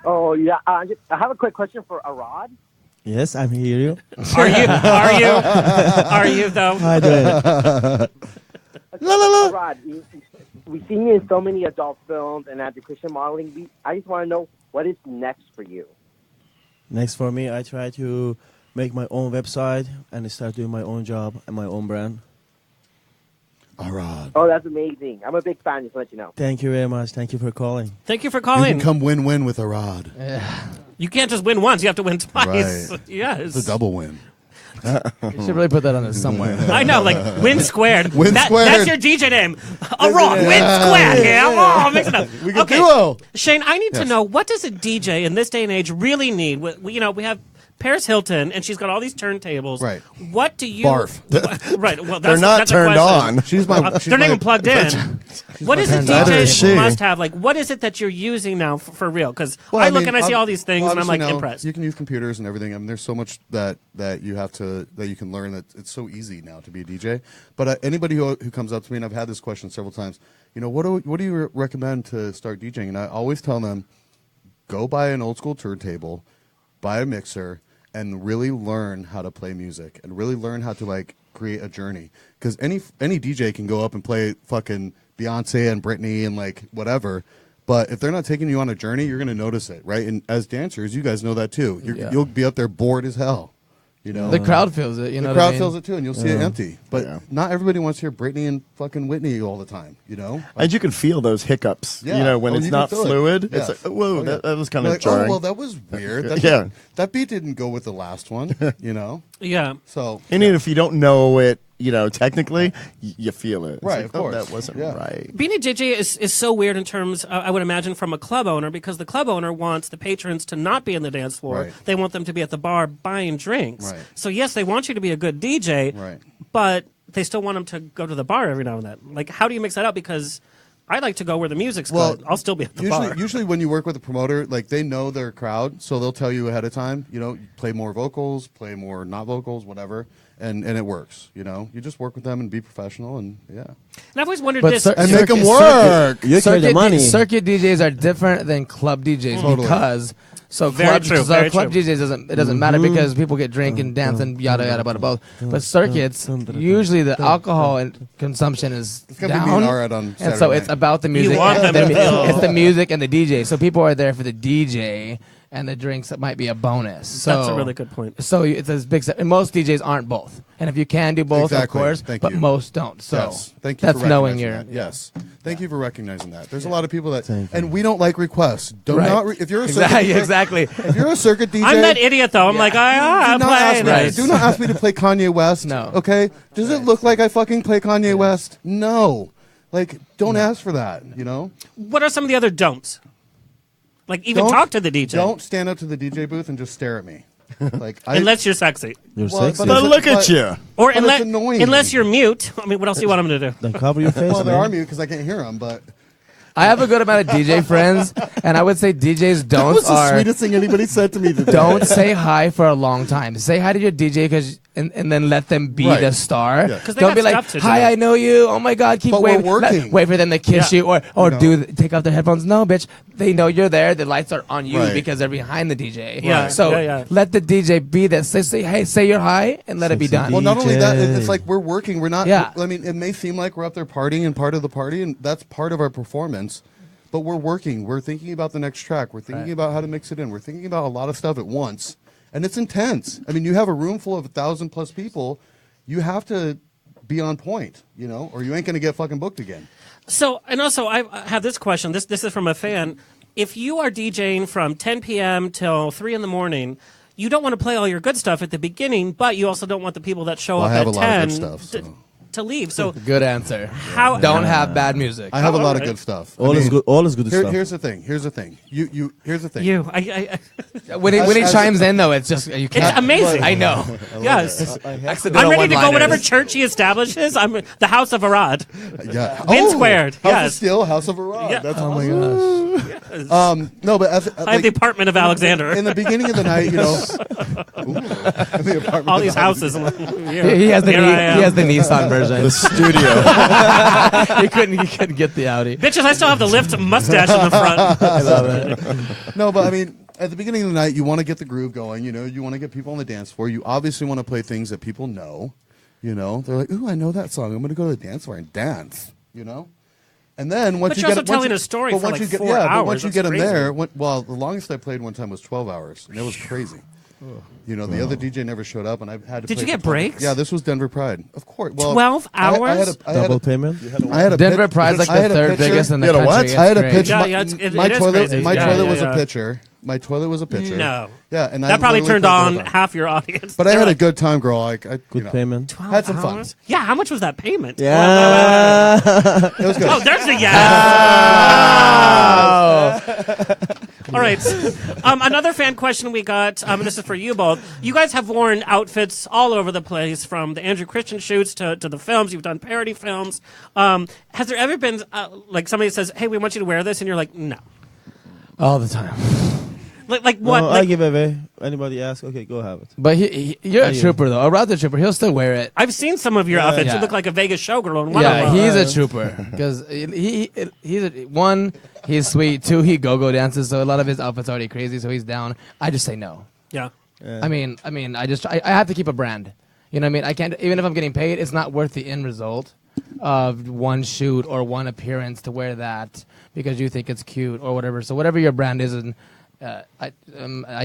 Speaker 12: Oh yeah. I have a quick question for Arad.
Speaker 7: Yes, I'm here.
Speaker 1: Are you though?
Speaker 7: Hi there.
Speaker 12: Arad, we've seen you in so many adult films and education modeling. I just want to know what is next for you.
Speaker 7: Next for me, I try to make my own website and start doing my own job and my own brand.
Speaker 6: Arad.
Speaker 12: Oh, that's amazing. I'm a big fan. Just to let you know.
Speaker 7: Thank you very much. Thank you for calling.
Speaker 1: Thank you for
Speaker 6: You
Speaker 1: calling.
Speaker 6: can come win-win with Arad.
Speaker 1: You can't just win once. You have to win twice.
Speaker 6: Right.
Speaker 1: Yes.
Speaker 6: It's a double win.
Speaker 5: You should really put that on it somewhere.
Speaker 1: I know, like win squared.
Speaker 6: Win squared.
Speaker 1: That's your DJ name. Arad, win squared. Yeah. Oh, mix it up.
Speaker 6: We can duo.
Speaker 1: Shane, I need to
Speaker 6: Yes.
Speaker 1: know, what does a DJ in this day and age really need? We have Paris Hilton, and she's got all these turntables.
Speaker 6: Right.
Speaker 1: What do you?
Speaker 4: Barf.
Speaker 1: Right. Well,
Speaker 4: They're not
Speaker 1: that's a
Speaker 4: turned
Speaker 1: question.
Speaker 4: on.
Speaker 6: She's my.
Speaker 1: They're not even plugged in. What is a
Speaker 4: Neither is she.
Speaker 1: DJ must have? Like, what is it that you're using now for real? Because I look and I see all these things, and I'm like
Speaker 6: obviously now,
Speaker 1: impressed.
Speaker 6: You can use computers and everything. I mean, there's so much that you can learn that it's so easy now to be a DJ. But anybody who comes up to me, and I've had this question several times, what do you recommend to start DJing? And I always tell them, go buy an old school turntable, buy a mixer, and really learn how to play music and really learn how to create a journey. Because any DJ can go up and play fucking Beyonce and Britney and whatever. But if they're not taking you on a journey, you're going to notice it, right? And as dancers, you guys know that too. You'll be up there bored as hell.
Speaker 5: The crowd feels it.
Speaker 6: The crowd feels it too, and you'll see it empty. But not everybody wants to hear Britney and fucking Whitney all the time.
Speaker 4: And you can feel those hiccups.
Speaker 6: Yeah.
Speaker 4: When it's
Speaker 6: you
Speaker 4: not
Speaker 6: can feel
Speaker 4: fluid.
Speaker 6: it. Yeah.
Speaker 4: It's like, whoa, that was kind
Speaker 6: You're
Speaker 4: of jarring.
Speaker 6: Oh, well, that was weird. That beat didn't go with the last one.
Speaker 1: Yeah.
Speaker 6: So
Speaker 4: and even if you don't know it, technically, you feel it. It's
Speaker 6: Right,
Speaker 4: like,
Speaker 6: of course.
Speaker 4: that wasn't right.
Speaker 1: Being a DJ is so weird in terms, I would imagine, from a club owner, because the club owner wants the patrons to not be in the dance floor.
Speaker 6: Right.
Speaker 1: They want them to be at the bar buying drinks.
Speaker 6: Right.
Speaker 1: So, yes, they want you to be a good DJ,
Speaker 6: Right.
Speaker 1: but they still want them to go to the bar every now and then. Like, how do you mix that up? Because I like to go where the music's good. I'll still be at the bar.
Speaker 6: Usually when you work with a promoter, they know their crowd, so they'll tell you ahead of time, play more vocals, play more not vocals, whatever. And it works, You just work with them and be professional, and yeah.
Speaker 1: And I've always wondered
Speaker 5: But
Speaker 1: this.
Speaker 6: And make them work.
Speaker 7: You carry the money.
Speaker 5: Circuit DJs are different than club DJs
Speaker 6: Totally.
Speaker 5: because So
Speaker 1: Very
Speaker 5: clubs,
Speaker 1: true,
Speaker 5: so
Speaker 1: very
Speaker 5: club
Speaker 1: true.
Speaker 5: DJs doesn't matter because people get drink and dance and yada yada bada both. But circuits, usually the alcohol and consumption is
Speaker 6: gonna be me
Speaker 5: down,
Speaker 6: and Arad on
Speaker 5: and
Speaker 6: Saturday
Speaker 5: so it's
Speaker 6: night.
Speaker 5: about the music.
Speaker 1: want
Speaker 5: and
Speaker 1: them to feel-
Speaker 5: it's the music and the DJ. So people are there for the DJ, and the drinks might be a bonus. So
Speaker 1: That's a really good point.
Speaker 5: So it's a big set, and most DJs aren't both. And if you can do both, of
Speaker 6: Exactly.
Speaker 5: course,
Speaker 6: Thank
Speaker 5: but
Speaker 6: you.
Speaker 5: most don't. So
Speaker 6: Yes. Thank you
Speaker 5: that's
Speaker 6: for
Speaker 5: knowing
Speaker 6: recognizing
Speaker 5: your
Speaker 6: that. Yes. Thank you for recognizing that. There's a lot of people that, and we don't like requests. Do
Speaker 5: Right.
Speaker 6: not. If you're a circuit
Speaker 5: Exactly.
Speaker 6: If you're a circuit DJ,
Speaker 1: I'm that idiot though. I'm like, I'm
Speaker 6: do not ask
Speaker 1: playing.
Speaker 6: me. Do not ask me to play Kanye West.
Speaker 5: No.
Speaker 6: Okay. Does it look like I fucking play Kanye West? No. Like, don't ask for that. You know.
Speaker 1: What are some of the other don'ts? Like even
Speaker 6: Don't-
Speaker 1: talk to the DJ.
Speaker 6: Don't stand up to the DJ booth and just stare at me. Like,
Speaker 1: Unless you're sexy.
Speaker 7: You're
Speaker 6: Well,
Speaker 7: sexy.
Speaker 6: but
Speaker 4: Look at you.
Speaker 1: Or
Speaker 6: But it's annoying.
Speaker 1: unless you're mute. I mean, what else do you want him to do?
Speaker 7: Then cover your face,
Speaker 6: Well, they
Speaker 7: man.
Speaker 6: are mute because I can't hear them. But
Speaker 5: I have a good amount of DJ friends, and I would say DJs
Speaker 4: That
Speaker 5: don't
Speaker 4: was the
Speaker 5: are
Speaker 4: sweetest thing anybody said to me today.
Speaker 5: don't say hi for a long time. Say hi to your DJ and then let them be
Speaker 6: Right.
Speaker 5: the star.
Speaker 6: Yeah.
Speaker 1: 'Cause they
Speaker 5: Don't
Speaker 1: got
Speaker 5: be like,
Speaker 1: stuff to do.
Speaker 5: "Hi, I know you. Oh my God, keep
Speaker 6: But we're
Speaker 5: waiting."
Speaker 6: working.
Speaker 5: Wait for them to kiss
Speaker 1: Yeah.
Speaker 5: you or
Speaker 6: No.
Speaker 5: take off their headphones. No, bitch. They know you're there. The lights are on you
Speaker 6: Right.
Speaker 5: because they're behind the DJ.
Speaker 1: Yeah,
Speaker 5: So
Speaker 1: yeah.
Speaker 5: let the DJ be that. Say hey, say you're hi, and let it be
Speaker 7: Sexy
Speaker 5: done.
Speaker 6: well, not only that,
Speaker 7: DJ.
Speaker 6: it's like we're working. We're not.
Speaker 5: Yeah.
Speaker 6: I mean, it may seem like we're up there partying and part of the party, and that's part of our performance. But we're working. We're thinking about the next track. We're thinking about how to mix it in. We're thinking about a lot of stuff at once, and it's intense. I mean, you have a room full of 1,000+ people. You have to be on point, you know, or you ain't gonna get fucking booked again.
Speaker 1: So, and also, I have this question. This is from a fan. If you are DJing from 10 p.m. till 3 in the morning, you don't want to play all your good stuff at the beginning, but you also don't want the people that show
Speaker 6: Well,
Speaker 1: up
Speaker 6: I have
Speaker 1: at
Speaker 6: a lot
Speaker 1: 10
Speaker 6: of good stuff, so.
Speaker 1: to leave. So,
Speaker 5: Good answer.
Speaker 1: how
Speaker 5: Don't have bad music.
Speaker 6: I have a lot
Speaker 1: alright.
Speaker 6: of good stuff.
Speaker 7: All is good. All is good stuff.
Speaker 6: Here's the thing. Here's the thing. Here's the thing.
Speaker 5: When he
Speaker 6: As-
Speaker 5: chimes in, though, it's just you can't.
Speaker 1: It's amazing.
Speaker 5: I know.
Speaker 1: yes.
Speaker 5: Accidental
Speaker 1: I'm ready to go
Speaker 5: one-liners.
Speaker 1: whatever church he establishes. I'm the House of Arad.
Speaker 6: Yeah.
Speaker 1: Win squared,
Speaker 6: House
Speaker 1: yes.
Speaker 6: of Steel, House of Arad.
Speaker 1: Yeah.
Speaker 6: That's
Speaker 5: Oh my
Speaker 6: awesome.
Speaker 5: gosh.
Speaker 6: No, but
Speaker 1: I have the apartment of Alexander.
Speaker 6: in the beginning of the night, you know, the apartment
Speaker 1: all
Speaker 6: of
Speaker 1: these
Speaker 6: Alexander.
Speaker 1: houses.
Speaker 5: He has the
Speaker 1: Here I am.
Speaker 5: he has the Nissan version.
Speaker 4: The studio.
Speaker 5: he couldn't get the Audi.
Speaker 1: Bitches, I still have the lift mustache in the front.
Speaker 5: I love it.
Speaker 6: No, but I mean, at the beginning of the night, you want to get the groove going. You know, you want to get people on the dance floor. You obviously want to play things that people know. You know, they're like, "Ooh, I know that song. I'm going to go to the dance floor and dance." You know, and then once
Speaker 1: But
Speaker 6: you
Speaker 1: you're
Speaker 6: get
Speaker 1: also telling a story
Speaker 6: but
Speaker 1: for
Speaker 6: once
Speaker 1: like
Speaker 6: you get,
Speaker 1: 4
Speaker 6: yeah, but
Speaker 1: hours.
Speaker 6: once you
Speaker 1: That's
Speaker 6: get them
Speaker 1: crazy.
Speaker 6: there, well, the longest I played one time was 12 hours, and it was crazy. You know, the other DJ never showed up, and I had to.
Speaker 1: Did
Speaker 6: play
Speaker 1: you get
Speaker 6: for 12
Speaker 1: breaks?
Speaker 6: Yeah, this was Denver Pride, of course. Well,
Speaker 1: 12 hours?
Speaker 6: I had
Speaker 7: Double payment.
Speaker 6: I had a
Speaker 5: Denver
Speaker 6: pit-
Speaker 5: Pride's like
Speaker 6: I had
Speaker 5: the
Speaker 6: a
Speaker 5: third
Speaker 6: pitcher.
Speaker 5: biggest in the
Speaker 4: You had a
Speaker 5: country.
Speaker 4: what?
Speaker 5: It's
Speaker 6: I had a
Speaker 5: great.
Speaker 6: pitcher.
Speaker 1: Yeah,
Speaker 6: My,
Speaker 1: yeah, it
Speaker 6: my
Speaker 1: is
Speaker 6: toilet,
Speaker 1: crazy.
Speaker 6: my
Speaker 1: Yeah,
Speaker 6: toilet
Speaker 1: yeah,
Speaker 6: was
Speaker 1: yeah.
Speaker 6: a pitcher. My toilet was a pitcher.
Speaker 1: No.
Speaker 6: Yeah, and I
Speaker 1: That probably
Speaker 6: literally
Speaker 1: turned
Speaker 6: played
Speaker 1: on
Speaker 6: all the time.
Speaker 1: half your audience.
Speaker 6: But I
Speaker 1: They're
Speaker 6: had a
Speaker 1: like,
Speaker 6: good time, girl. Like,
Speaker 7: Good payment.
Speaker 1: 12
Speaker 6: had some fun.
Speaker 1: hours? Yeah, how much was that payment?
Speaker 7: Yeah.
Speaker 6: It was good.
Speaker 1: Oh, there's the yes. All right. Another fan question we got, this is for you both. You guys have worn outfits all over the place, from the Andrew Christian shoots to the films. You've done parody films. Has there ever been, like, somebody says, hey, we want you to wear this, and you're like, no.
Speaker 5: All the time.
Speaker 1: Like what?
Speaker 7: No,
Speaker 1: like,
Speaker 7: I give away. Anybody ask? Okay, go have it.
Speaker 5: But you're a trooper, though. Around the trooper, he'll still wear it.
Speaker 1: I've seen some of your outfits.
Speaker 5: Yeah.
Speaker 1: You look like a Vegas showgirl in one
Speaker 5: Yeah,
Speaker 1: of them.
Speaker 5: he's a trooper because he's sweet. 2, he go dances, so a lot of his outfits are already crazy. So he's down. I just say no.
Speaker 1: Yeah.
Speaker 5: I mean, I have to keep a brand. You know what I mean? I can't, even if I'm getting paid, it's not worth the end result of one shoot or one appearance to wear that because you think it's cute or whatever. So whatever your brand is, and I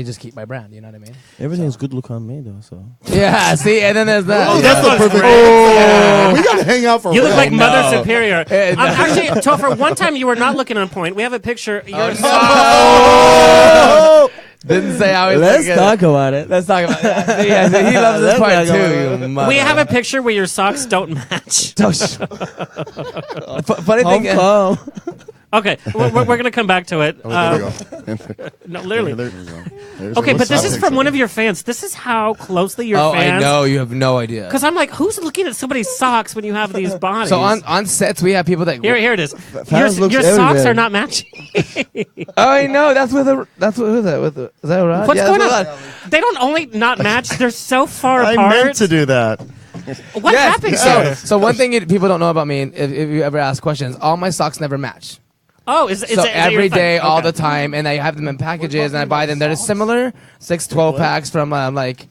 Speaker 5: just keep my brand. You know what I mean?
Speaker 7: Everything's good look on me though. So
Speaker 5: Yeah. See, and then there's that.
Speaker 6: Oh, that's the perfect.
Speaker 5: Yeah.
Speaker 6: We gotta hang out for.
Speaker 1: You look
Speaker 6: real.
Speaker 1: like Mother
Speaker 5: know.
Speaker 1: Superior. Actually, Topher, one time you were not looking on point. We have a picture. You're
Speaker 5: Didn't say how he's
Speaker 7: let's
Speaker 5: looking.
Speaker 7: talk about it.
Speaker 5: Let's talk about that. Yeah, see, he loves this
Speaker 7: Let's
Speaker 5: part
Speaker 7: talk about
Speaker 5: too.
Speaker 7: it.
Speaker 5: You mother.
Speaker 1: We have a picture where your socks don't match.
Speaker 5: Funny thing.
Speaker 7: How come?
Speaker 1: Okay, we're going to come back to it.
Speaker 4: Oh, there we go.
Speaker 1: No, literally.
Speaker 4: There we go. There's
Speaker 1: Okay,
Speaker 4: a
Speaker 1: but this
Speaker 4: little
Speaker 1: is from one of your fans. This is how closely your
Speaker 5: Oh,
Speaker 1: fans.
Speaker 5: I know. You have no idea.
Speaker 1: Because I'm like, who's looking at somebody's socks when you have these bodies?
Speaker 5: So on sets, we have people that.
Speaker 1: Here it is.
Speaker 7: Fans looks
Speaker 1: Your socks
Speaker 7: everywhere.
Speaker 1: are not matching.
Speaker 5: Oh, I know. That's who's that? Is that Rod?
Speaker 1: What's
Speaker 5: Yeah,
Speaker 1: going
Speaker 5: that's
Speaker 1: on? They don't only not match; they're so far
Speaker 4: I
Speaker 1: apart.
Speaker 4: meant to do that.
Speaker 1: What happened?
Speaker 5: So one thing people don't know about me, if you ever ask questions, all my socks never match.
Speaker 1: Oh, is
Speaker 5: so
Speaker 1: it
Speaker 5: every day, all
Speaker 1: okay.
Speaker 5: the time, and I have them in packages, and I buy them. They're similar, 6-12 packs from like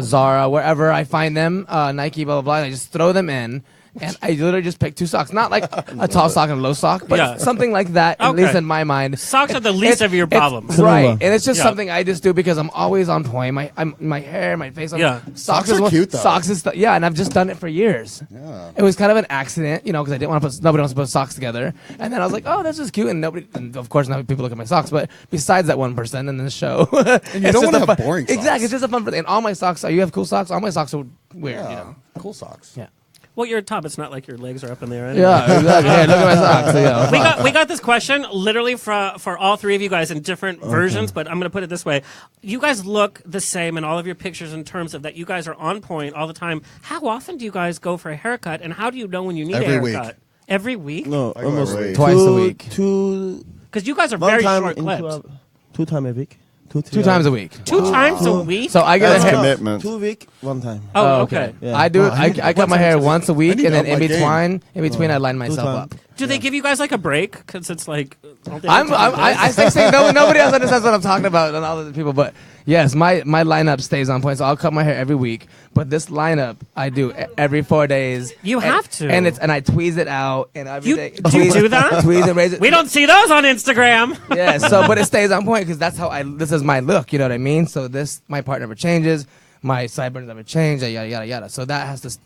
Speaker 5: Zara, wherever I find them, Nike, blah blah blah. And I just throw them in. And I literally just picked 2 socks. Not like a tall sock and a low sock, but something like that, at least in my mind.
Speaker 1: Socks are the least of your problems.
Speaker 5: Right. And it's just something I just do because I'm always on point. My hair, my face.
Speaker 4: Socks are cute, though.
Speaker 5: Socks is and I've just done it for years. Yeah. It was kind of an accident, because I didn't want to put, nobody wants to put socks together. And then I was like, oh, that's just cute. And of course, now people look at my socks. But besides that one person in the show.
Speaker 6: And you don't want to have boring socks.
Speaker 5: Exactly. It's just a fun thing. And all my socks, you have cool socks? All my socks are weird,
Speaker 6: Cool socks.
Speaker 5: Yeah.
Speaker 1: Well, you're a top. It's not like your legs are up in there. Anyway.
Speaker 5: Yeah, exactly. Hey, look at my socks.
Speaker 1: We got this question literally for all three of you guys in different versions, but I'm going to put it this way. You guys look the same in all of your pictures in terms of that you guys are on point all the time. How often do you guys go for a haircut, and how do you know when you need a haircut?
Speaker 6: Week.
Speaker 1: Every week?
Speaker 7: No, almost
Speaker 5: twice a week.
Speaker 1: Because you guys are very short-clipped.
Speaker 7: 2 times a week.
Speaker 5: 2 times a week.
Speaker 1: 2 times a week?
Speaker 5: So I get a
Speaker 4: commitment.
Speaker 7: 2 week, 1 time.
Speaker 1: Oh, okay.
Speaker 7: Yeah.
Speaker 5: I do. I cut my hair once a week, and then in between, I line
Speaker 7: 2
Speaker 5: myself
Speaker 7: times.
Speaker 5: up.
Speaker 1: Do they give you guys like a break? Because it's like
Speaker 5: I think nobody else understands what I'm talking about and all the people, but yes, my lineup stays on point. So I'll cut my hair every week, but this lineup I do every 4 days.
Speaker 1: You have to,
Speaker 5: and I tweeze it out and every day.
Speaker 1: Do you do that?
Speaker 5: Tweeze and raise it.
Speaker 1: We don't see those on Instagram.
Speaker 5: Yeah, but it stays on point because that's how this is my look. You know what I mean? So my part never changes. My sideburns never change. Yada yada yada. So that has to.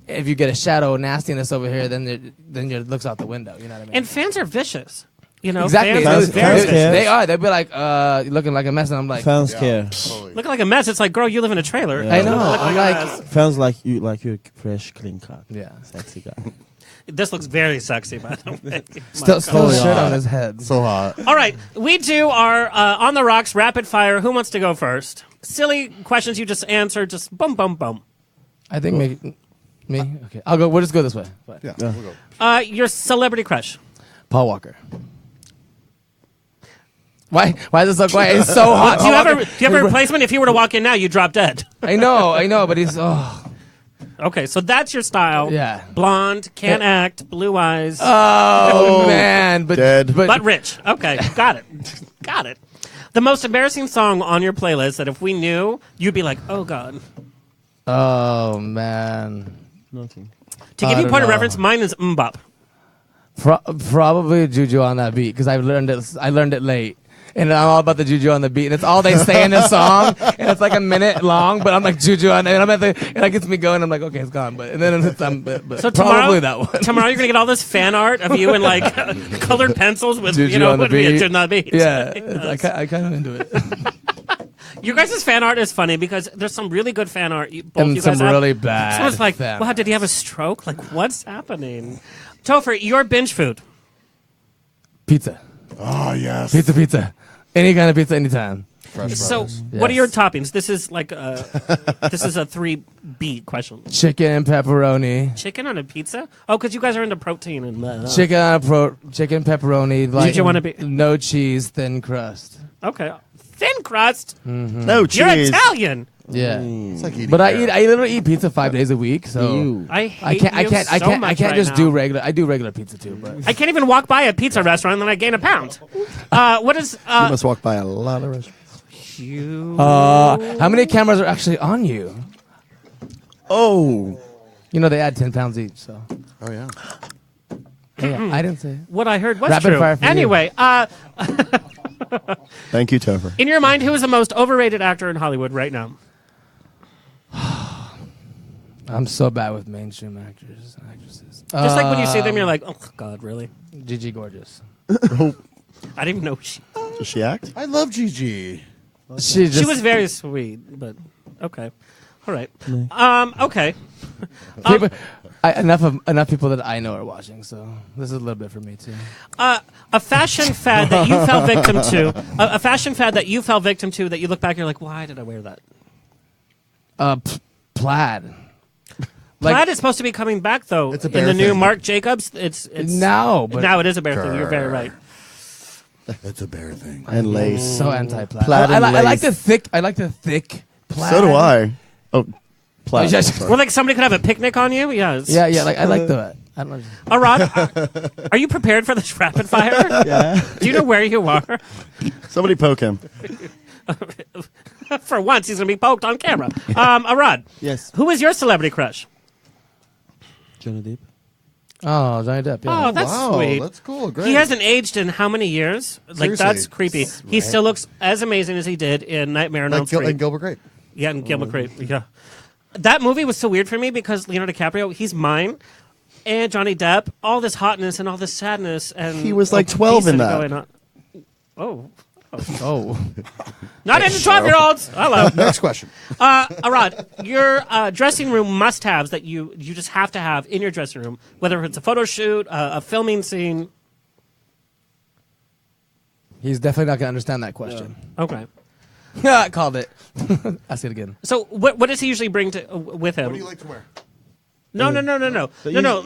Speaker 5: If you get a shadow nastiness over here, then your looks out the window. You know what I mean?
Speaker 1: And fans are vicious.
Speaker 5: Exactly.
Speaker 1: Fans
Speaker 5: they are. They'll be like, "You're looking like a mess," and I'm like,
Speaker 7: "Fans care."
Speaker 1: Looking like a mess. It's like, girl, you live in a trailer.
Speaker 5: I know. I'm like,
Speaker 7: fans like you're fresh, clean cut.
Speaker 5: Yeah,
Speaker 7: sexy guy.
Speaker 1: This looks very sexy, by the way.
Speaker 5: Still shirt on his head.
Speaker 6: So hot.
Speaker 1: All right, we do our on the rocks rapid fire. Who wants to go first? Silly questions you just answer. Just boom, boom, boom.
Speaker 5: I think me. Okay, I'll go. We'll just go this way.
Speaker 6: Yeah, we'll go.
Speaker 1: Your celebrity crush.
Speaker 5: Paul Walker. Why is it so quiet? It's so hot.
Speaker 1: Do you have a replacement? If he were to walk in now, you'd drop dead.
Speaker 5: I know, but he's
Speaker 1: Okay, so that's your style.
Speaker 5: Yeah.
Speaker 1: Blonde, can't act, blue eyes.
Speaker 5: Oh man,
Speaker 1: but rich. Okay, got it. The most embarrassing song on your playlist that if we knew, you'd be like, oh god.
Speaker 5: Oh man.
Speaker 7: Nothing.
Speaker 1: To give you a point of reference, mine is Mbop.
Speaker 5: Probably Juju on that beat because I learned it late. And I'm all about the juju on the beat, and it's all they say in the song, and it's like a minute long. But I'm like juju on, and and that gets me going. I'm like, okay, it's gone. But
Speaker 1: So
Speaker 5: probably that one.
Speaker 1: Tomorrow you're gonna get all this fan art of you in like colored pencils with
Speaker 5: juju on the
Speaker 1: beat.
Speaker 5: Yeah, I kind of into it.
Speaker 1: You guys' fan art is funny because there's some really good fan art. Both
Speaker 5: and
Speaker 1: you guys
Speaker 5: some
Speaker 1: have.
Speaker 5: really bad.
Speaker 1: Someone's like,
Speaker 5: fan
Speaker 1: wow, did he have a stroke? Like, what's happening? Topher, your binge food.
Speaker 5: Pizza.
Speaker 6: Oh yes.
Speaker 5: Pizza. Any kind of pizza, anytime.
Speaker 1: So, what are your toppings? This is like this is a 3B question.
Speaker 5: Chicken and pepperoni.
Speaker 1: Chicken on a pizza? Oh, because you guys are into protein and
Speaker 5: chicken on chicken pepperoni. Like,
Speaker 1: did you want to be
Speaker 5: no cheese, thin crust?
Speaker 1: Okay, thin crust.
Speaker 5: Mm-hmm.
Speaker 4: No cheese.
Speaker 1: You're Italian.
Speaker 5: Yeah,
Speaker 6: it's like
Speaker 5: but I literally eat pizza 5 days a week. So
Speaker 1: I
Speaker 5: can't just do regular. I do regular pizza too, but
Speaker 1: I can't even walk by a pizza restaurant and then I gain a pound. What is?
Speaker 4: You must walk by a lot of restaurants.
Speaker 5: How many cameras are actually on you?
Speaker 4: Oh,
Speaker 5: they add 10 pounds each. So.
Speaker 6: Oh yeah.
Speaker 5: Yeah, I didn't say it.
Speaker 1: What I heard was
Speaker 5: Rapid
Speaker 1: true.
Speaker 5: fire for
Speaker 1: Anyway,
Speaker 4: thank you, Topher.
Speaker 1: In your mind, who is the most overrated actor in Hollywood right now?
Speaker 5: I'm so bad with mainstream actors and actresses.
Speaker 1: Just like when you see them, you're like, oh God, really?
Speaker 5: Gigi Gorgeous.
Speaker 1: I didn't even know she.
Speaker 4: Does she act?
Speaker 6: I love Gigi.
Speaker 1: She was very sweet, but okay, all right, okay.
Speaker 5: Enough people that I know are watching, so this is a little bit for me too.
Speaker 1: A fashion fad that you fell victim to. A fashion fad that you fell victim to that you look back, you're like, why did I wear that?
Speaker 5: Plaid.
Speaker 1: Plaid is supposed to be coming back though.
Speaker 6: It's a
Speaker 1: in
Speaker 6: bear
Speaker 1: the new
Speaker 6: thing.
Speaker 1: Marc Jacobs. It's
Speaker 5: now
Speaker 1: it is a bear thing. You're very right.
Speaker 6: It's a bear thing.
Speaker 4: And lace.
Speaker 5: So anti-plaid.
Speaker 4: Plaid and
Speaker 5: I like
Speaker 4: lace.
Speaker 5: the thick plaid.
Speaker 4: So do I. Oh, plaid.
Speaker 1: Well, like somebody could have a picnic on you. Yeah.
Speaker 5: Yeah. Like I like I don't know.
Speaker 1: Arad, are you prepared for this rapid fire?
Speaker 7: Yeah.
Speaker 1: Do you know where you are?
Speaker 4: Somebody poke him.
Speaker 1: For once, he's going to be poked on camera. Arad.
Speaker 7: Yes.
Speaker 1: Who is your celebrity crush?
Speaker 7: Johnny Depp.
Speaker 5: Oh, Johnny Depp. Yeah.
Speaker 1: Oh, that's
Speaker 6: wow,
Speaker 1: sweet.
Speaker 6: that's cool. Great.
Speaker 1: He hasn't aged in how many years? Like,
Speaker 6: Seriously.
Speaker 1: that's creepy. He still looks as amazing as he did in Nightmare on Elm Street.
Speaker 6: and Gilbert Grape.
Speaker 1: Yeah, and Gilbert Grape. Yeah. That movie was so weird for me because Leonardo DiCaprio, he's mine, and Johnny Depp, all this hotness and all this sadness. And
Speaker 4: He was like 12 in that.
Speaker 1: going on. Oh.
Speaker 5: Oh.
Speaker 1: Not into 12-year-olds. Hello.
Speaker 6: Next question.
Speaker 1: Arad, your dressing room must-haves that you just have to have in your dressing room, whether it's a photo shoot, a filming scene.
Speaker 5: He's definitely not going to understand that question.
Speaker 1: Okay.
Speaker 5: I called it. Ask it again.
Speaker 1: So what does he usually bring to with him?
Speaker 6: What do you like to wear?
Speaker 1: No.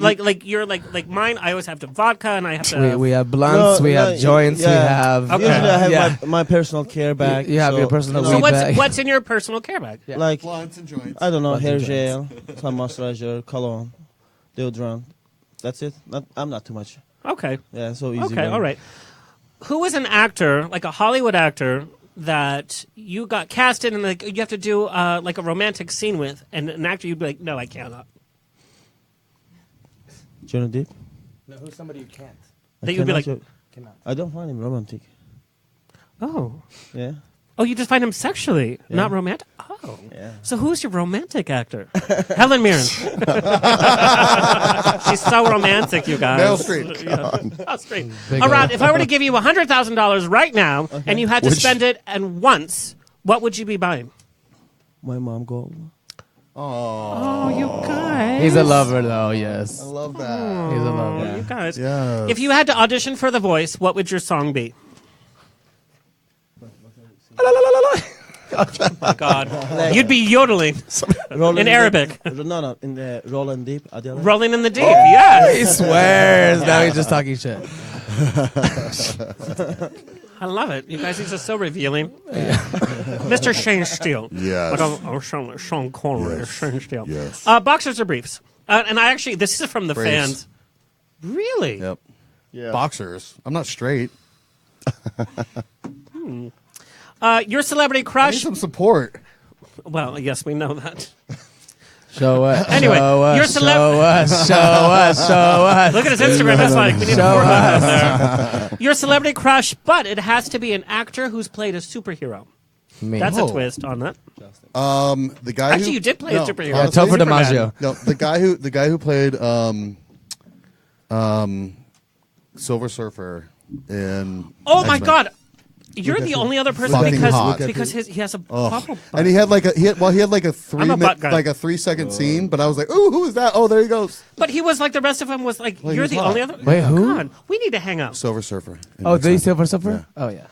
Speaker 1: Like you're like mine. I always have to vodka, and I have to.
Speaker 5: We have blunts, we have joints, we have.
Speaker 1: Okay.
Speaker 7: Usually I have my personal care bag.
Speaker 5: You have your personal
Speaker 1: So
Speaker 5: weed bag.
Speaker 1: what's in your personal care bag?
Speaker 5: Yeah.
Speaker 7: Like,
Speaker 6: Blunts and joints.
Speaker 7: I don't know,
Speaker 5: Blunts
Speaker 7: hair
Speaker 5: and
Speaker 7: gel, some moisturizer, cologne, deodorant. That's it. I'm not too much.
Speaker 1: Okay.
Speaker 7: Yeah, so easy.
Speaker 1: Okay.
Speaker 7: going.
Speaker 1: All right. Who is an actor, like a Hollywood actor, that you got cast in, and like you have to do like a romantic scene with, and an actor you'd be like, no, I cannot.
Speaker 7: Johnny Depp.
Speaker 5: No, who's somebody you can't?
Speaker 1: That you'd be like,
Speaker 5: Cannot.
Speaker 7: I don't find him romantic.
Speaker 1: oh,
Speaker 7: Yeah.
Speaker 1: oh, you just find him sexually,
Speaker 7: Yeah.
Speaker 1: not romantic. Oh,
Speaker 7: Yeah.
Speaker 1: so who's your romantic actor? Helen Mirren. She's so romantic, you guys.
Speaker 6: Meryl Streep.
Speaker 1: Yeah. Meryl Streep.
Speaker 5: Big
Speaker 1: Arad,
Speaker 5: old-
Speaker 1: if I were to give you $100,000 right now, and you had to spend it and once, what would you be buying?
Speaker 7: My mom gold.
Speaker 1: Oh, you guys.
Speaker 5: He's a lover, though, yes.
Speaker 6: I love that.
Speaker 5: He's a
Speaker 1: Oh,
Speaker 5: lover.
Speaker 1: you guys.
Speaker 6: Yeah.
Speaker 1: If you had to audition for The Voice, what would your song be? Oh my God. You'd be yodeling in Arabic.
Speaker 7: No, in the Rolling Deep. Adele.
Speaker 1: Rolling in the deep, yes.
Speaker 5: He swears. Now he's just talking shit.
Speaker 1: I love it. You guys, he's just so revealing. Mr. Shane Stiel.
Speaker 4: Yes.
Speaker 1: Sean Connery.
Speaker 4: Yes.
Speaker 1: Shane Stiel.
Speaker 4: Yes.
Speaker 1: Boxers or briefs? And I actually, this is from the
Speaker 6: Briefs.
Speaker 1: fans. Really?
Speaker 6: Yep.
Speaker 4: Yeah.
Speaker 6: Boxers. I'm not straight.
Speaker 1: Your celebrity
Speaker 6: I need
Speaker 1: crush?
Speaker 6: some support.
Speaker 1: Well, yes, we know that.
Speaker 5: Show us.
Speaker 1: Anyway,
Speaker 5: show us,
Speaker 1: your
Speaker 5: show us. Show us. Show us.
Speaker 1: Look at his Instagram. That's like, we need
Speaker 5: Show
Speaker 1: a
Speaker 5: us.
Speaker 1: there. Your celebrity crush, but it has to be an actor who's played a superhero.
Speaker 5: Me.
Speaker 1: That's
Speaker 6: Oh.
Speaker 1: a twist on that.
Speaker 6: The guy.
Speaker 1: Actually,
Speaker 6: who,
Speaker 1: you did play a superhero.
Speaker 5: Yeah,
Speaker 6: honestly,
Speaker 5: Topher DiMaggio.
Speaker 6: No, the guy who played Silver Surfer in.
Speaker 1: Oh my
Speaker 6: X-Men.
Speaker 1: God. You're the only other person
Speaker 6: Fucking hot.
Speaker 1: because he has a bubble butt.
Speaker 6: And he had like a
Speaker 1: I'm a butt guy.
Speaker 6: 3 second scene, but I was like, ooh, who is that? Oh, there he goes.
Speaker 1: But he was like the rest of them was like,
Speaker 6: Well, he
Speaker 1: you're
Speaker 6: was
Speaker 1: the
Speaker 6: hot.
Speaker 1: only other.
Speaker 5: Wait, who?
Speaker 1: God, we need to hang out.
Speaker 6: Silver Surfer. in
Speaker 5: Oh, did he
Speaker 6: X-Men.
Speaker 5: Silver Surfer?
Speaker 6: Yeah.
Speaker 5: Oh, yeah.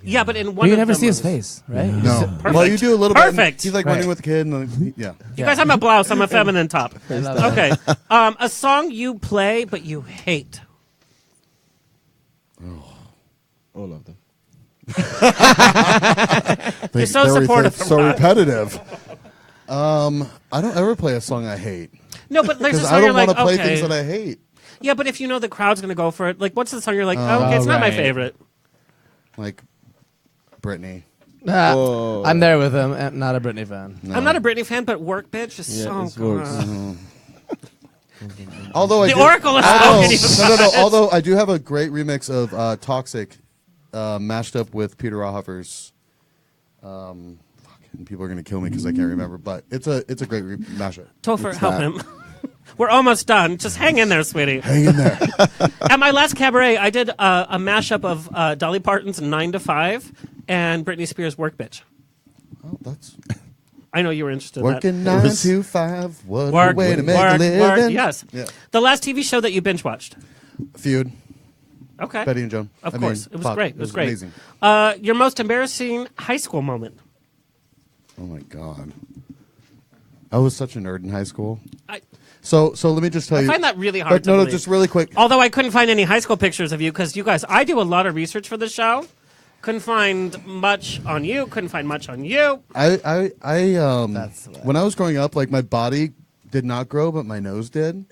Speaker 1: Yeah, but in one
Speaker 5: But you
Speaker 1: of
Speaker 5: never
Speaker 1: them
Speaker 5: see his
Speaker 1: was-
Speaker 5: face, right?
Speaker 6: No.
Speaker 1: Perfect.
Speaker 6: Well, you do a little bit.
Speaker 1: Perfect.
Speaker 6: He's like
Speaker 5: Right.
Speaker 6: running with the kid, and yeah.
Speaker 1: You guys, I'm a blouse. I'm a feminine top.
Speaker 5: I love that.
Speaker 1: Okay. A song you play but you hate.
Speaker 7: All of them.
Speaker 1: You're so supportive.
Speaker 6: So repetitive. I don't ever play a song I hate
Speaker 1: No, but there's a
Speaker 6: because
Speaker 1: song
Speaker 6: I
Speaker 1: you're
Speaker 6: don't
Speaker 1: like,
Speaker 6: want to play
Speaker 1: okay.
Speaker 6: things that I hate.
Speaker 1: Yeah, but if you know the crowd's going to go for it, like, what's the song you're like, oh, okay, it's not my
Speaker 5: right.
Speaker 1: favorite.
Speaker 6: Like Britney.
Speaker 5: Ah,
Speaker 7: Oh.
Speaker 5: I'm there with him. I'm not a Britney fan.
Speaker 1: I'm not a Britney fan, but Work Bitch is
Speaker 7: Yeah,
Speaker 1: so
Speaker 7: it works.
Speaker 1: good.
Speaker 6: Although I
Speaker 1: The
Speaker 6: did-
Speaker 1: Oracle is
Speaker 6: although,
Speaker 1: spoken.
Speaker 6: no. Although I do have a great remix of Toxic, mashed up with Peter Rauhofer's. And people are gonna kill me because I can't remember, but it's a great mashup.
Speaker 1: Topher,
Speaker 6: It's
Speaker 1: help
Speaker 6: that.
Speaker 1: him. We're almost done. Just hang in there, sweetie.
Speaker 6: Hang in there.
Speaker 1: At my last cabaret, I did a mashup of Dolly Parton's 9 to 5 and Britney Spears' Work Bitch.
Speaker 6: Oh, that's
Speaker 1: I know you were interested
Speaker 6: working
Speaker 1: in that.
Speaker 6: 9 to 5. What
Speaker 1: Work,
Speaker 6: a way to make a
Speaker 1: work,
Speaker 6: living.
Speaker 1: work. Yes.
Speaker 6: Yeah.
Speaker 1: The last TV show that you binge watched.
Speaker 6: Feud.
Speaker 1: Okay.
Speaker 6: Betty and Joan.
Speaker 1: Of
Speaker 6: I
Speaker 1: course.
Speaker 6: mean,
Speaker 1: It was
Speaker 6: fuck,
Speaker 1: great. It was great.
Speaker 6: Amazing.
Speaker 1: Your most embarrassing high school moment.
Speaker 6: Oh my god. I was such a nerd in high school.
Speaker 1: I
Speaker 6: So let me just tell
Speaker 1: I
Speaker 6: you.
Speaker 1: find that really hard
Speaker 6: But
Speaker 1: to
Speaker 6: no,
Speaker 1: believe.
Speaker 6: just really quick.
Speaker 1: Although I couldn't find any high school pictures of you because you guys, I do a lot of research for the show. Couldn't find much on you. Couldn't find much on you.
Speaker 6: I
Speaker 5: That's
Speaker 6: when I was growing up, like my body did not grow, but my nose did.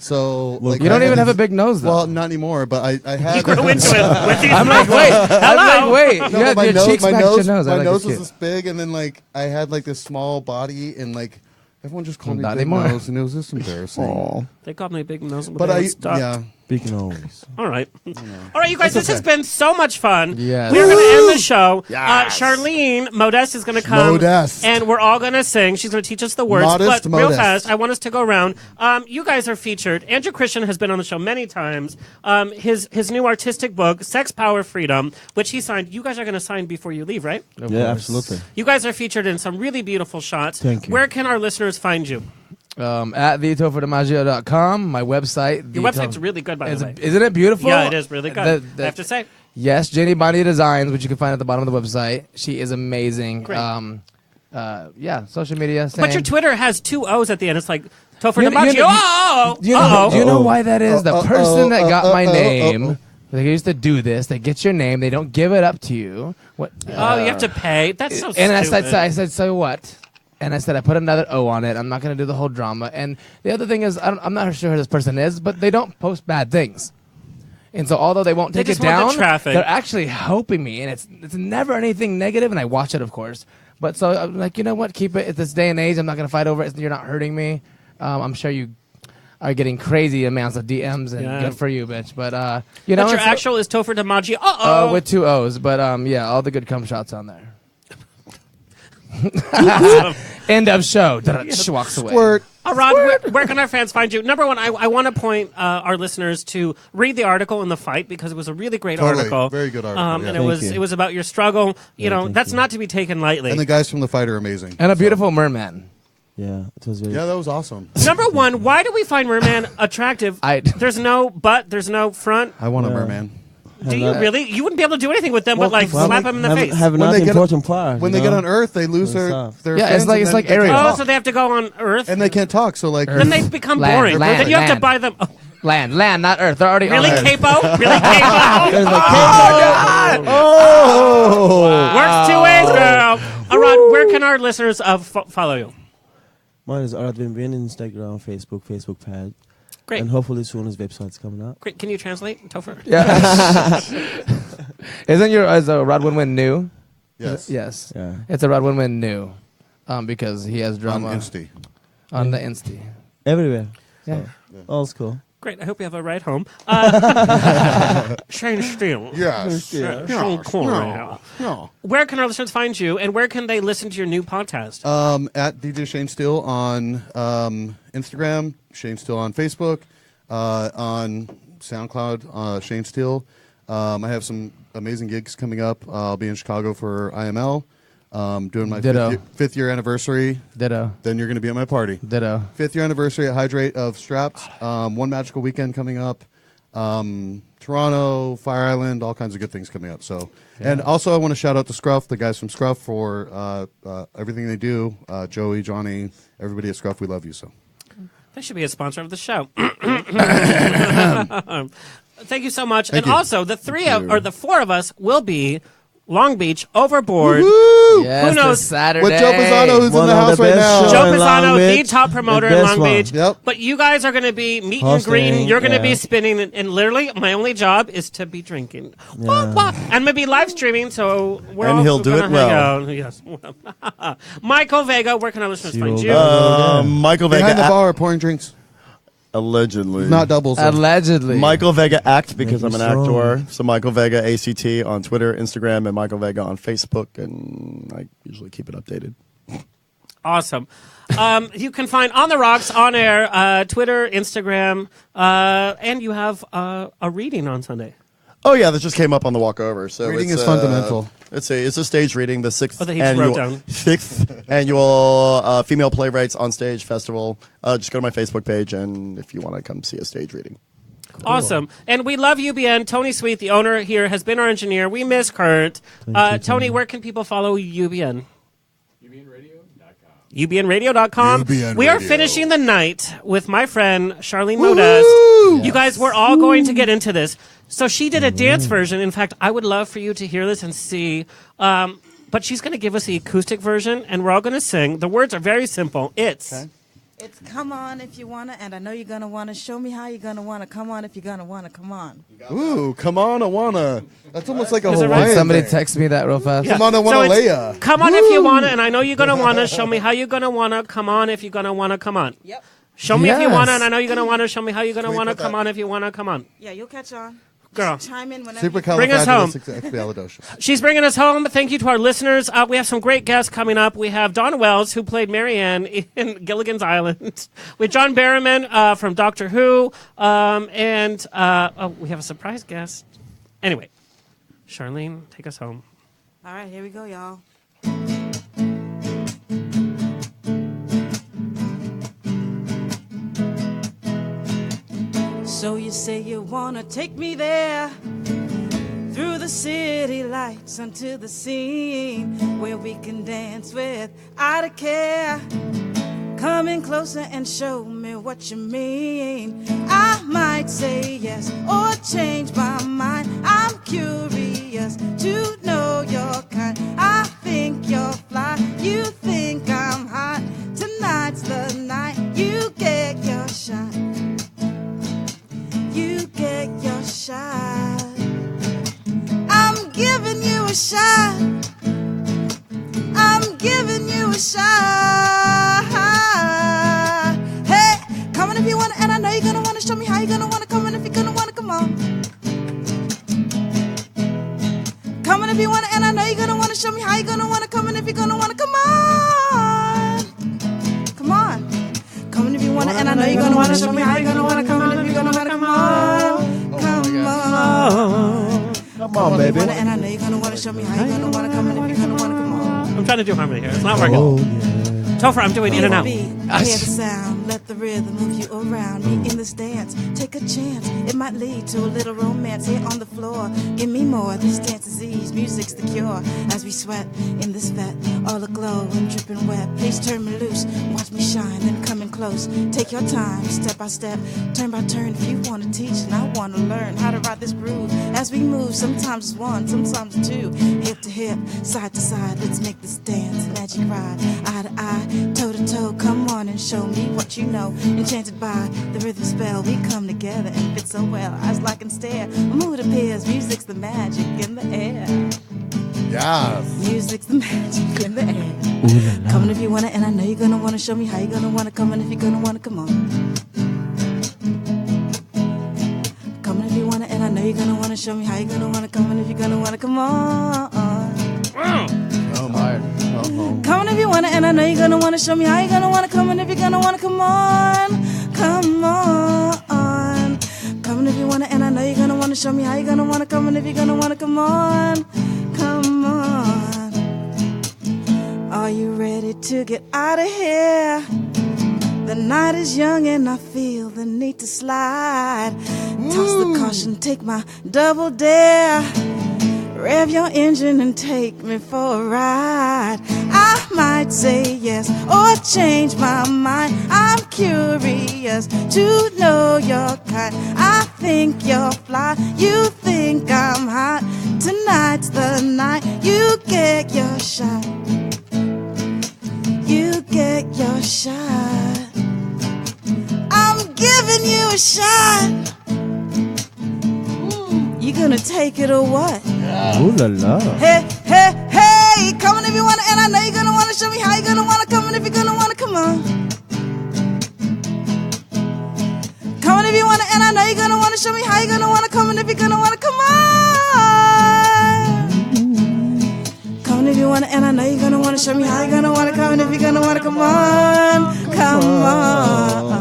Speaker 6: So
Speaker 5: you don't even have a big nose, though.
Speaker 6: Well, not anymore. But I had.
Speaker 1: You grew into it with these
Speaker 5: I'm like, wait. I'm like, wait.
Speaker 6: No,
Speaker 5: You have
Speaker 6: my
Speaker 5: your
Speaker 6: nose,
Speaker 5: cheeks
Speaker 6: my
Speaker 5: back to
Speaker 6: nose,
Speaker 5: your nose.
Speaker 6: my
Speaker 5: I like
Speaker 6: nose
Speaker 5: this
Speaker 6: was
Speaker 5: kid.
Speaker 6: this big, and then like I had like this small body, and like everyone just called me
Speaker 5: Not
Speaker 6: big
Speaker 5: anymore.
Speaker 6: nose, and it was just embarrassing.
Speaker 1: They called me big nose.
Speaker 6: But yeah.
Speaker 7: Big nose.
Speaker 1: All right. All right, you guys, this has been so much fun.
Speaker 5: Yes.
Speaker 1: We're going to end the show.
Speaker 4: Yes.
Speaker 1: Charlene Modeste is going to come.
Speaker 6: Modeste.
Speaker 1: And we're all going to sing. She's going to teach us the words.
Speaker 6: Modest,
Speaker 1: but real
Speaker 6: Modeste.
Speaker 1: fast, I want us to go around. You guys are featured. Andrew Christian has been on the show many times. His new artistic book, Sex, Power, Freedom, which he signed. You guys are going to sign before you leave, right?
Speaker 7: Yeah, absolutely.
Speaker 1: You guys are featured in some really beautiful shots.
Speaker 7: Thank you.
Speaker 1: Where can our listeners find you?
Speaker 5: At TheTopherDiMaggio.com, my website.
Speaker 1: Your website's really good, by the way.
Speaker 5: Isn't it beautiful?
Speaker 1: Yeah, it is really good. I have to say.
Speaker 5: Yes, Jenny Bondi Designs, which you can find at the bottom of the website. She is amazing.
Speaker 1: Great.
Speaker 5: Yeah, social media. Same.
Speaker 1: But your Twitter has 2 O's at the end. It's like Topher
Speaker 5: You know-
Speaker 1: DiMaggio.
Speaker 5: you know-
Speaker 1: Oh,
Speaker 5: Do you know why that is? The person that got my name, they used to do this. They get your name. They don't give it up to you. What?
Speaker 1: Oh, you have to pay. That's so
Speaker 5: And
Speaker 1: stupid.
Speaker 5: I said, so what? And I said, I put another O on it. I'm not going to do the whole drama. And the other thing is, I'm not sure who this person is, but they don't post bad things. And so although they won't
Speaker 1: They
Speaker 5: take it
Speaker 1: just want the
Speaker 5: down,
Speaker 1: traffic.
Speaker 5: they're actually helping me. And it's never anything negative, and I watch it, of course. But so I'm like, you know what? Keep it at this day and age. I'm not going to fight over it. You're not hurting me. I'm sure you are getting crazy amounts of DMs, and good for you, bitch. But, you know.
Speaker 1: But your actual is Topher DiMaggio.
Speaker 5: With 2 O's. But, yeah, all the good cum shots on there. End of show. She walks away.
Speaker 6: Squirt.
Speaker 1: Arad, where can our fans find you? Number one, I want to point our listeners to read the article in The Fight, because it was a really great article.
Speaker 6: Very good article. Yeah.
Speaker 1: And it was about your struggle. You know, that's not to be taken lightly.
Speaker 6: And the guys from The Fight are amazing.
Speaker 5: And a beautiful merman.
Speaker 7: Yeah, it was very.
Speaker 6: Yeah, that was awesome.
Speaker 1: Number one, why do we find merman attractive? There's no butt, there's no front.
Speaker 6: I want a merman.
Speaker 1: Do you really? You wouldn't be able to do anything with them, but like slap them in the face.
Speaker 7: Have not important part.
Speaker 6: When they get on Earth, they lose their
Speaker 5: Yeah,
Speaker 6: fins,
Speaker 5: it's like Ariel.
Speaker 1: Oh, so they have to go on Earth,
Speaker 6: and they can't talk. So like,
Speaker 1: then they become
Speaker 5: Land,
Speaker 1: boring.
Speaker 5: land,
Speaker 1: then you have to
Speaker 5: land.
Speaker 1: buy them. Oh,
Speaker 5: Land, not Earth. They're already
Speaker 1: really,
Speaker 5: on Earth.
Speaker 1: capo? Really, capo?
Speaker 6: oh,
Speaker 1: Works 2 ways, girl. Arad, where can our listeners follow you?
Speaker 7: Mine is Arad Winwin, Instagram, Facebook page.
Speaker 1: Great.
Speaker 7: And hopefully soon his website's coming up.
Speaker 1: Great. Can you translate, Topher?
Speaker 5: Yeah. Is a Rod Winwin new?
Speaker 6: Yes.
Speaker 5: Yes.
Speaker 7: Yeah.
Speaker 5: It's a Rod Winwin new. Because he has drama.
Speaker 6: on Insty.
Speaker 5: On the Insty.
Speaker 7: Everywhere.
Speaker 5: Yeah.
Speaker 7: All's cool.
Speaker 1: Great. I hope you have a ride home. Shane Stiel.
Speaker 6: Yes.
Speaker 1: Shane Cornell.
Speaker 6: No.
Speaker 1: Where can our listeners find you, and where can they listen to your new podcast?
Speaker 6: At DJ Shane Stiel on Instagram, Shane Stiel on Facebook, on SoundCloud, Shane Stiel. I have some amazing gigs coming up. I'll be in Chicago for IML. Doing my fifth year anniversary.
Speaker 5: Ditto.
Speaker 6: Then you're going to be at my party.
Speaker 5: Ditto.
Speaker 6: 5th year anniversary at Hydrate of Strapped. One Magical Weekend coming up. Toronto, Fire Island, all kinds of good things coming up. So, and also I want to shout out to Scruff, the guys from Scruff, for everything they do. Joey, Johnny, everybody at Scruff, we love you. So,
Speaker 1: They should be a sponsor of the show. Thank you so much.
Speaker 6: Thank
Speaker 1: and
Speaker 6: you.
Speaker 1: also, the four of us will be Long Beach Overboard.
Speaker 5: Yes,
Speaker 1: Who knows?
Speaker 5: this Saturday.
Speaker 6: with Joe Pisano, who's in
Speaker 7: One
Speaker 6: the
Speaker 7: of
Speaker 6: house
Speaker 7: the
Speaker 6: right
Speaker 7: best
Speaker 6: now.
Speaker 7: shows.
Speaker 1: Joe
Speaker 7: in
Speaker 1: Pisano,
Speaker 7: Long
Speaker 1: the
Speaker 7: Beach,
Speaker 1: top promoter
Speaker 7: the
Speaker 1: in
Speaker 7: best
Speaker 1: Long
Speaker 7: one.
Speaker 1: Beach.
Speaker 6: Yep.
Speaker 1: But you guys are going to be meet and
Speaker 7: Hosting,
Speaker 1: greeting. You're going to be
Speaker 7: yeah.
Speaker 1: spinning, and literally, my only job is to be drinking. Wah, wah. And maybe live streaming, so we're
Speaker 4: And
Speaker 1: all
Speaker 4: he'll do
Speaker 1: gonna
Speaker 4: it
Speaker 1: hang
Speaker 4: well.
Speaker 1: out. Yes. Michael Vega, where can our listeners find you?
Speaker 4: Michael Vega.
Speaker 6: Behind the bar, pouring drinks.
Speaker 4: Allegedly.
Speaker 6: Not doubles. though.
Speaker 5: Allegedly.
Speaker 4: Michael Vega Act, because
Speaker 7: Make
Speaker 4: I'm
Speaker 7: me
Speaker 4: an
Speaker 7: strong.
Speaker 4: actor. So Michael Vega ACT on Twitter, Instagram, and Michael Vega on Facebook, and I usually keep it updated.
Speaker 1: Awesome. You can find On the Rocks on air, Twitter, Instagram, and you have a reading on Sunday.
Speaker 4: Oh yeah, that just came up on the walk over. So
Speaker 6: Reading
Speaker 4: it's,
Speaker 6: is fundamental.
Speaker 4: It's a stage reading, the sixth
Speaker 1: Oh, that he just wrote down.
Speaker 4: annual Female Playwrights on Stage Festival. Just go to my Facebook page, and if you want to come see a stage reading.
Speaker 1: Awesome. And we love UBN. Tony Sweet, the owner here, has been our engineer. We miss Kurt. Tony, where can people follow UBN? UBNradio.com.
Speaker 6: UBN
Speaker 1: We are
Speaker 6: Radio.
Speaker 1: finishing the night with my friend Charlene Modeste. You guys, we're all going to get into this. So she did a dance version. In fact, I would love for you to hear this and see. But she's going to give us the acoustic version, and we're all going to sing. The words are very simple. It's
Speaker 8: It's come on if you wanna, and I know you're gonna wanna. Show me how you're gonna wanna. Come on if you're gonna wanna. Come on.
Speaker 6: Ooh, come on, I wanna. That's almost like a
Speaker 1: Is it
Speaker 6: Hawaiian
Speaker 1: right?
Speaker 5: Somebody
Speaker 6: thing.
Speaker 5: text me that real fast.
Speaker 6: Come on, I wanna
Speaker 1: it's,
Speaker 6: Leia.
Speaker 1: Come on if you wanna, and I know you're gonna wanna. Show me how you're gonna wanna. Come on if you're gonna wanna. Come on.
Speaker 8: Yep.
Speaker 1: Show me if you
Speaker 5: Yes.
Speaker 1: wanna, and I know you're gonna wanna. Show me how you're gonna
Speaker 6: Can we
Speaker 1: wanna.
Speaker 6: put that-
Speaker 1: Come on if you wanna. Come on.
Speaker 8: Yeah, you'll catch on.
Speaker 1: Girl.
Speaker 8: Chime in whenever.
Speaker 1: Bring us home.
Speaker 6: Supercalifragilisticexpialidocious.
Speaker 1: She's bringing us home. Thank you to our listeners. We have some great guests coming up. We have Donna Wells, who played Marianne in Gilligan's Island. With John Barrowman from Doctor Who. And we have a surprise guest. Anyway, Charlene, take us home.
Speaker 8: All right, here we go, y'all. So you say you wanna take me there, through the city lights unto the scene where we can dance without a care. Come in closer and show me what you mean. I might say yes or change my mind. I'm curious to know your kind. I think you're fly, you think I'm hot. Tonight's the night you get your shot. You get your shot. I'm giving you a shot. I'm giving you a shot. Hey, come on if you wanna, and I know you're gonna wanna. Show me how you're gonna wanna. Come on if you're gonna wanna. Come on. Come on if you wanna, and I know you're gonna wanna. Show me how you're gonna wanna. Come on if you're gonna wanna. Come on. Come on. Come on if you wanna, and I know you're gonna wanna. Show me how you're gonna wanna. Come on if you're gonna wanna. Come on. Come on.
Speaker 6: Come on, baby.
Speaker 8: And I know you're gonna wanna. Show me how you're gonna wanna. Come on if you're gonna wanna. Come on.
Speaker 1: I'm trying to do harmony here. It's not working. Topher, I'm doing in and out.
Speaker 8: Hear the sound, let the rhythm move you around. Me in this dance, take a chance. It might lead to a little romance here on the floor. Give me more. This dance is ease, music's the cure. As we sweat in this vet, all aglow and dripping wet. Please turn me loose, watch me shine, then come in close. Take your time, step by step, turn by turn. If you wanna teach and I wanna learn how to ride this groove. As we move, sometimes it's one, sometimes it's two. Hip to hip, side to side. Let's make this dance magic ride, eye to eye. Toe to toe, come on and show me what you know. Enchanted by the rhythm spell, we come together and fit so well. Eyes lock and stare, a mood appears. Music's the magic in the air.
Speaker 6: Yes.
Speaker 8: Music's the magic in the air. Come on if you wanna, and I know you're gonna wanna. Show me how you're gonna wanna. Come on if you're gonna wanna. Come on. Come on if you wanna, and I know you're gonna wanna. Show me how you're gonna wanna. Come on if you're gonna wanna. Come on.
Speaker 6: Come on.
Speaker 8: Come on if you wanna, and I know you're gonna wanna. Show me how you're gonna wanna. Come on if you're gonna wanna. Come on, come on. Come on if you wanna, and I know you're gonna wanna. Show me how you're gonna wanna. Come on if you're gonna wanna. Come on, come on. Are you ready to get out of here? The night is young and I feel the need to slide. Toss the caution, take my double dare. Rev your engine and take me for a ride. I might say yes or change my mind. I'm curious to know your kind. I think you're fly, you think I'm hot. Tonight's the night you get your shot. You get your shot. I'm giving you a shot. You gonna take it or what?
Speaker 7: Ooh la la.
Speaker 8: Hey, hey, hey, come on if you wanna, and I know you're gonna wanna. Show me how you're gonna wanna. Come on if you're gonna wanna. Come on. Come on if you wanna, and I know you're gonna wanna. Show me how you're gonna wanna. Come on if you're gonna wanna. Come on. Come on if you wanna, and I know you're gonna wanna. Show me how you're gonna wanna. Come on if you're gonna wanna. Come on. Come on.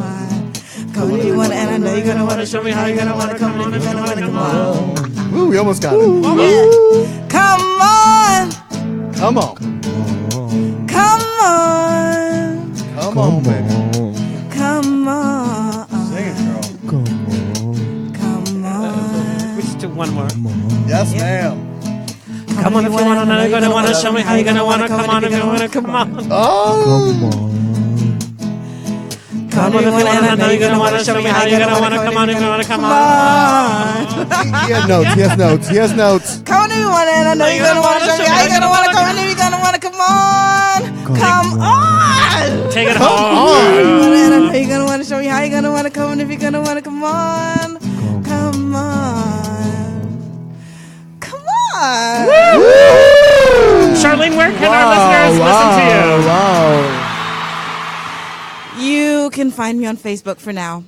Speaker 8: Come on if you wanna, and I know you're gonna wanna. Show me how you're gonna wanna. Come on if you're gonna wanna. Come on.
Speaker 6: Ooh, we almost got it.
Speaker 8: Yeah. Come on.
Speaker 6: Come on.
Speaker 8: Come on.
Speaker 6: Come on, baby.
Speaker 8: Come on.
Speaker 6: Sing it, girl.
Speaker 8: Come on.
Speaker 1: We just do one more.
Speaker 6: Yes, ma'am.
Speaker 1: Come on if you wanna, now you're gonna wanna. Show me how you're gonna wanna. Come on if you wanna. Come on.
Speaker 6: Oh.
Speaker 7: Come on.
Speaker 1: Come on if you wanna, and I know you're gonna wanna. Show me how you're gonna wanna. Come on if you wanna. Come on.
Speaker 6: He has notes. He has notes. He has notes.
Speaker 8: Come on if you wanna, and I know you're gonna wanna. Show me how you're gonna wanna. Come on if you're gonna wanna. Come on. Come on. on!
Speaker 1: Take it
Speaker 8: Come
Speaker 1: home.
Speaker 8: on! You're gonna want to show me how you're gonna want to come, and if you're gonna want to come on. Come on. Come on.
Speaker 1: Charlene, where can our listeners listen to you?
Speaker 8: You can find me on Facebook for now.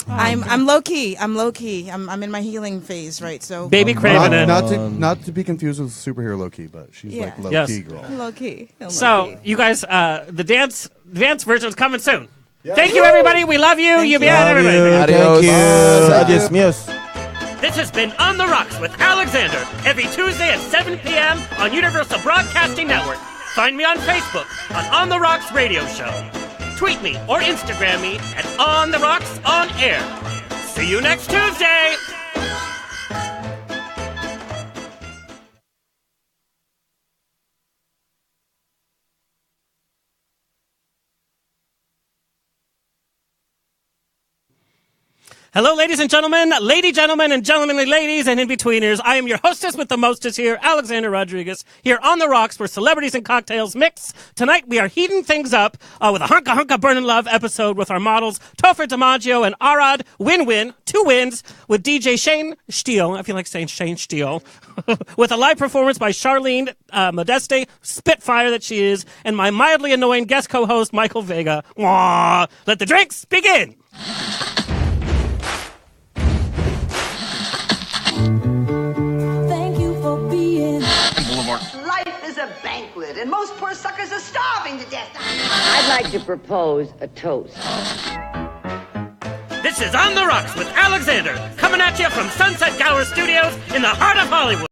Speaker 8: I'm low key. I'm in my healing phase, right? So
Speaker 1: Baby Craven it.
Speaker 6: Not to be confused with superhero low key, but she's like low key girl.
Speaker 8: Low key.
Speaker 1: So you guys, the dance version is coming soon. Thank you, everybody. We love you. You be out, everybody.
Speaker 7: Thank you. Adios, mios.
Speaker 1: This has been On the Rocks with Alexander every Tuesday at 7 p.m. on Universal Broadcasting Network. Find me on Facebook on the Rocks Radio Show. Tweet me or Instagram me at On the Rocks On Air. See you next Tuesday. Hello, ladies and gentlemen, and gentlemanly ladies, and in-betweeners. I am your hostess with the mostess here, Alexander Rodriguez, here on The Rocks, where celebrities and cocktails mix. Tonight, we are heating things up with a Hunka Hunka Burnin' Love episode with our models, Topher, DiMaggio, and Arad. Winwin, 2 wins, with DJ Shane Stiel. I feel like saying Shane Stiel. With a live performance by Charlene Modeste, Spitfire that she is, and my mildly annoying guest co-host, Michael Vega. Mwah! Let the drinks begin!
Speaker 2: Life is a banquet, and most poor suckers are starving to death.
Speaker 3: I'd like to propose a toast.
Speaker 1: This is On the Rocks with Alexander, coming at you from Sunset Gower Studios in the heart of Hollywood.